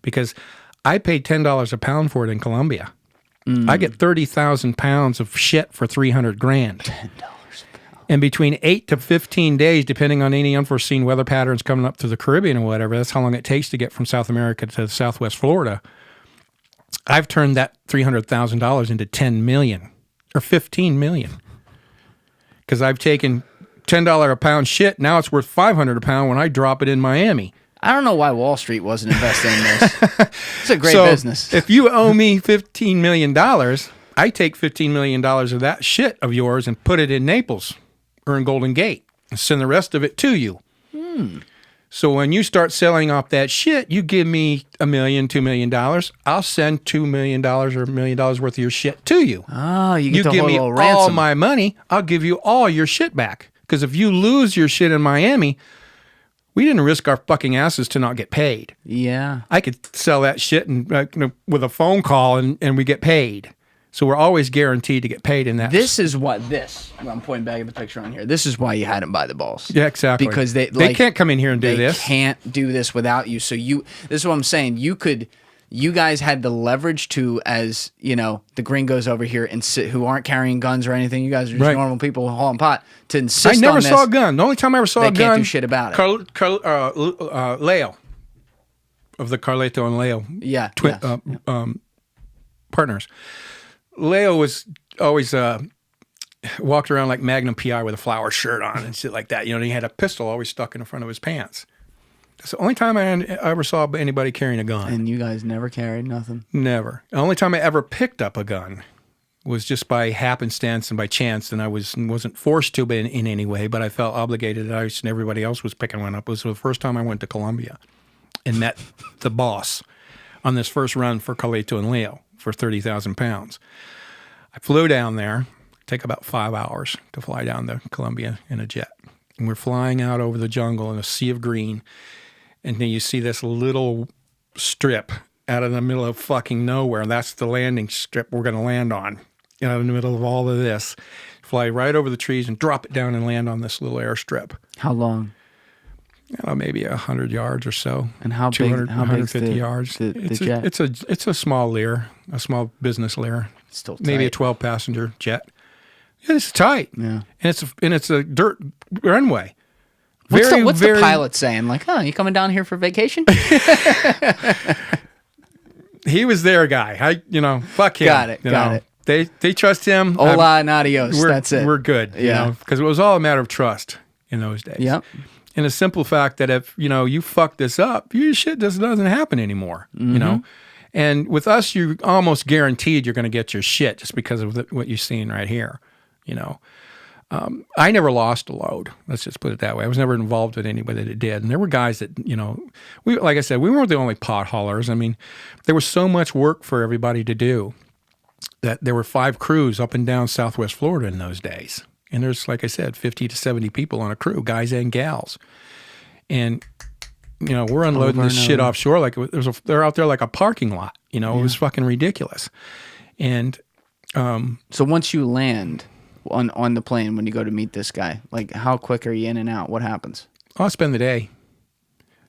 because I paid $10 a pound for it in Colombia. I get 30,000 pounds of shit for $300,000. $10 a pound. And between 8 to 15 days, depending on any unforeseen weather patterns coming up to the Caribbean or whatever, that's how long it takes to get from South America to Southwest Florida. I've turned that $300,000 into $10 million or $15 million, because I've taken $10 a pound shit. Now it's worth $500 a pound when I drop it in Miami. I don't know why Wall Street wasn't investing in this. It's a great business. If you owe me $15 million, I take $15 million of that shit of yours and put it in Naples or in Golden Gate and send the rest of it to you. So when you start selling off that shit, you give me $1 million, $2 million. I'll send $2 million or $1 million worth of your shit to you. Oh, you get the give whole me little all ransom. my money. I'll give you all your shit back. Because if you lose your shit in Miami, we didn't risk our fucking asses to not get paid. Yeah. I could sell that shit and with a phone call and we get paid. So we're always guaranteed to get paid in that. I'm pointing back at the picture on here. This is why you had them by the balls. Yeah, exactly. Because they can't come in here and do this. They can't do this without you. So this is what I'm saying. You guys had the leverage to, as the gringos over here who aren't carrying guns or anything. You guys are just normal people hauling pot, to insist on this. I never saw a gun. The only time I ever saw a gun. They can't do shit about it. Leo, of the Carlito and Leo partners. Leo was always walked around like Magnum PI with a flower shirt on and shit like that. And he had a pistol always stuck in the front of his pants. That's the only time I ever saw anybody carrying a gun. And you guys never carried nothing? Never. The only time I ever picked up a gun was just by happenstance and by chance, and I wasn't forced to in any way, but I felt obligated that and everybody else was picking one up. It was the first time I went to Colombia and met the boss on this first run for Carlito and Leo for 30,000 pounds. I flew down there. Take about 5 hours to fly down to Colombia in a jet. And we're flying out over the jungle in a sea of green. And then you see this little strip out of the middle of fucking nowhere. And that's the landing strip we're going to land on. In the middle of all of this. Fly right over the trees and drop it down and land on this little airstrip. How long? Maybe 100 yards or so. And how 200, big? 150 yards. The jet? It's a small Lear, a small business Lear. It's still tight. Maybe a 12-passenger jet. Yeah, it's tight. Yeah, and it's a dirt runway. What's the pilot saying? Like, you coming down here for vacation? He was their guy. Fuck him. Got it. They trust him. Hola and adios. That's it. We're good. Because it was all a matter of trust in those days. Yep. And a simple fact that if you fuck this up, your shit doesn't happen anymore. Mm-hmm. And with us, you're almost guaranteed you're going to get your shit just because of what you're seeing right here. I never lost a load. Let's just put it that way. I was never involved with anybody that did. And there were guys that, like I said, we weren't the only pot haulers. I mean, there was so much work for everybody to do that there were 5 crews up and down Southwest Florida in those days. And there's, like I said, 50 to 70 people on a crew, guys and gals. And we're unloading Over this and shit over. offshore like they're out there like a parking lot. It was fucking ridiculous. And So once you land on the plane, when you go to meet this guy, like how quick are you in and out? What happens? I'll spend the day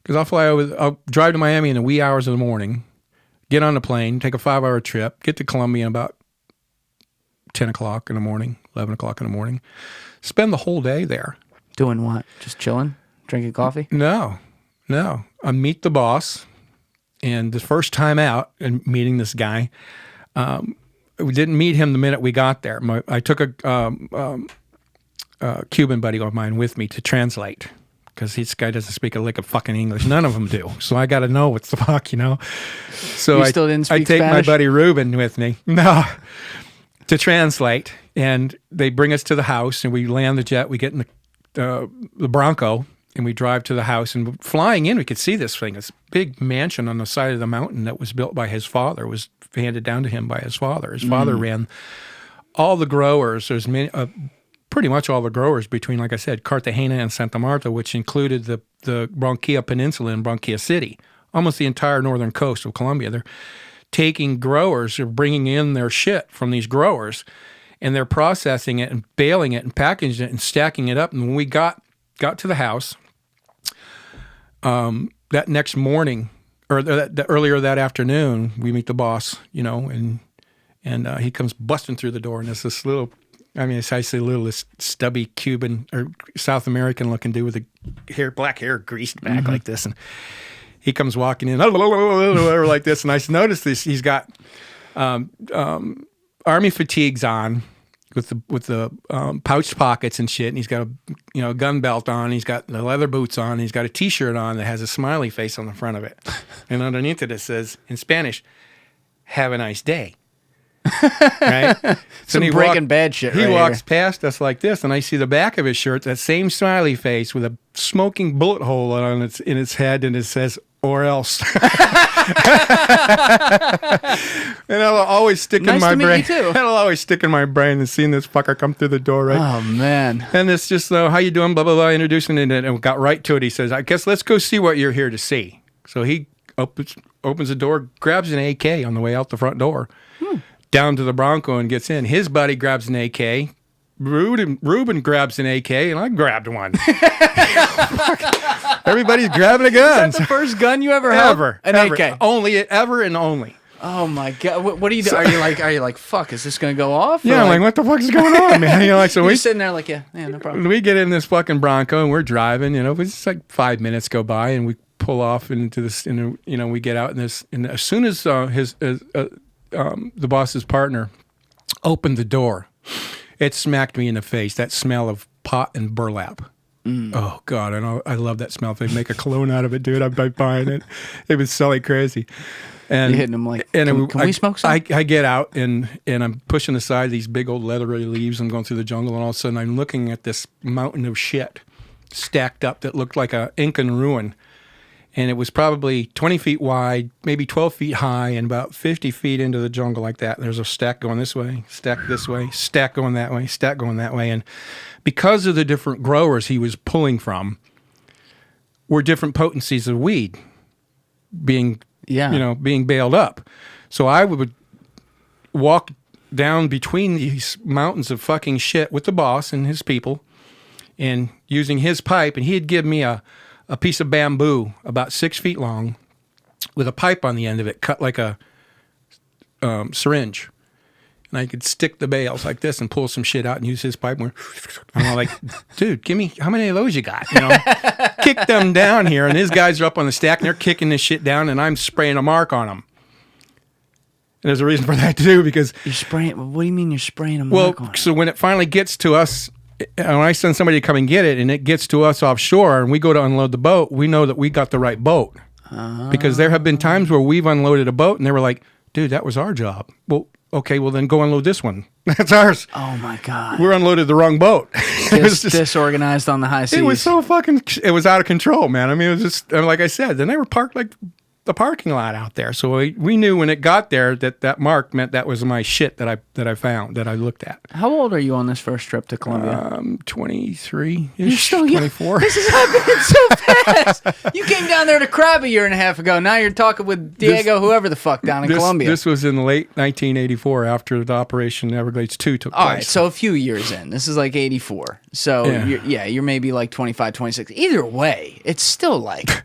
because I'll drive to Miami in the wee hours of the morning, get on the plane, take a 5-hour trip, get to Colombia in about 10 o'clock in the morning, 11 o'clock in the morning, spend the whole day there. Doing what? Just chilling? Drinking coffee? No. I meet the boss, and the first time out and meeting this guy, we didn't meet him the minute we got there. I took a Cuban buddy of mine with me to translate because this guy doesn't speak a lick of fucking English. None of them do. So I got to know what the fuck, So You still didn't speak I take Spanish? my buddy Ruben with me. No. To translate, and they bring us to the house, and we land the jet. We get in the Bronco, and we drive to the house. And flying in, we could see this thing, this big mansion on the side of the mountain that was built by his father. It was handed down to him by his father. His father ran all the growers. There's many, pretty much all the growers between, like I said, Cartagena and Santa Marta, which included the Barranquilla Peninsula and Barranquilla City, almost the entire northern coast of Colombia. They're taking growers, they're bringing in their shit from these growers, and they're processing it and baling it and packaging it and stacking it up. And when we got to the house, that next morning, or earlier that afternoon, we meet the boss, and he comes busting through the door, and it's this little, it's actually this stubby Cuban or South American looking dude with the black hair greased back like this, and he comes walking in like this, and I noticed this. He's got army fatigues on with the pouched pockets and shit, and he's got a gun belt on. He's got the leather boots on. He's got a T-shirt on that has a smiley face on the front of it, and underneath it says in Spanish, "Have a nice day." Right? Some he Breaking Bad shit. He right walks here. past us like this, and I see the back of his shirt, that same smiley face with a smoking bullet hole in its head, and it says "or else." And it'll always stick Nice in my to meet brain. you too. It'll always stick in my brain and seeing this fucker come through the door, right? Oh man. And it's just, how you doing, blah, blah, blah, introducing it, and we got right to it. He says, "I guess let's go see what you're here to see." So he opens the door, grabs an AK on the way out the front door, down to the Bronco and gets in. His buddy grabs an AK. Ruben grabs an AK, and I grabbed one. Everybody's grabbing a gun. Is that the first gun you ever held? An AK. Ever and only. Oh my god! What do you do? Are you like, fuck? Is this gonna go off? Yeah, I'm like, what the fuck is going on, man? So you're we sitting there like, yeah, no problem. we get in this fucking Bronco and we're driving. It's like 5 minutes go by and we pull off into this. And we get out in this. And as soon as the boss's partner opened the door, it smacked me in the face. That smell of pot and burlap. Oh God, I love that smell. If they make a cologne out of it, dude, I'm buying it. It was so crazy. And You hitting them like, can we smoke some? I get out and I'm pushing aside these big old leathery leaves. I'm going through the jungle, and all of a sudden I'm looking at this mountain of shit stacked up that looked like a Incan ruin. And it was probably 20 feet wide, maybe 12 feet high, and about 50 feet into the jungle like that. There's a stack going this way, stack this way, stack going that way, stack going that way. And because of the different growers he was pulling from, were different potencies of weed being bailed up. So I would walk down between these mountains of fucking shit with the boss and his people, and using his pipe, and he'd give me a piece of bamboo about 6 feet long with a pipe on the end of it, cut like a syringe. And I could stick the bales like this and pull some shit out and use his pipe. And I'm like, dude, give me, how many of those you got? Kick them down here. And his guys are up on the stack and they're kicking this shit down and I'm spraying a mark on them. And there's a reason for that too, because... You're spraying, what do you mean you're spraying a mark on it? So when it finally gets to us, and when I send somebody to come and get it and it gets to us offshore and we go to unload the boat, we know that we got the right boat. Because there have been times where we've unloaded a boat and they were like, dude, that was our job. Well, okay, well then go unload this one. That's ours. Oh my God. We're unloaded the wrong boat. It was just disorganized on the high seas. It was so fucking, it was out of control, man. I mean, it was just, like I said, then they were parked like the parking lot out there. So we knew when it got there that mark meant that was my shit that I found, that I looked at. How old are you on this first trip to Colombia? 23-ish, You're still young. 24. This is happening so fast. You came down there to crab a year and a half ago. Now you're talking with Diego, whoever the fuck, down in Colombia. This was in late 1984 after the Operation Everglades 2 took place. All right, so a few years in. This is like 84. So, you're maybe like 25, 26. Either way, it's still like,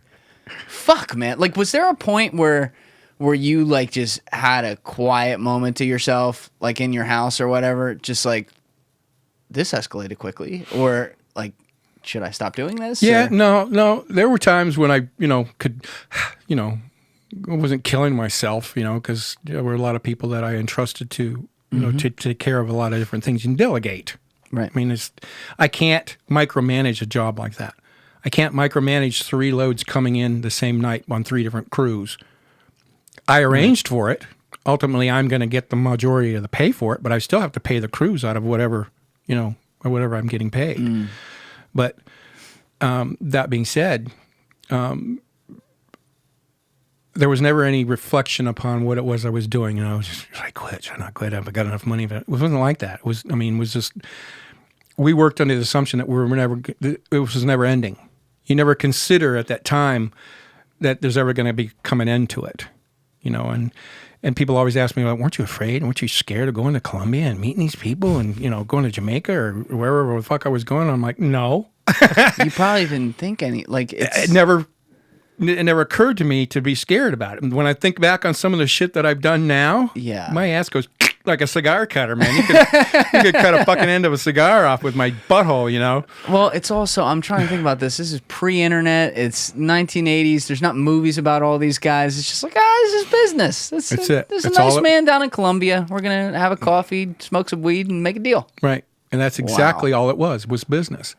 fuck, man. Like, was there a point where you, like, just had a quiet moment to yourself, like, in your house or whatever, just like, this escalated quickly? Or, like, should I stop doing this? Yeah, or? no. There were times when I, could, I wasn't killing myself, because there were a lot of people that I entrusted to, to take care of a lot of different things and delegate. Right. I mean, I can't micromanage a job like that. I can't micromanage 3 loads coming in the same night on 3 different crews. I arranged for it. Ultimately, I'm going to get the majority of the pay for it, but I still have to pay the crews out of whatever, or whatever I'm getting paid. But that being said, there was never any reflection upon what it was I was doing. Just should I quit? Should I not quit? Have I got enough money? It wasn't like that. It was just, we worked under the assumption that it was never ending. You never consider at that time that there's ever going to become an end to it, and people always ask me, weren't you afraid? Weren't you scared of going to Colombia and meeting these people and, going to Jamaica or wherever the fuck I was going? I'm like, no. You probably didn't think It never occurred to me to be scared about it. And when I think back on some of the shit that I've done now, my ass goes like a cigar cutter, man. You could cut a fucking end of a cigar off with my butthole, Well, it's also, I'm trying to think about this. This is pre-internet. It's 1980s. There's not movies about all these guys. It's just like, this is business. That's it. There's a nice man down in Colombia. We're going to have a coffee, smoke some weed, and make a deal. Right. And that's exactly all it was business.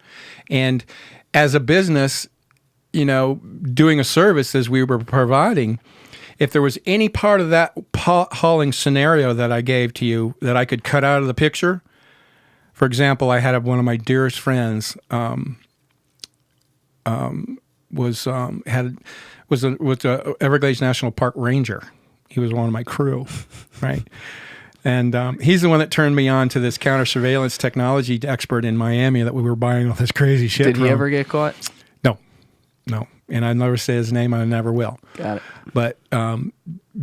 And as a business, doing a service as we were providing, if there was any part of that hauling scenario that I gave to you that I could cut out of the picture, for example, I had one of my dearest friends was a Everglades National Park ranger. He was one of my crew, right? And he's the one that turned me on to this counter surveillance technology expert in Miami that we were buying all this crazy shit Did from. he ever get caught? No. And I never say his name. I never will. Got it. But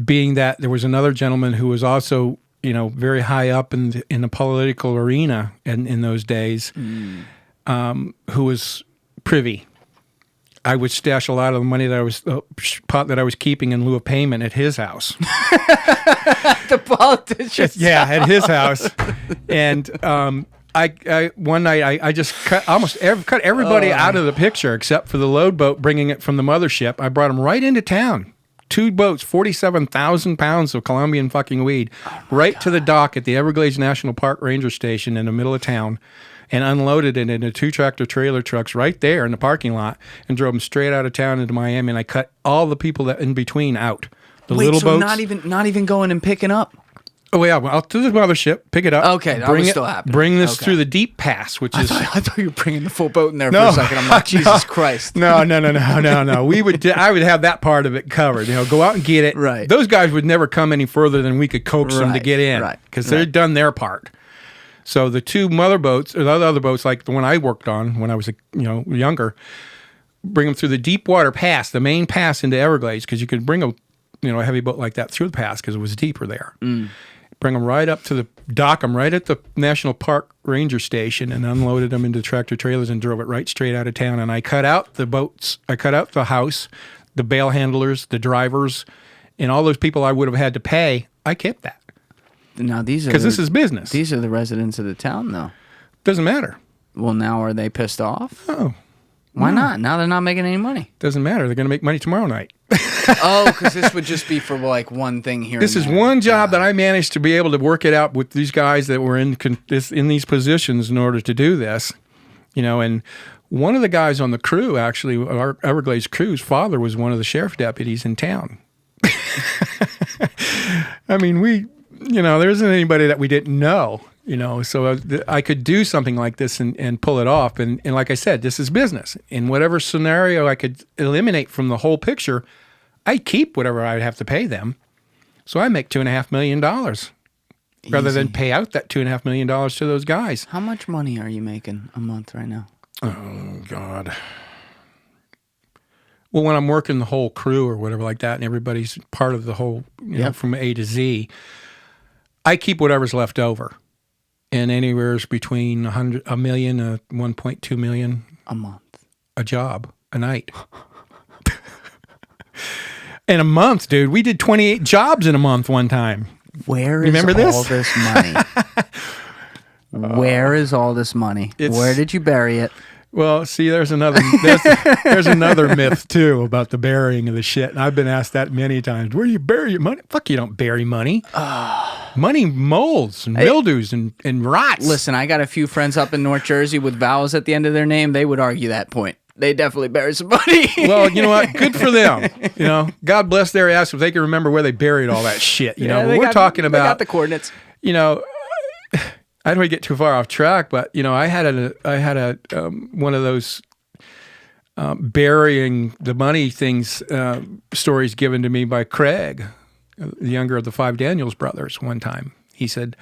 being that there was another gentleman who was also, very high up in the political arena in those days, who was privy. I would stash a lot of the money that I was pot that I was keeping in lieu of payment at his house. The politician. Yeah, at his house. And I one night I just cut everybody out of the picture except for the load boat bringing it from the mothership. I brought them right into town. 2 boats, 47,000 pounds of Colombian fucking weed, to the dock at the Everglades National Park Ranger Station in the middle of town, and unloaded it into 2 tractor trailer trucks right there in the parking lot, and drove them straight out of town into Miami. And I cut all the people that in between out. The little boats, not even going and picking up. Oh yeah, well, to the mothership, pick it up. Okay, that was still happening. Bring this through the deep pass, which is. I thought you were bringing the full boat in there for a second. I'm like, Jesus Christ. No. I would have that part of it covered. Go out and get it. Right. Those guys would never come any further than we could coax them to get in, because they'd done their part. So the 2 mother boats, or the other boats, like the one I worked on when I was younger, bring them through the deep water pass, the main pass into Everglades, because you could bring a heavy boat like that through the pass because it was deeper there. Bring them right up to the dock, them right at the National Park Ranger Station, and unloaded them into tractor trailers and drove it right straight out of town. And I cut out the boats, I cut out the house, the bail handlers, the drivers, and all those people I would have had to pay. I kept that. Now these are because this is business. These are the residents of the town, though. Doesn't matter. Well, now are they pissed off? Oh, why not? Now they're not making any money. Doesn't matter. They're going to make money tomorrow night. Oh, because this would just be for like one thing here. This is one job that I managed to be able to work it out with these guys that were in these positions in order to do this, and one of the guys on the crew, actually, our Everglades crew's father was one of the sheriff deputies in town. I mean, there isn't anybody that we didn't know, so I could do something like this and pull it off. And like I said, this is business. In whatever scenario I could eliminate from the whole picture, I keep whatever I would have to pay them. So I make $2.5 million rather than pay out that $2.5 million to those guys. How much money are you making a month right now? Oh, God. Well, when I'm working the whole crew or whatever like that, and everybody's part of the whole, you know, from A to Z, I keep whatever's left over. And anywhere's between $1 million to $1.2 million a month, a job, a night. In a month, dude, we did 28 jobs in a month one time. Where is all this money? Where is all this money? Where did you bury it? Well, see, there's another myth too about the burying of the shit, and I've been asked that many times. Where do you bury your money? Fuck, you don't bury money. Money molds and mildews and rots. Listen, I got a few friends up in North Jersey with vowels at the end of their name. They would argue that point. They definitely bury some money. Well, you know what? Good for them. You know, God bless their ass if they can remember where they buried all that shit. You know, we're talking about. They got the coordinates. You know. I don't want to get too far off track, but you know, I had one of those burying the money things stories given to me by Craig, the younger of the 5 Daniels brothers. One time, he said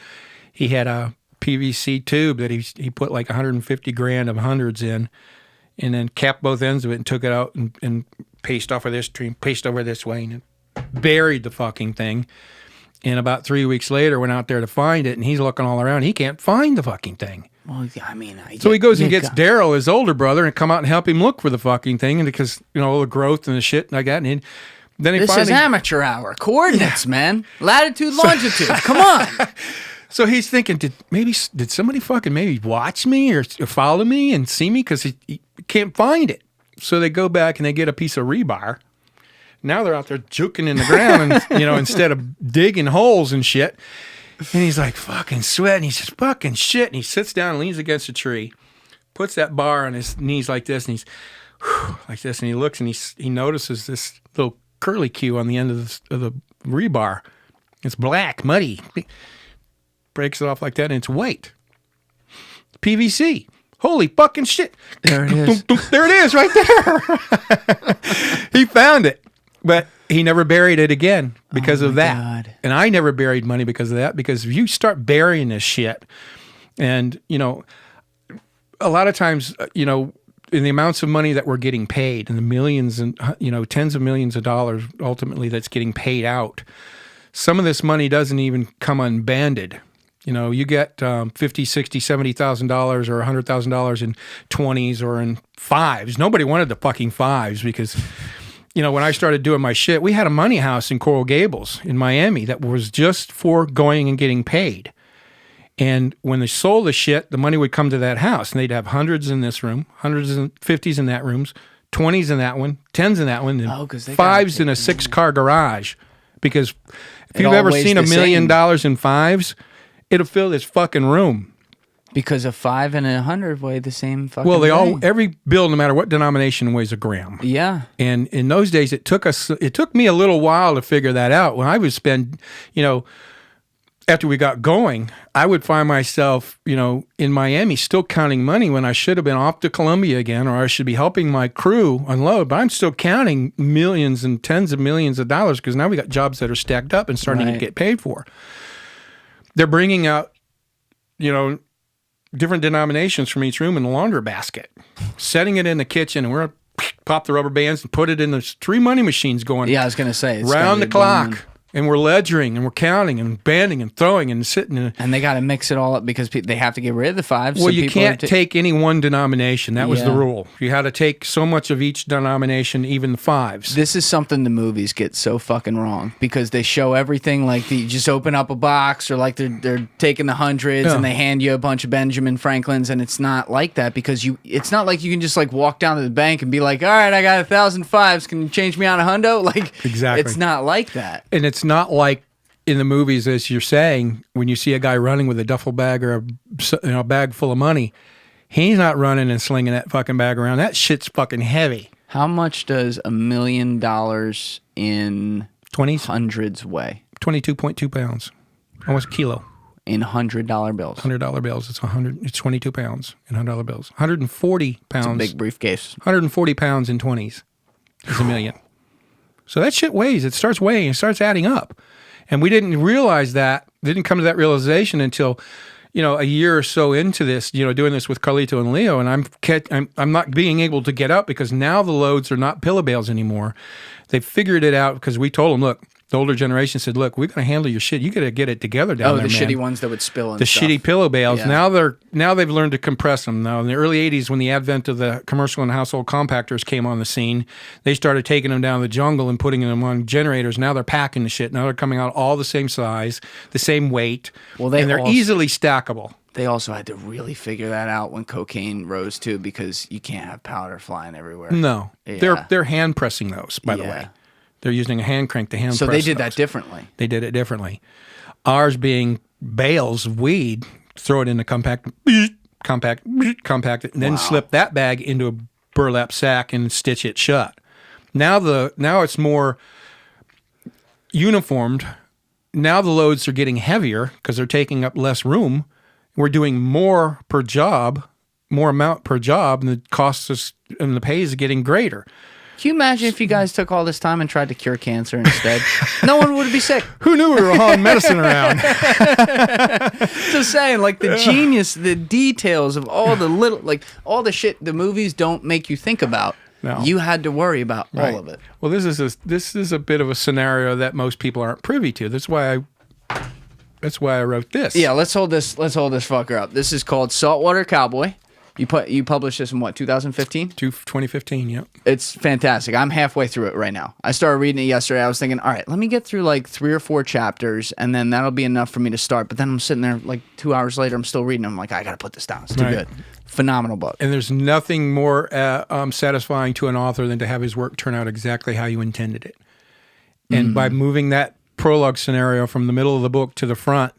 he had a PVC tube that he put like 150 grand of hundreds in, and then capped both ends of it and took it out and paced off of this tree, paced over this way, and buried the fucking thing. And about 3 weeks later, went out there to find it, and he's looking all around. He can't find the fucking thing. Well, I mean, so he goes and gets Daryl, his older brother, and come out and help him look for the fucking thing, and because you know all the growth and the shit like that. And then he this is amateur hour coordinates, man. Latitude, longitude. Come on. So he's thinking, did somebody fucking maybe watch me or follow me and see me because he can't find it? So they go back and they get a piece of rebar. Now they're out there juking in the ground, and you know, instead of digging holes and shit. And he's like fucking sweating. He says, "Fucking shit!" And he sits down, and leans against a tree, puts that bar on his knees like this, and he's like this, and he looks and he notices this little curly cue on the end of the rebar. It's black, muddy. Breaks it off like that, and it's white. PVC. Holy fucking shit! There it is. There it is, right there. He found it. But he never buried it again because of that. God. And I never buried money because of that, because if you start burying this shit, and, you know, a lot of times, you know, in the amounts of money that we're getting paid and the millions and, you know, tens of millions of dollars ultimately that's getting paid out, some of this money doesn't even come unbanded. You know, you get $50,000, $60,000, $70,000 or $100,000 in 20s or in 5s. Nobody wanted the fucking 5s because... You know, when I started doing my shit, we had a money house in Coral Gables in Miami that was just for going and getting paid. And when they sold the shit, the money would come to that house, and they'd have hundreds in this room, hundreds and 50s in that rooms, 20s in that one, 10s in that one, and 5s in a 6-car garage. Because if you've ever seen $1 million in 5s, it'll fill this fucking room. Because a 5 and 100 weigh the same fucking Well, every bill, no matter what denomination, weighs a gram. Yeah. And in those days, it took me a little while to figure that out. When I would spend, you know, after we got going, I would find myself, you know, in Miami still counting money when I should have been off to Colombia again, or I should be helping my crew unload. But I'm still counting millions and tens of millions of dollars because now we got jobs that are stacked up and starting to get paid for. They're bringing out, you know, different denominations from each room in a launder basket, setting it in the kitchen, and we're pop the rubber bands and put it in. There's 3 money machines going. Yeah, I was gonna say round the clock, and we're ledgering and we're counting and banding and throwing and sitting. And they got to mix it all up because they have to get rid of the 5s. Well, so you can't take any one denomination. That was the rule. You had to take so much of each denomination, even the 5s. This is something the movies get so fucking wrong because they show everything like you just open up a box, or like they're taking the hundreds and they hand you a bunch of Benjamin Franklins, and it's not like that because it's not like you can just like walk down to the bank and be like, all right, I got 1,000 5s. Can you change me on a hundo? Like, exactly. It's not like that. And it's not like in the movies, as you're saying, when you see a guy running with a duffel bag or a bag full of money, he's not running and slinging that fucking bag around. That shit's fucking heavy. How much does $1 million in 20s hundreds weigh? 22.2 pounds, almost a kilo. In $100 bills. $100 bills. It's 22 pounds in $100 bills. 140 pounds. It's a big briefcase. 140 pounds in 20s is $1 million. So that shit weighs. It starts weighing. It starts adding up. And we didn't realize that, didn't come to that realization until, a year or so into this, doing this with Carlito and Leo, and I'm not being able to get up because now the loads are not pillow bales anymore. They figured it out because we told them, look, the older generation said, look, we're going to handle your shit. You got to get it together down there, the man. shitty ones that would spill and the stuff. shitty pillow bales. Yeah. Now they've learned to compress them. Now in the early 80s, when the advent of the commercial and household compactors came on the scene, they started taking them down the jungle and putting them on generators. Now they're packing the shit. Now they're coming out all the same size, the same weight, and they're easily stackable. They also had to really figure that out when cocaine rose too, because you can't have powder flying everywhere. No, they're hand pressing those. By the way, they're using a hand crank to hand press. So they did those. that differently. They did it differently. Ours being bales of weed, throw it in a compact it, and then slip that bag into a burlap sack and stitch it shut. Now it's more uniformed. Now the loads are getting heavier because they're taking up less room. We're doing more per job, more amount per job, and the costs is, and the pay is getting greater. Can you imagine if you guys took all this time and tried to cure cancer instead? No one would be sick. Who knew we were hauling medicine around? Just saying, like the genius, the details of all the little, like all the shit the movies don't make you think about. No. You had to worry about all of it. Well, this is a bit of a scenario that most people aren't privy to. That's why I wrote this. Yeah, let's hold this fucker up. This is called Saltwater Cowboy. You published this in what, 2015? 2015, yeah. It's fantastic. I'm halfway through it right now. I started reading it yesterday. I was thinking, all right, let me get through like 3 or 4 chapters, and then that'll be enough for me to start. But then I'm sitting there like 2 hours later, I'm still reading. I'm like, I got to put this down. It's too good. Phenomenal book. And there's nothing more satisfying to an author than to have his work turn out exactly how you intended it. And by moving that prologue scenario from the middle of the book to the front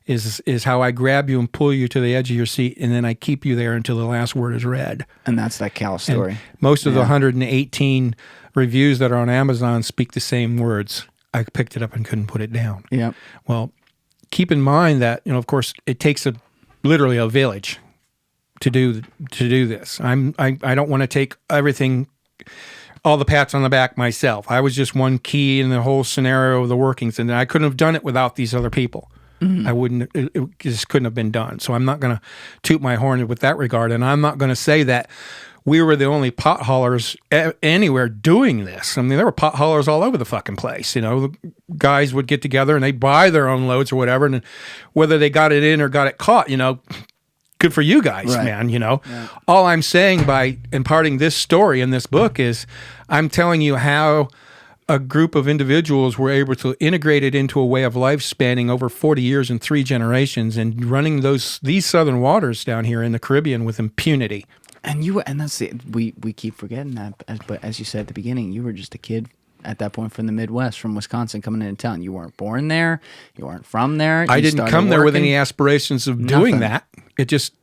is how I grab you and pull you to the edge of your seat, and then I keep you there until the last word is read. And that's that Cal story. And most of the 118 reviews that are on Amazon speak the same words. I picked it up and couldn't put it down. Yeah. Well, keep in mind that, of course, it takes literally a village to do this. I don't want to take everything, all the pats on the back myself. I was just one key in the whole scenario of the workings, and I couldn't have done it without these other people. I wouldn't. It just couldn't have been done. So I'm not going to toot my horn with that regard, and I'm not going to say that we were the only pot haulers anywhere doing this. I mean, there were pot haulers all over the fucking place. The guys would get together and they'd buy their own loads or whatever, and whether they got it in or got it caught, good for you guys, man. Yeah. All I'm saying by imparting this story in this book is I'm telling you how a group of individuals were able to integrate it into a way of life spanning over 40 years and 3 generations and running these southern waters down here in the Caribbean with impunity. And that's we keep forgetting that, but as you said at the beginning, you were just a kid at that point from the Midwest, from Wisconsin, coming into town. You weren't born there. You weren't from there. I didn't come there with any aspirations of doing that. It just,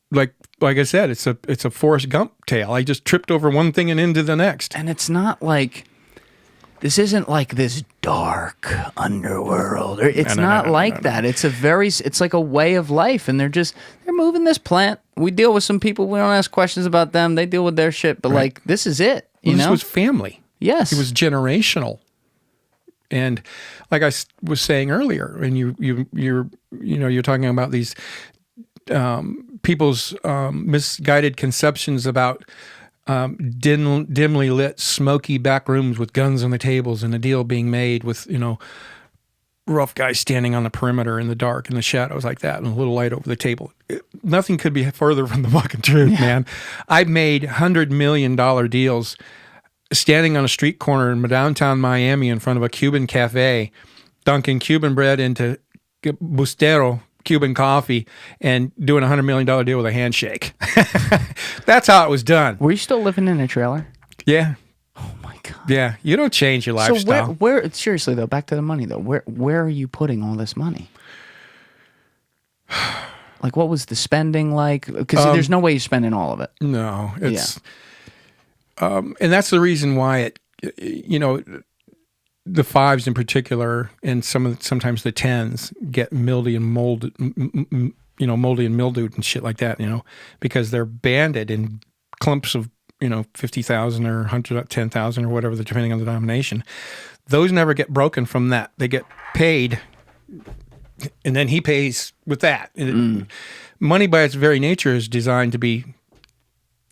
like I said, it's a Forrest Gump tale. I just tripped over one thing and into the next. And it's not like, this isn't like this dark underworld. It's not like that. It's like a way of life, and they're moving this plant. We deal with some people. We don't ask questions about them. They deal with their shit, but like, this is it. This was family. Yes. It was generational. And like I was saying earlier, and you're talking about these people's misguided conceptions about dimly lit, smoky back rooms with guns on the tables and a deal being made with, rough guys standing on the perimeter in the dark in the shadows like that and a little light over the table. Nothing could be further from the fucking truth, man. I've made $100 million deals standing on a street corner in downtown Miami in front of a Cuban cafe, dunking Cuban bread into Bustero Cuban coffee and doing a $100 million deal with a handshake. That's how it was done. Were you still living in a trailer? Yeah. Oh my God. Yeah. You don't change your lifestyle. So where seriously though, back to the money though, where are you putting all this money? Like, what was the spending like? Because there's no way you're spending all of it. No, it's, and that's the reason why the 5s in particular, and sometimes the 10s get moldy and molded, moldy and mildewed and shit like that, because they're banded in clumps of $50,000 or $110,000 or whatever, depending on the denomination. Those never get broken from that. They get paid, and then he pays with that. Money by its very nature is designed to be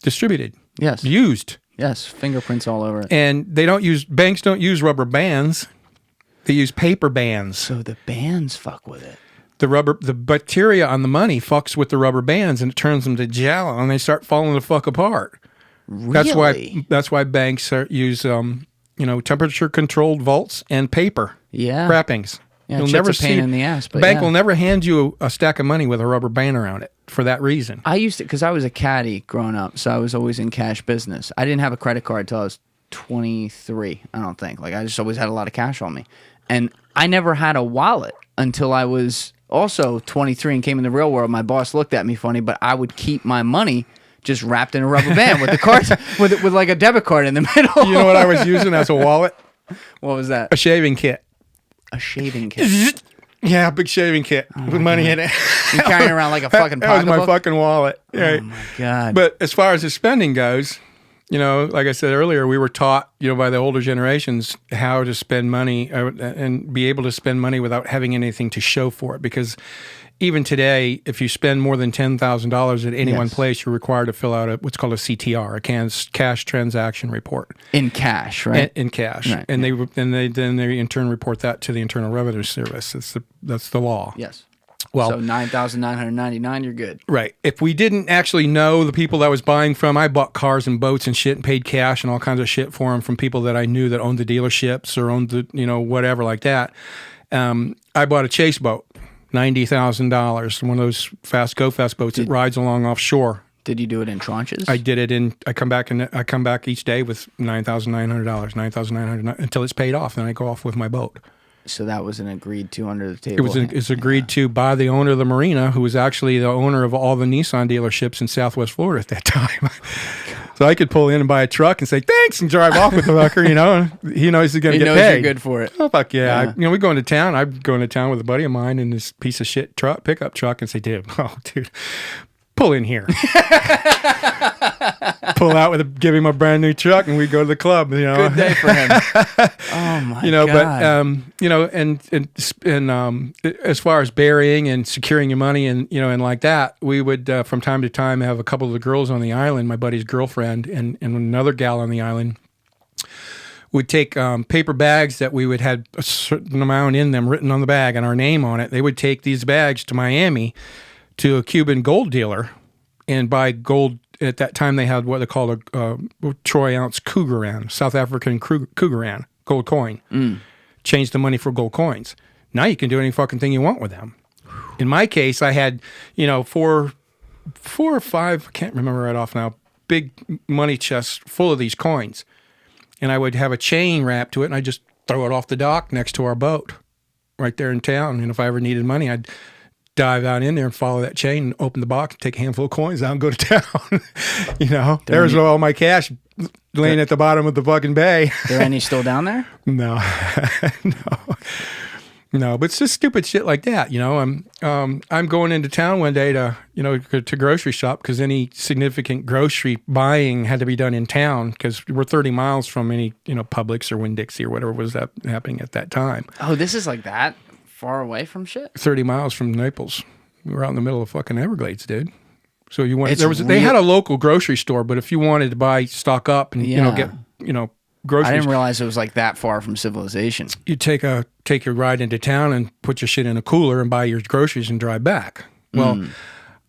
distributed. Yes. Used. Yes. Fingerprints all over it. And banks don't use rubber bands. They use paper bands. So the bands fuck with it. The bacteria on the money fucks with the rubber bands, and it turns them to gel, and they start falling the fuck apart. Really? That's why banks use temperature controlled vaults and paper wrappings. Yeah, you'll never a pain in the ass. But bank will never hand you a stack of money with a rubber band around it for that reason. I used to, because I was a caddy growing up, so I was always in cash business. I didn't have a credit card till I was 23. I don't think. Like I just always had a lot of cash on me, and I never had a wallet until I was also 23 and came in the real world. My boss looked at me funny, but I would keep my money just wrapped in a rubber band with the cards, with like a debit card in the middle. You know what I was using as a wallet? What was that? A shaving kit. A shaving kit. Yeah, a big shaving kit with money in it. You're carrying around like a fucking pocketbook? That was my fucking wallet. Right. Oh my God. But as far as the spending goes, like I said earlier, we were taught, by the older generations how to spend money and be able to spend money without having anything to show for it. Because even today, if you spend more than $10,000 at any one place, you're required to fill out what's called a CTR, a cash transaction report. In cash, right? In cash, right. And they in turn report that to the Internal Revenue Service. That's the law. Yes. Well, so $9,999, you're good. Right. If we didn't actually know the people that I was buying from, I bought cars and boats and shit and paid cash and all kinds of shit for them from people that I knew that owned the dealerships or owned the whatever like that. I bought a chase boat. $90,000, one of those fast boats that rides along offshore. Did you do it in tranches? I did it I come back each day with $9,900 until it's paid off, then I go off with my boat. So that was an agreed to under the table. It was agreed to by the owner of the marina, who was actually the owner of all the Nissan dealerships in Southwest Florida at that time. So I could pull in and buy a truck and say thanks and drive off with the fucker. He knows he's going to get paid. He knows you're good for it. Oh fuck yeah! We go into town. I'd go into town with a buddy of mine in this piece of shit pickup truck and say, dude, pull in here. Pull out give him a brand new truck, and we go to the club. Good day for him. Oh my God. But and as far as burying and securing your money and like that, we would from time to time have a couple of the girls on the island, my buddy's girlfriend and another gal on the island, would take paper bags that we would have a certain amount in them written on the bag and our name on it. They would take these bags to Miami to a Cuban gold dealer and buy gold. At that time, they had what they called a troy ounce cougaran, South African cougaran, gold coin. Change the money for gold coins. Now you can do any fucking thing you want with them. In my case, I had, four or five, I can't remember right off now, big money chests full of these coins. And I would have a chain wrapped to it, and I'd just throw it off the dock next to our boat right there in town. And if I ever needed money, I'd dive out in there and follow that chain and open the box, take a handful of coins out and go to town. There's all my cash laying at the bottom of the fucking bay. There any still down there? No, but it's just stupid shit like that. I'm going into town one day to grocery shop because any significant grocery buying had to be done in town because we're 30 miles from any Publix or Winn-Dixie or whatever was happening at that time. Oh, this is like that far away from shit? 30 miles from Naples. We were out in the middle of fucking Everglades, dude. So they had a local grocery store, but if you wanted to stock up and get groceries, I didn't realize it was like that far from civilization. You take your ride into town and put your shit in a cooler and buy your groceries and drive back. Well,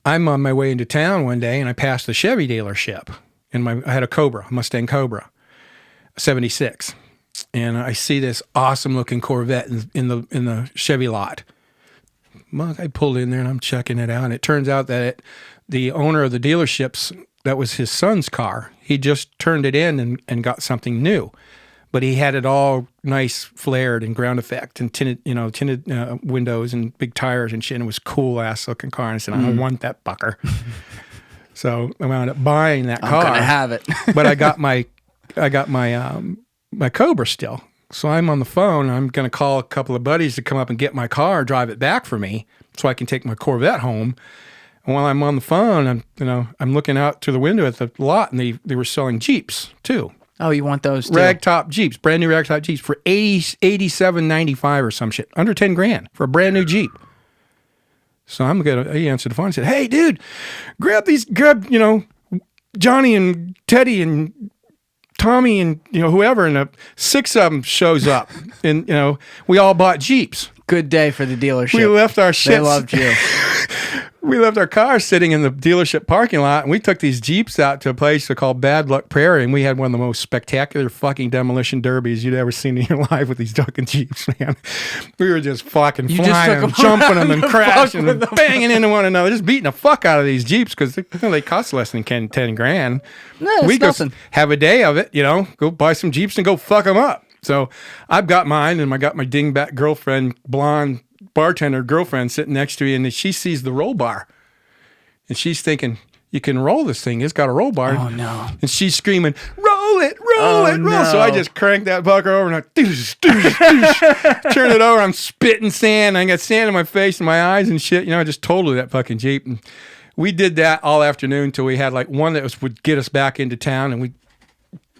I'm on my way into town one day and I passed the Chevy dealership and I had a Mustang Cobra, 76. And I see this awesome looking Corvette in the Chevy lot. Well, I pulled in there and I'm checking it out. And it turns out that the owner of the dealerships, that was his son's car. He just turned it in and got something new. But he had it all nice flared and ground effect and tinted windows and big tires and shit. And it was cool ass looking car. And I said, I don't want that fucker. So I wound up buying that car. I'm gonna have it. But I got my Cobra still. So I'm on the phone. I'm going to call a couple of buddies to come up and get my car, drive it back for me so I can take my Corvette home. And while I'm on the phone, I'm looking out to the window at the lot, and they were selling Jeeps too. Oh, you want those too? Ragtop Jeeps, brand new ragtop Jeeps for $87.95 or some shit, under 10 grand for a brand new Jeep. So he answered the phone and said, "Hey, dude, grab Johnny and Teddy and Tommy and whoever," and 6 of them shows up, and we all bought Jeeps. Good day for the dealership. We left our shit. They loved you. We left our cars sitting in the dealership parking lot, and we took these Jeeps out to a place called Bad Luck Prairie, and we had one of the most spectacular fucking demolition derbies you'd ever seen in your life with these fucking Jeeps, man. We were just fucking flying and jumping them and crashing and banging into one another, just beating the fuck out of these Jeeps because they cost less than 10 grand. No, we go nothing. have a day of it, go buy some Jeeps and go fuck them up. So I've got mine, and I got my dingbat girlfriend, blonde bartender girlfriend, sitting next to me, and she sees the roll bar, and she's thinking, "You can roll this thing. It's got a roll bar." Oh no! And she's screaming, "Roll it, roll it, roll!" No. So I just cranked that fucker over, and I doosh, turn it over. I'm spitting sand. I got sand in my face and my eyes and shit. I just totaled that fucking Jeep. And we did that all afternoon until we had like one that would get us back into town, and we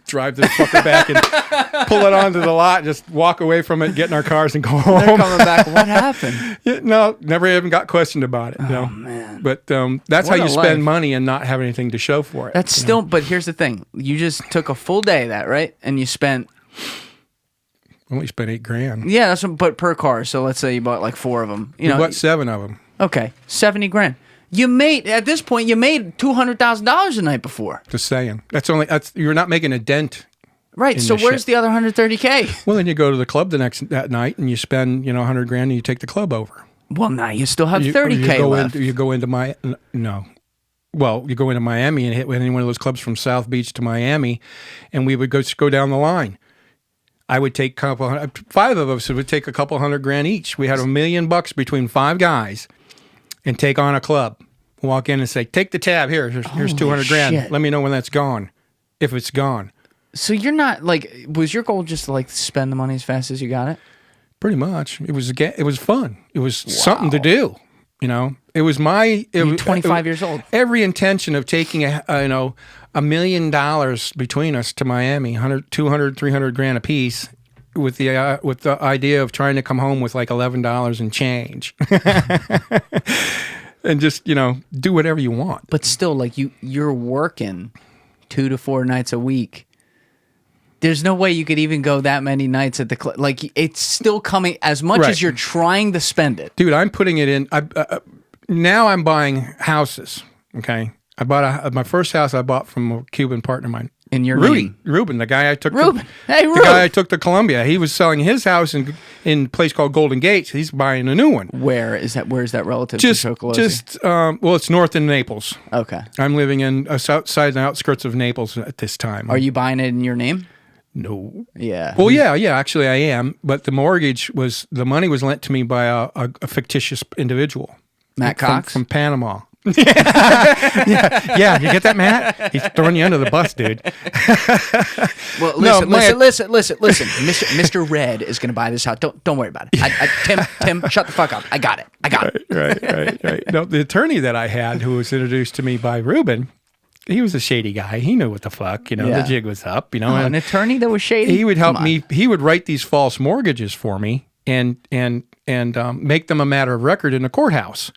drive this fucker back and pull it onto the lot, just walk away from it, get in our cars and go home. They're coming back. What happened? No, never even got questioned about it. Oh, man. But that's What how you a spend life. money and not have anything to show for it. That's still, but here's the thing. You just took a full day of that, right? And you spent... Only spent $8 grand. Yeah, but per car. So let's say you bought like 4 of them. We bought 7 of them. Okay, 70 grand. At this point, you made $200,000 the night before. Just saying. You're not making a dent. Right, so where's the other $130K? Well, then you go to the club that night and you spend, $100 grand and you take the club over. Well, now you still have $30K left. You go into Miami and hit any one of those clubs from South Beach to Miami, and we would go down the line. I would take 5 of us would take a couple $100 grand each. We had $1 million between 5 guys, and take on a club. Walk in and say, "Take the tab here. Here's 200 grand. Shit. Let me know when that's gone, if it's gone." So you're not was your goal just to spend the money as fast as you got it? Pretty much. It was fun. It was something to do. It was You're 25 years old. Every intention of taking $1 million between us to Miami, 200, 300 grand a piece, with the idea of trying to come home with like $11 and change, and just do whatever you want. But still, you're working 2 to 4 nights a week. There's no way you could even go that many nights at the club. It's still coming as much as you're trying to spend it. Dude, I'm putting it in. Now I'm buying houses. Okay, I bought my first house. I bought from a Cuban partner of mine. In your name. Ruben, the guy I took. Ruben, the guy I took to Colombia. He was selling his house in a place called Golden Gates. He's buying a new one. Where is that relative Just, to Chokoloskee? It's north in Naples. Okay. I'm living in outside the outskirts of Naples at this time. Are you buying it in your name? No. Yeah. Well, yeah. Actually, I am. But the money was lent to me by a fictitious individual. Matt Cox from Panama. yeah. You get that, Matt? He's throwing you under the bus, dude. Well, listen. Mr. Red is going to buy this house. Don't worry about it. Tim, shut the fuck up. I got it. Right. No, the attorney that I had, who was introduced to me by Ruben, he was a shady guy. He knew what the fuck, the jig was up, an attorney that was shady. He would help me. He would write these false mortgages for me and make them a matter of record in the courthouse.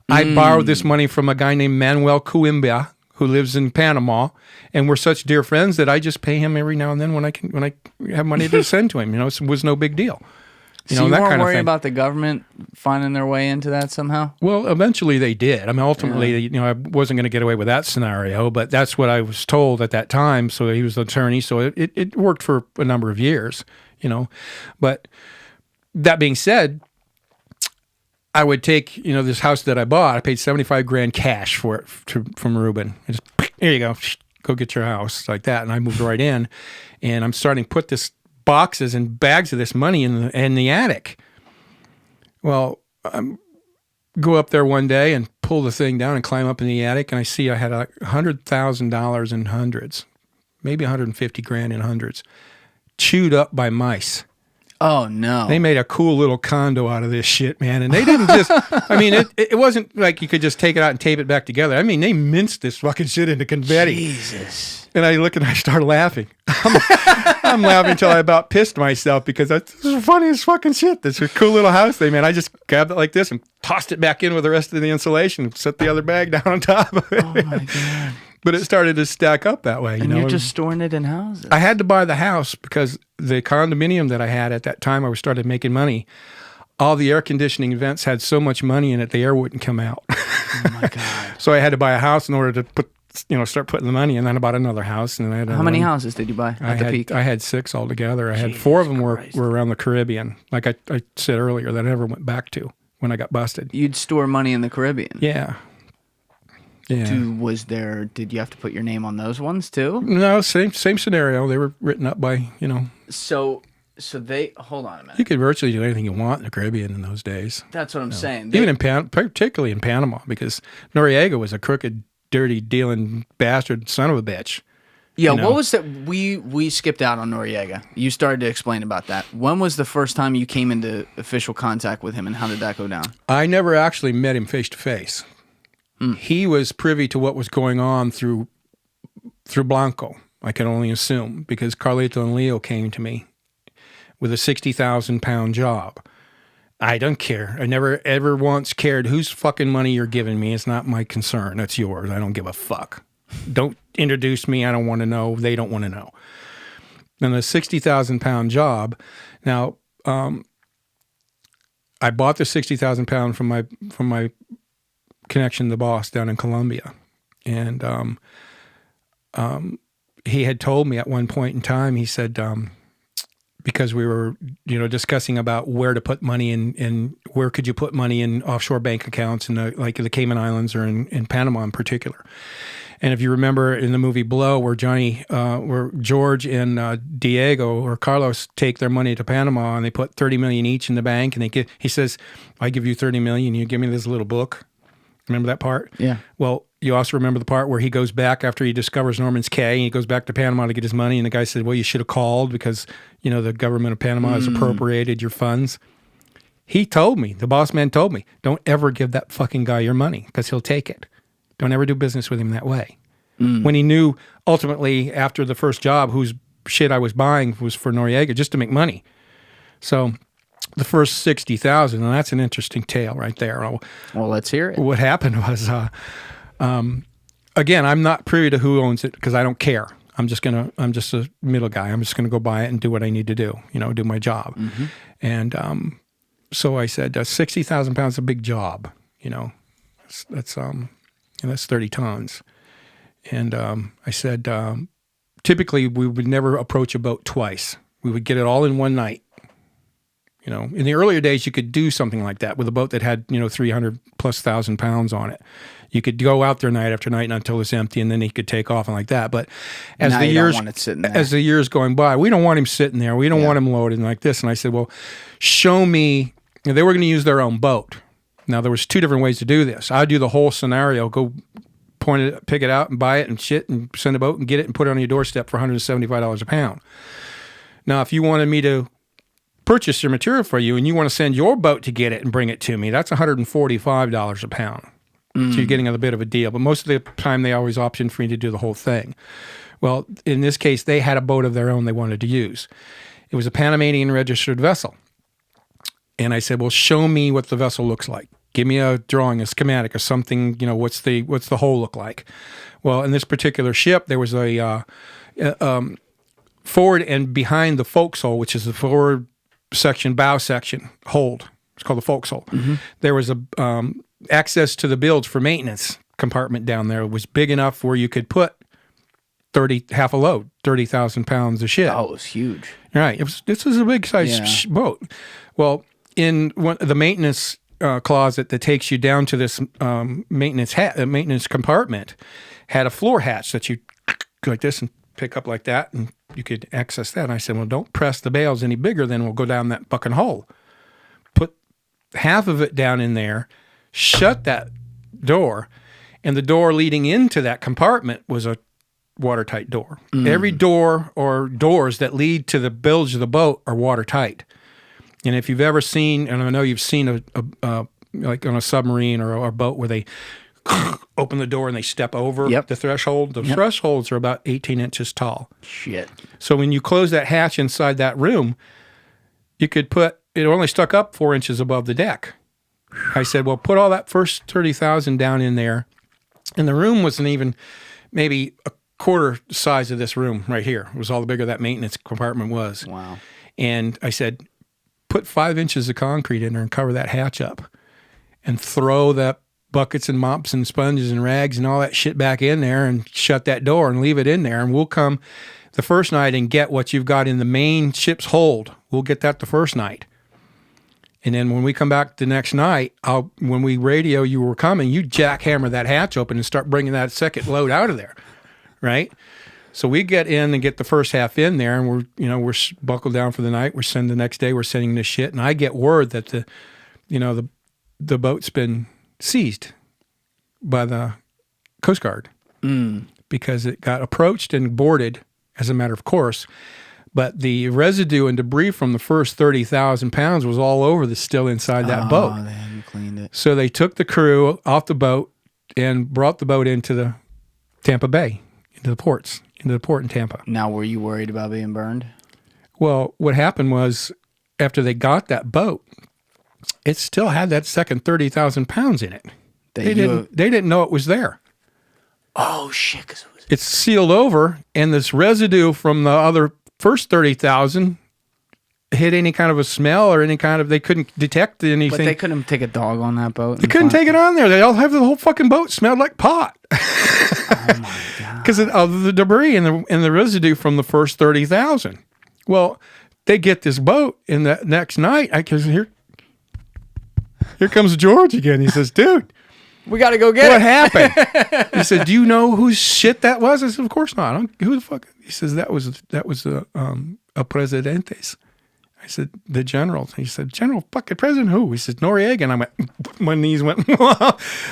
I borrowed this money from a guy named Manuel Noriega, who lives in Panama, and we're such dear friends that I just pay him every now and then when I have money to send to him. It was no big deal. So you that weren't kind of worried thing. about the government finding their way into that somehow? Well, eventually they did. I mean, ultimately, I wasn't going to get away with that scenario, but that's what I was told at that time. So he was the attorney, so it worked for a number of years, But that being said, I would take, this house that I bought. I paid 75 grand cash for it from Ruben. I just, here you go get your house, like that. And I moved right in, and I'm starting to put this boxes and bags of this money in the attic. Well, go up there one day and pull the thing down and climb up in the attic, and I see I had $100,000 in hundreds, maybe 150 grand in hundreds, chewed up by mice. Oh, no. They made a cool little condo out of this shit, man. And they didn't just, I mean, it wasn't like you could just take it out and tape it back together. I mean, they minced this fucking shit into confetti. Jesus. And I look and I start laughing. I'm laughing until I about pissed myself because this is the funniest fucking shit. This is a cool little house they made. I just grabbed it like this and tossed it back in with the rest of the insulation and set the other bag down on top of it. Oh, my God. But it started to stack up that way. And you're just storing it in houses. I had to buy the house because the condominium that I had at that time, I started making money. All the air conditioning vents had so much money in it, the air wouldn't come out. Oh, my God. So I had to buy a house in order to start putting the money in. Then I bought another house. And then I had How many houses did you buy at the peak? I had 6 altogether. I had 4 of them were around the Caribbean, like I said earlier, that I never went back to when I got busted. You'd store money in the Caribbean? Yeah. Yeah. Did you have to put your name on those ones too? No, same scenario. They were written up by, So they, hold on a minute. You could virtually do anything you want in the Caribbean in those days. That's what I'm saying. Even particularly in Panama, because Noriega was a crooked, dirty, dealing bastard son of a bitch. Yeah, what was that? We skipped out on Noriega. You started to explain about that. When was the first time you came into official contact with him, and how did that go down? I never actually met him face to face. He was privy to what was going on through Blanco, I can only assume, because Carlito and Leo came to me with a 60,000-pound job. I don't care. I never ever once cared whose fucking money you're giving me. It's not my concern. That's yours. I don't give a fuck. Don't introduce me. I don't want to know. They don't want to know. And the 60,000-pound job. Now, I bought the 60,000 pound from my connection, the boss down in Colombia, and he had told me at one point in time. He said, because we were discussing about where to put money in where could you put money in offshore bank accounts in the Cayman Islands or in Panama in particular. And if you remember in the movie Blow, where George and Diego or Carlos take their money to Panama and they put $30 million each in the bank, and he says, "I give you $30 million, you give me this little book." Remember that part? Yeah. Well, you also remember the part where he goes back after he discovers Norman's Cay, and he goes back to Panama to get his money, and the guy said, "Well, you should have called because the government of Panama has appropriated your funds." He told me, the boss man told me, "Don't ever give that fucking guy your money because he'll take it. Don't ever do business with him that way." When he knew ultimately after the first job whose shit I was buying was for Noriega just to make money. So the first 60,000, and that's an interesting tale right there. Well, let's hear it. What happened was, again, I'm not privy to who owns it because I don't care. I'm just a middle guy. I'm just gonna go buy it and do what I need to do. Do my job. Mm-hmm. And so I said, 60,000 pounds is a big job. That's 30 tons. And I said, typically we would never approach a boat twice. We would get it all in one night. In the earlier days, you could do something like that with a boat that had, 300,000+ pounds on it. You could go out there night after night until it's empty, and then he could take off and like that. But as now the you don't want it sitting there. As the years going by, we don't want him sitting there. We don't want him loaded like this. And I said, well, show me. They were going to use their own boat. Now there was 2 different ways to do this. I'd do the whole scenario, go pick it out and buy it and shit, and send a boat and get it and put it on your doorstep for $175 a pound. Now, if you wanted me to purchase your material for you and you want to send your boat to get it and bring it to me, that's $145 a pound. So you're getting a bit of a deal. But most of the time, they always option for me to do the whole thing. Well, in this case, they had a boat of their own they wanted to use. It was a Panamanian registered vessel. And I said, well, show me what the vessel looks like. Give me a drawing, a schematic, or something. What's the hull look like? Well, in this particular ship, there was a forward and behind the forecastle, which is the forward section, bow section, hold. It's called the forecastle. Mm-hmm. There was a access to the bilge for maintenance compartment down there. It was big enough where you could put half a load, 30,000 pounds of shit. Oh, it was huge. Right. This was a big size boat. Well, in the maintenance closet that takes you down to this maintenance compartment had a floor hatch that you go like this and pick up like that, and you could access that. And I said, well, don't press the bales any bigger, then we'll go down that fucking hole. Put half of it down in there, shut that door, and the door leading into that compartment was a watertight door. Every door or doors that lead to the bilge of the boat are watertight. And if you've ever seen, and I know you've seen a like on a submarine or a boat where they open the door and they step over the threshold. The thresholds are about 18 inches tall. Shit. So when you close that hatch inside that room, you could put, it only stuck up 4 inches above the deck. I said, well, put all that first 30,000 down in there. And the room wasn't even maybe a quarter the size of this room right here. It was all the bigger that maintenance compartment was. Wow. And I said, put 5 inches of concrete in there and cover that hatch up. And throw the buckets and mops and sponges and rags and all that shit back in there and shut that door and leave it in there. And we'll come the first night and get what you've got in the main ship's hold. We'll get that the first night. And then when we come back the next night, when we radio you were coming, you jackhammer that hatch open and start bringing that second load out of there, right? So we get in and get the first half in there, and we're buckled down for the night. The next day we're sending this shit, and I get word that the boat's been seized by the Coast Guard because it got approached and boarded as a matter of course. But the residue and debris from the first 30,000 pounds was all over still inside that boat. Oh, they hadn't cleaned it. So they took the crew off the boat and brought the boat into the Tampa Bay, into the port in Tampa. Now, were you worried about being burned? Well, what happened was after they got that boat, it still had that second 30,000 pounds in it. They didn't know it was there. Oh, shit. It's sealed over, and this residue from the other first 30,000 hit any kind of a smell or any kind of, they couldn't detect anything. But they couldn't take a dog on that boat? They couldn't take it on there. They all have the whole fucking boat smelled like pot. Oh my God. Because of the debris and the residue from the first 30,000. Well, they get this boat, and the next night, because here comes George again. He says, dude, we got to go get what happened? He said, do you know whose shit that was? I said, of course not. Who the fuck? He says, that was a Presidentes. I said, the general. He said, General fucking President who? He said, Noriega. And I went, my knees went,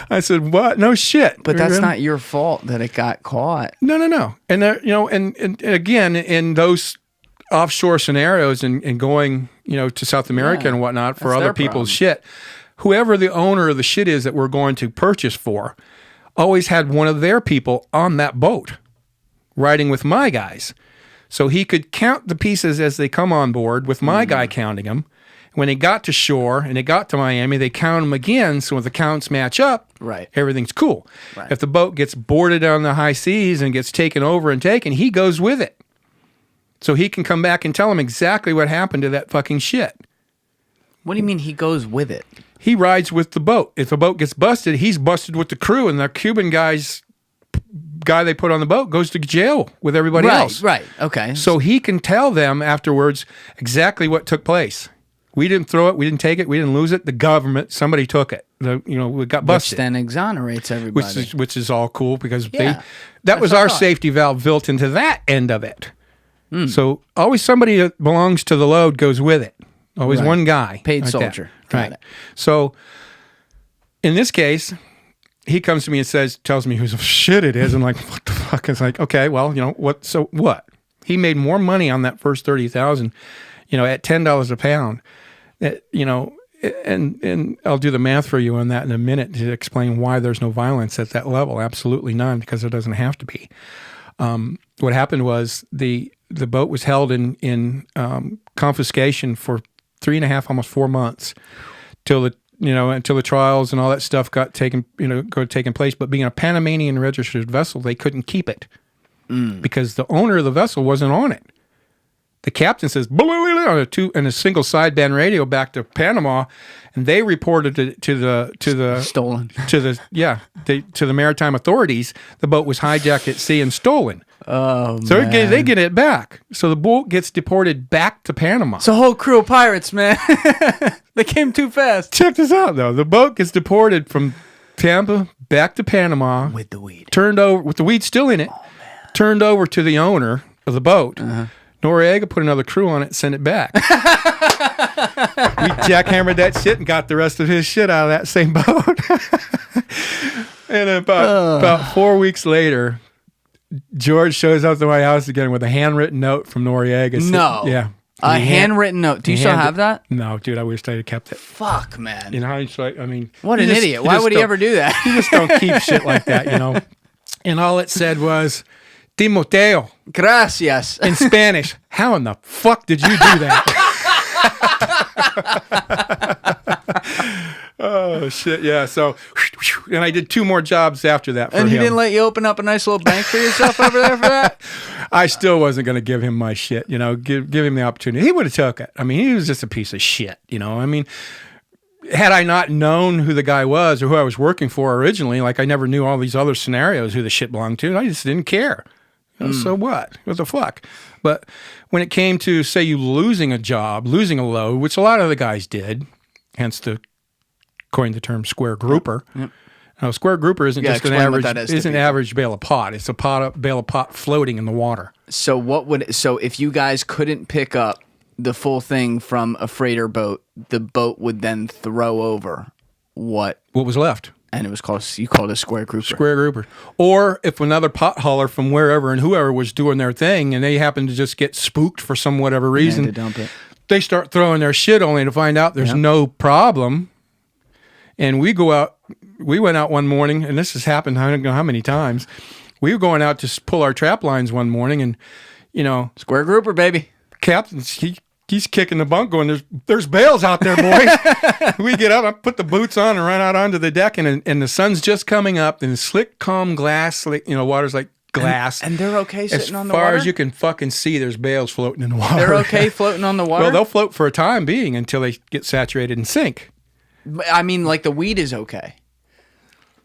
I said, what? No shit. But that's not your fault that it got caught. No. And and again, in those offshore scenarios and going, to South America and whatnot for other people's shit, whoever the owner of the shit is that we're going to purchase for always had one of their people on that boat riding with my guys. So he could count the pieces as they come on board with my guy counting them. When they got to shore and they got to Miami, they count them again. So if the counts match up, everything's cool. Right. If the boat gets boarded on the high seas and gets taken over and taken, he goes with it. So he can come back and tell them exactly what happened to that fucking shit. What do you mean he goes with it? He rides with the boat. If the boat gets busted, he's busted with the crew, and the Cuban guy they put on the boat goes to jail with everybody else. Right, okay. So he can tell them afterwards exactly what took place. We didn't throw it, we didn't take it, we didn't lose it. The government, somebody took it. We got busted. Which then exonerates everybody. Which is all cool because that was our safety valve built into that end of it. So always somebody that belongs to the load goes with it. Always one guy. Paid soldier. Got it. So in this case, he comes to me and tells me whose shit it is. I'm like, what the fuck? It's like, okay, well, what? So what? He made more money on that first 30,000, at $10 a pound. And I'll do the math for you on that in a minute to explain why there's no violence at that level. Absolutely none, because there doesn't have to be. What happened was the boat was held in confiscation for 3.5, almost 4 months, until the trials and all that stuff got taken place. But being a Panamanian registered vessel, they couldn't keep it because the owner of the vessel wasn't on it. The captain says on a single sideband radio back to Panama, and they reported it to the stolen to the maritime authorities. The boat was hijacked at sea and stolen. Oh, so man. They get it back. So the boat gets deported back to Panama. It's a whole crew of pirates, man. They came too fast. Check this out, though. The boat gets deported from Tampa back to Panama with the weed. Turned over with the weed still in it. Oh, man. Turned over to the owner of the boat. Uh-huh. Noriega put another crew on it and sent it back. We jackhammered that shit and got the rest of his shit out of that same boat. And about 4 weeks later, George shows up to my house again with a handwritten note from Noriega. No. Yeah. A handwritten note. Do you still have that? No, dude, I wish I had kept it. Fuck, man. In hindsight, I mean... What an idiot. Why would he ever do that? You just don't keep shit like that, you know? And all it said was, Timoteo. Gracias. In Spanish. How in the fuck did you do that? Oh, shit, yeah. So, and I did 2 more jobs after that for him. And he didn't let you open up a nice little bank for yourself over there for that? I still wasn't going to give him my shit, you know, give him the opportunity. He would have took it. I mean, he was just a piece of shit, you know? I mean, had I not known who the guy was or who I was working for originally, like I never knew all these other scenarios who the shit belonged to, I just didn't care. You know, so what? What the fuck? But when it came to, say, you losing a job, losing a load, which a lot of the guys did, hence the coined the term square grouper. Yep. Now, a square grouper isn't just an average bale of pot. It's a bale of pot floating in the water. So if you guys couldn't pick up the full thing from a freighter boat, the boat would then throw over what was left. And you called it a square grouper. Square grouper. Or if another pot hauler from wherever and whoever was doing their thing and they happen to just get spooked for some whatever reason, to dump it. They start throwing their shit only to find out there's no problem. And we went out one morning, and this has happened I don't know how many times. We were going out to pull our trap lines one morning, and, you know. Square grouper, baby. Captain, he's kicking the bunk going, there's bales out there, boys. We get up, I put the boots on and run out onto the deck, and the sun's just coming up, and slick, calm glass, water's like glass. And they're okay sitting on the water? As far as you can fucking see, there's bales floating in the water. They're okay floating on the water? Well, they'll float for a time being until they get saturated and sink. I mean, like the weed is okay.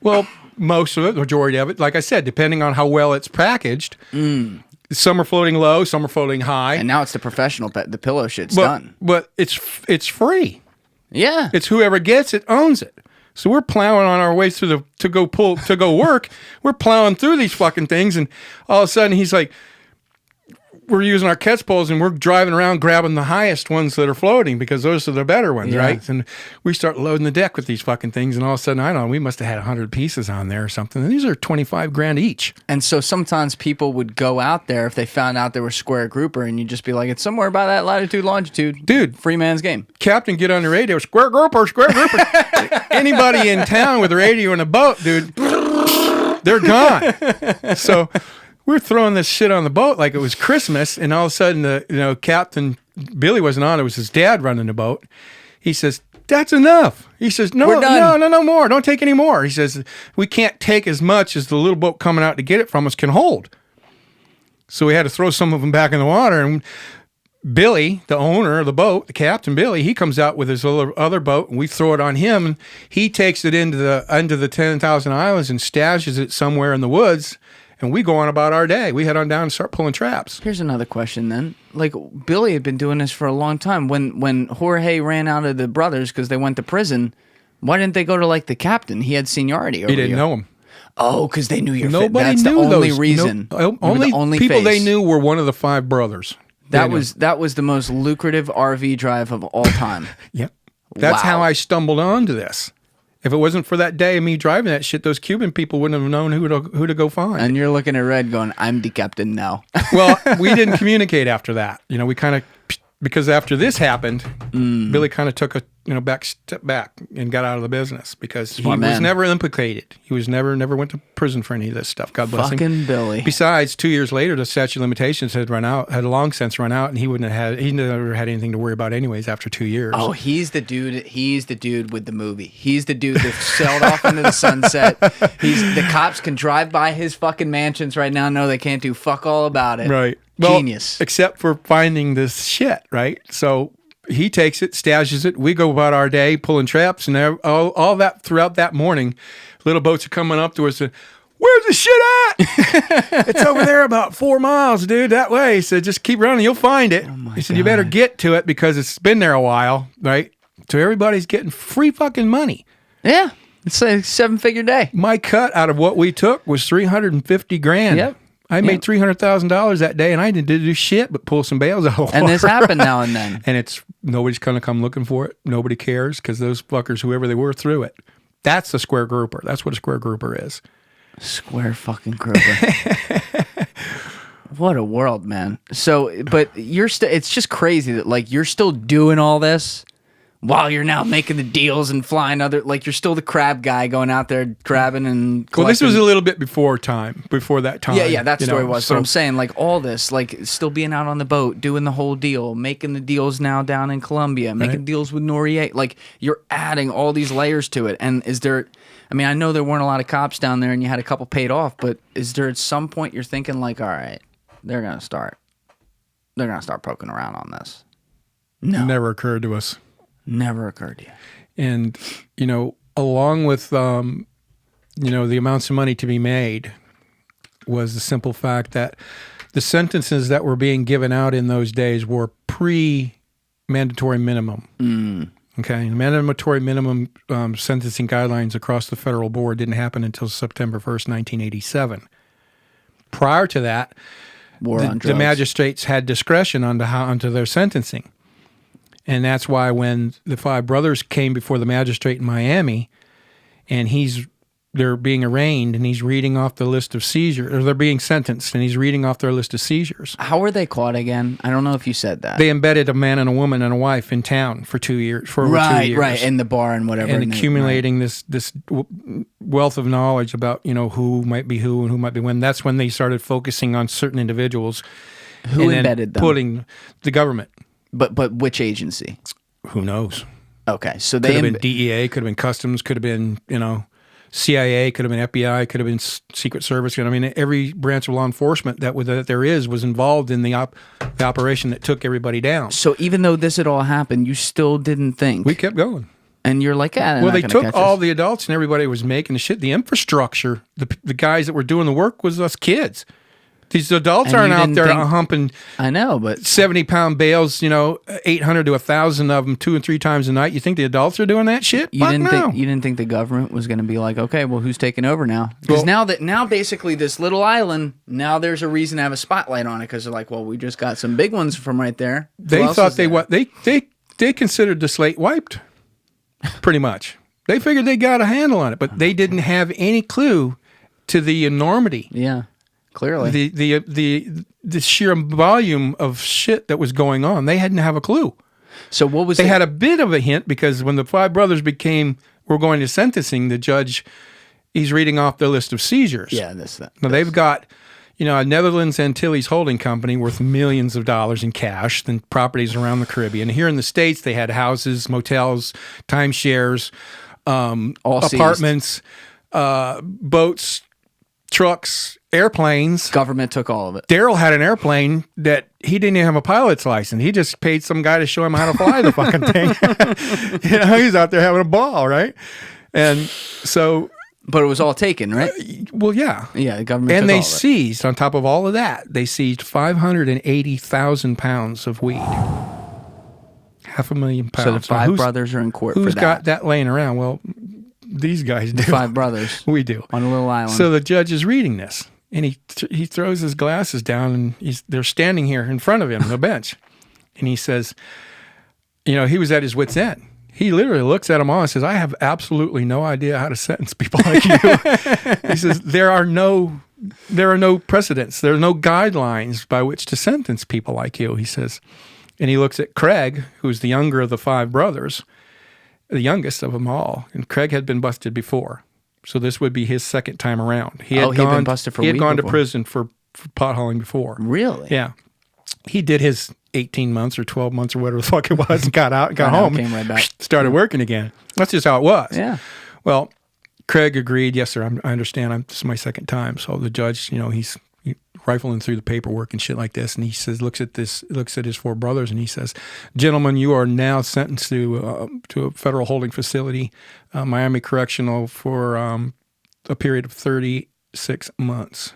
Well, most of it, majority of it, like I said, depending on how well it's packaged. Some are floating low, some are floating high. And now it's the professional, the pillow shit's done. But it's free. Yeah. It's whoever gets it owns it. So we're plowing on our way through to go work. We're plowing through these fucking things, and all of a sudden he's like, we're using our catch poles and we're driving around grabbing the highest ones that are floating because those are the better ones, right? And we start loading the deck with these fucking things, and all of a sudden, I don't know, we must have had 100 pieces on there or something. And these are $25,000 each. And so sometimes people would go out there if they found out there was square grouper, and you'd just be like, it's somewhere by that latitude, longitude. Dude. Free man's game. Captain, get on the radio, square grouper, square grouper. Anybody in town with a radio in a boat, dude, they're gone. So we're throwing this shit on the boat like it was Christmas, and all of a sudden, Captain Billy wasn't on. It was his dad running the boat. He says, "That's enough." He says, "No more. Don't take any more." He says, "We can't take as much as the little boat coming out to get it from us can hold." So we had to throw some of them back in the water, and Billy, the owner of the boat, the captain Billy, he comes out with his other boat, and we throw it on him, and he takes it into the 10,000 Islands and stashes it somewhere in the woods. And we go on about our day. We head on down and start pulling traps. Here's another question then. Like, Billy had been doing this for a long time. When Jorge ran out of the brothers because they went to prison, why didn't they go to, like, the captain? He had seniority over He didn't know him. Oh, because they knew your Nobody That's knew the only those. reason. Only people they knew were one of the 5 brothers. That was the most lucrative RV drive of all time. Yep. That's how I stumbled onto this. If it wasn't for that day of me driving that shit, those Cuban people wouldn't have known who to go find. And you're looking at Red going, I'm the captain now. Well, we didn't communicate after that. We kind of, because after this happened, Billy kind of took a step back and got out of the business because he was never implicated. He was never went to prison for any of this stuff. God bless him. Fucking Billy. Besides, 2 years later, the statute of limitations had long since run out, and he never had anything to worry about anyways after 2 years. Oh, he's the dude. He's the dude with the movie. He's the dude that sailed off into the sunset. The cops can drive by his fucking mansions right now. No, they can't do fuck all about it. Right. Genius. Well, except for finding this shit, right? So he takes it, stashes it. We go about our day pulling traps, and all that throughout that morning, little boats are coming up to us and, "Where's the shit at?" "It's over there about 4 miles, dude, that way." He said, "Just keep running, you'll find it." He said, "You better get to it because it's been there a while," right? So everybody's getting free fucking money. Yeah. It's a 7-figure day. My cut out of what we took was $350,000. Yep. I made $300,000 that day, and I didn't do shit but pull some bales out of the water. And this happened now and then. And nobody's going to come looking for it. Nobody cares because those fuckers, whoever they were, threw it. That's the square grouper. That's what a square grouper is. Square fucking grouper. What a world, man. So, but you're still, it's just crazy that like you're still doing all this while you're now making the deals and flying like you're still the crab guy going out there grabbing and collecting. Well, this was a little bit before that time. Yeah, that story was. So But I'm saying like all this, like still being out on the boat, doing the whole deal, making the deals now down in Colombia, making deals with Noriega. Like you're adding all these layers to it. And is there, I mean, I know there weren't a lot of cops down there and you had a couple paid off, but is there at some point you're thinking like, all right, they're going to start poking around on this? No. Never occurred to us. Never occurred to you. And, along with, the amounts of money to be made was the simple fact that the sentences that were being given out in those days were pre-mandatory minimum. Okay. Mandatory minimum sentencing guidelines across the federal board didn't happen until September 1st, 1987. Prior to that, the magistrates had discretion onto their sentencing. And that's why when the five brothers came before the magistrate in Miami, and they're being arraigned, and he's reading off the list of seizures, or they're being sentenced, and he's reading off their list of seizures. How were they caught again? I don't know if you said that. They embedded a man and a woman and a wife in town for 2 years, for over 2 years. Right, in the bar and whatever. And accumulating this wealth of knowledge about, who might be who and who might be when. That's when they started focusing on certain individuals. Who embedded them? Putting the government. But which agency? Who knows? Okay, so they could have been DEA, could have been Customs, could have been CIA, could have been FBI, could have been Secret Service. I mean, every branch of law enforcement that there was involved in the operation that took everybody down. So even though this had all happened, you still didn't think? We kept going. And you're like, well, they took all the adults and everybody was making the shit. The infrastructure, the guys that were doing the work was us kids. These adults aren't out there humping. I know, but 70-pound bales, 800 to 1,000 of them 2 and 3 times a night. You think the adults are doing that shit? You didn't think the government was going to be like, okay, well, who's taking over now? Because now basically this little island, now there's a reason to have a spotlight on it because they're like, well, we just got some big ones from right there. They thought they considered the slate wiped, pretty much. They figured they got a handle on it, but they didn't have any clue to the enormity. Yeah. Clearly, the sheer volume of shit that was going on, they hadn't have a clue. So what was they had a bit of a hint because when the five brothers were going to sentencing, the judge, he's reading off their list of seizures. Yeah, Now they've got, a Netherlands Antilles holding company worth millions of dollars in cash, then properties around the Caribbean. Here in the States, they had houses, motels, timeshares, apartments, boats, trucks, airplanes. Government took all of it. Daryl had an airplane that he didn't even have a pilot's license. He just paid some guy to show him how to fly the fucking thing. He's out there having a ball, right? And so... But it was all taken, right? Well, yeah. Yeah, the government and took they all of it. seized, on top of all of that, they seized 580,000 pounds of weed. 500,000 pounds. So the five brothers are in court for that. Who's got that laying around? Well, these guys do. The five brothers. We do. On a little island. So the judge is reading this. And he throws his glasses down, and they're standing here in front of him on the bench. And he says, he was at his wit's end. He literally looks at them all and says, I have absolutely no idea how to sentence people like you. He says, there are no precedents. There are no guidelines by which to sentence people like you, he says. And he looks at Craig, who's the younger of the five brothers, the youngest of them all. And Craig had been busted before. So this would be his second time around. He had been busted for weed. He had gone before. to prison for pothauling before. Really? Yeah. He did his 18 months or 12 months or whatever the fuck it was and got out and got home. Came right back. Started working again. That's just how it was. Yeah. Well, Craig agreed. Yes, sir. I understand. This is my second time. So the judge, he's rifling through the paperwork and shit like this, and he says, looks at his four brothers, and he says, "Gentlemen, you are now sentenced to a federal holding facility, Miami Correctional, for a period of 36 months,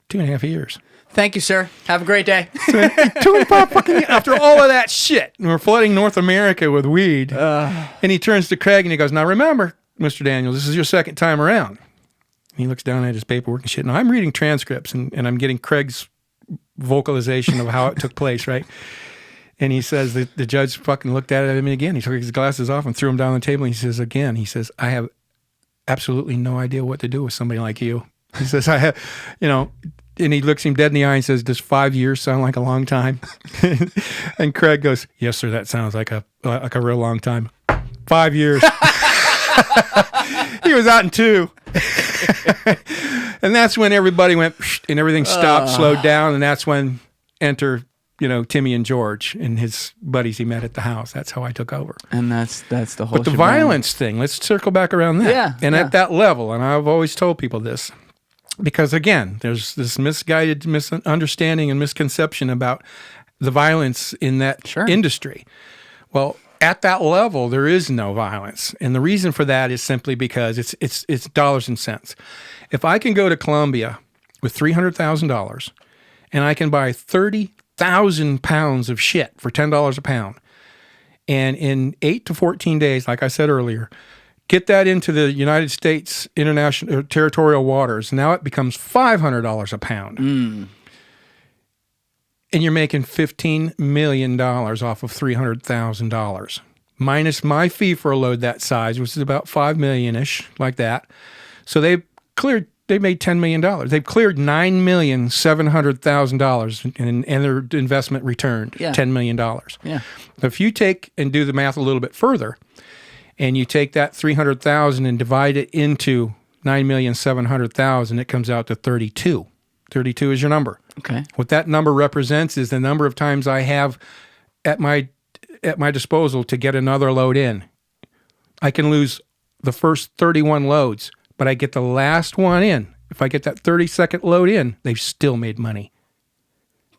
2.5 years." Thank you, sir. Have a great day. 2.5 fucking years after all of that shit. And we're flooding North America with weed. And he turns to Craig and he goes, "Now remember, Mr. Daniels, this is your second time around." He looks down at his paperwork and shit. Now, I'm reading transcripts, and I'm getting Craig's vocalization of how it took place, right? And he says that the judge fucking looked at him again. He took his glasses off and threw them down on the table. And he says, "I have absolutely no idea what to do with somebody like you." He says, And he looks him dead in the eye and says, "Does 5 years sound like a long time?" And Craig goes, "Yes, sir. That sounds like a real long time. 5 years." He was out in 2. And that's when everybody went and everything stopped, slowed down, and that's when enter Timmy and George and his buddies he met at the house. That's how I took over. And that's the whole. But the violence thing, let's circle back around that. Yeah. And at that level, and I've always told people this, because again, there's this misguided misunderstanding and misconception about the violence in that industry. Well, at that level, there is no violence. And the reason for that is simply because it's dollars and cents. If I can go to Colombia with $300,000 and I can buy 30,000 pounds of shit for $10 a pound, and in 8 to 14 days, like I said earlier, get that into the United States international territorial waters, now it becomes $500 a pound. And you're making $15 million off of $300,000. Minus my fee for a load that size, which is about $5 million-ish, like that. So they made $10 million. They've cleared $9,700,000 and their investment returned $10 million. Yeah. If you take and do the math a little bit further, and you take that $300,000 and divide it into $9,700,000, it comes out to 32. 32 is your number. Okay. What that number represents is the number of times I have at my disposal to get another load in. I can lose the first 31 loads, but I get the last one in. If I get that 32nd load in, they've still made money.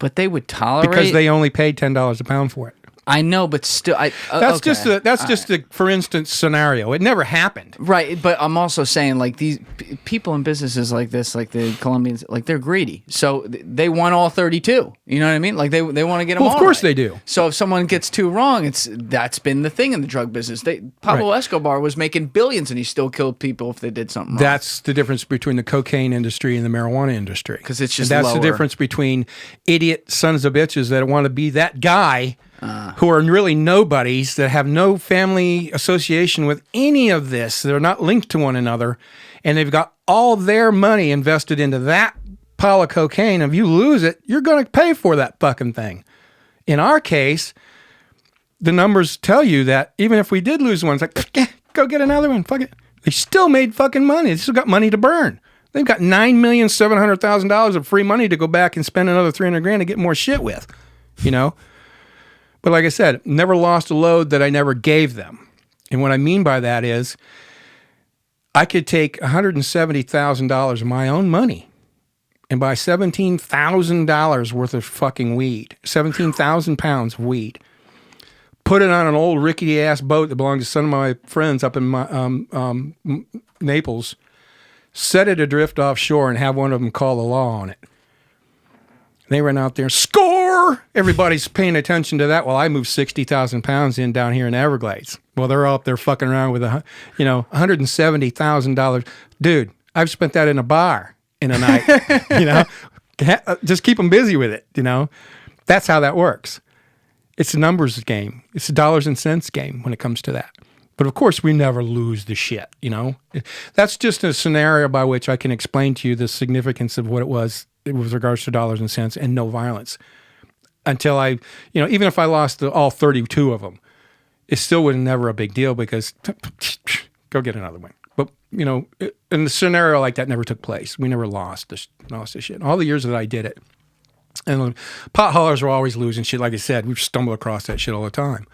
But they would tolerate, because they only paid $10 a pound for it. I know, but still, that's just a for instance scenario. It never happened, right? But I'm also saying, like, these people in businesses like this, like the Colombians, like, they're greedy, so they want all 32. You know what I mean? Like they want to get them. Well, all of course right. they do. So if someone gets 2 wrong, that's been the thing in the drug business. Pablo Escobar was making billions, and he still killed people if they did something wrong. That's the difference between the cocaine industry and the marijuana industry. Because it's just that's lower. The difference between idiot sons of bitches that want to be that guy. Who are really nobodies, that have no family association with any of this. They're not linked to one another. And they've got all their money invested into that pile of cocaine. If you lose it, you're going to pay for that fucking thing. In our case, the numbers tell you that even if we did lose one, it's like, go get another one. Fuck it. They still made fucking money. They still got money to burn. They've got $9,700,000 of free money to go back and spend another $300,000 to get more shit with, But like I said, never lost a load that I never gave them. And what I mean by that is I could take $170,000 of my own money and buy $17,000 worth of fucking weed, 17,000 pounds of weed, put it on an old rickety-ass boat that belonged to some of my friends up in Naples, set it adrift offshore, and have one of them call the law on it. They ran out there, score! Everybody's paying attention to that while I moved 60,000 pounds in down here in the Everglades. Well, they're all up there fucking around with $170,000. Dude, I've spent that in a bar in a night. Just keep them busy with it. That's how that works. It's a numbers game. It's a dollars and cents game when it comes to that. But of course, we never lose the shit. That's just a scenario by which I can explain to you the significance of what it was with regards to dollars and cents and no violence. Until even if I lost all 32 of them, it still was never a big deal because go get another one. But, in the scenario like that never took place. We never lost this shit. All the years that I did it. And pot haulers were always losing shit. Like I said, we stumble across that shit all the time,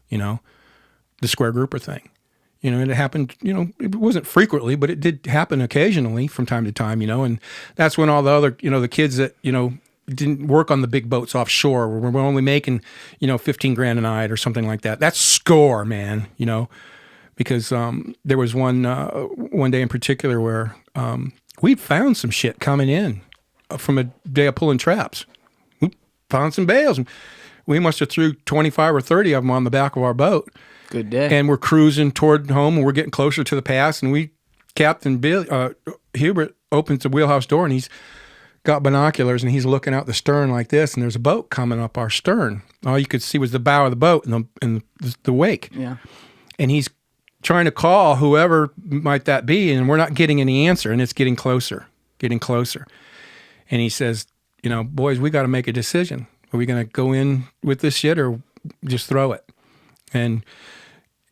the square grouper thing. It happened, it wasn't frequently, but it did happen occasionally from time to time, and that's when all the other, the kids that, didn't work on the big boats offshore were only making, $15,000 a night or something like that. That's score, man, because there was one day in particular where we found some shit coming in from a day of pulling traps. We found some bales. We must have threw 25 or 30 of them on the back of our boat. Good day. And we're cruising toward home, and we're getting closer to the pass, and Captain Hubert opens the wheelhouse door, and he's got binoculars, and he's looking out the stern like this, and there's a boat coming up our stern. All you could see was the bow of the boat and the wake. Yeah. And he's trying to call whoever might that be, and we're not getting any answer, and it's getting closer. And he says, boys, we got to make a decision. Are we going to go in with this shit or just throw it? And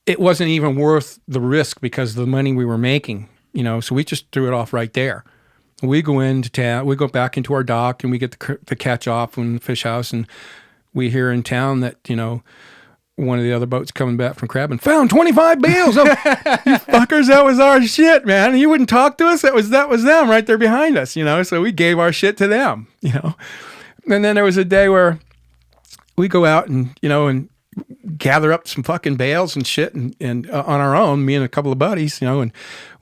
it wasn't even worth the risk because of the money we were making, so we just threw it off right there. We go into town, we go back into our dock, and we get the catch off from the fish house, and we hear in town that, one of the other boats coming back from crabbing found 25 bales. Oh, you fuckers, that was our shit, man. And you wouldn't talk to us. That was them right there behind us, so we gave our shit to them, And then there was a day where we go out and, and gather up some fucking bales and shit and on our own, me and a couple of buddies, and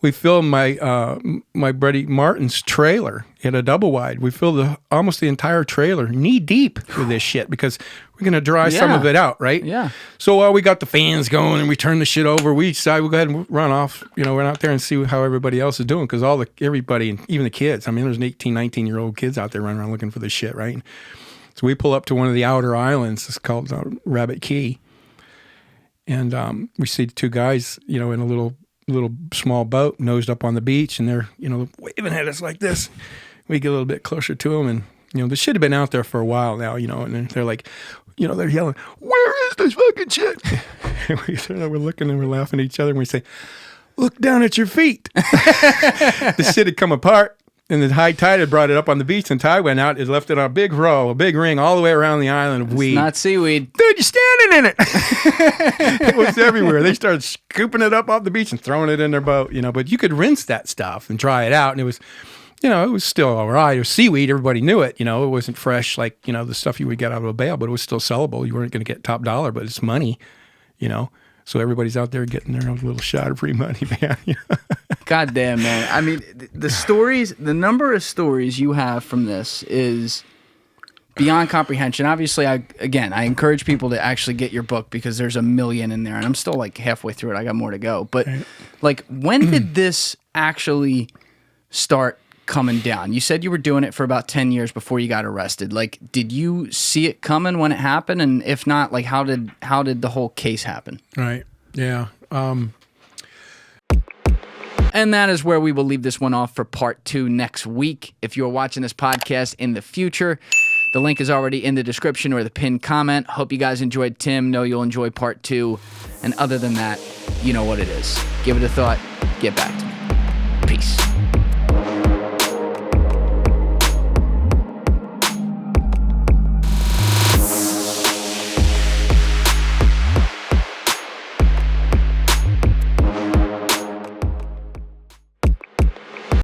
we filled my buddy Martin's trailer in a double wide. We filled almost the entire trailer knee deep with this shit because we're going to dry some of it out, right? Yeah. So while we got the fans going and we turn the shit over, we decided we'll go ahead and run off, run out there and see how everybody else is doing because everybody, and even the kids, there's 18, 19-year-old kids out there running around looking for this shit, right? So we pull up to one of the outer islands. It's called Rabbit Key. And we see the two guys, in a little small boat nosed up on the beach, and they're, waving at us like this. We get a little bit closer to them, and the shit had been out there for a while now, and they're like, they're yelling, "Where is this fucking shit?" And we're looking and we're laughing at each other, and we say, "Look down at your feet." The shit had come apart. And the high tide had brought it up on the beach, and tide went out. It left it on a big ring all the way around the island of weed. It's not seaweed. Dude, you're standing in it. It was everywhere. They started scooping it up off the beach and throwing it in their boat, But you could rinse that stuff and dry it out, and it was, it was still all right. It was seaweed. Everybody knew it. It wasn't fresh like, the stuff you would get out of a bale, but it was still sellable. You weren't going to get top dollar, but it's money, So everybody's out there getting their own little shot of free money, man. God damn, man. The number of stories you have from this is beyond comprehension. Obviously, I encourage people to actually get your book because there's a million in there, and I'm still like halfway through it. I got more to go. But when did this actually start coming down? You said you were doing it for about 10 years before you got arrested. Did you see it coming when it happened? And if not, how did the whole case happen? Right. Yeah. And that is where we will leave this one off for part 2 next week. If you're watching this podcast in the future, the link is already in the description or the pinned comment. Hope you guys enjoyed Tim. Know you'll enjoy part 2. And other than that, you know what it is. Give it a thought. Get back to it.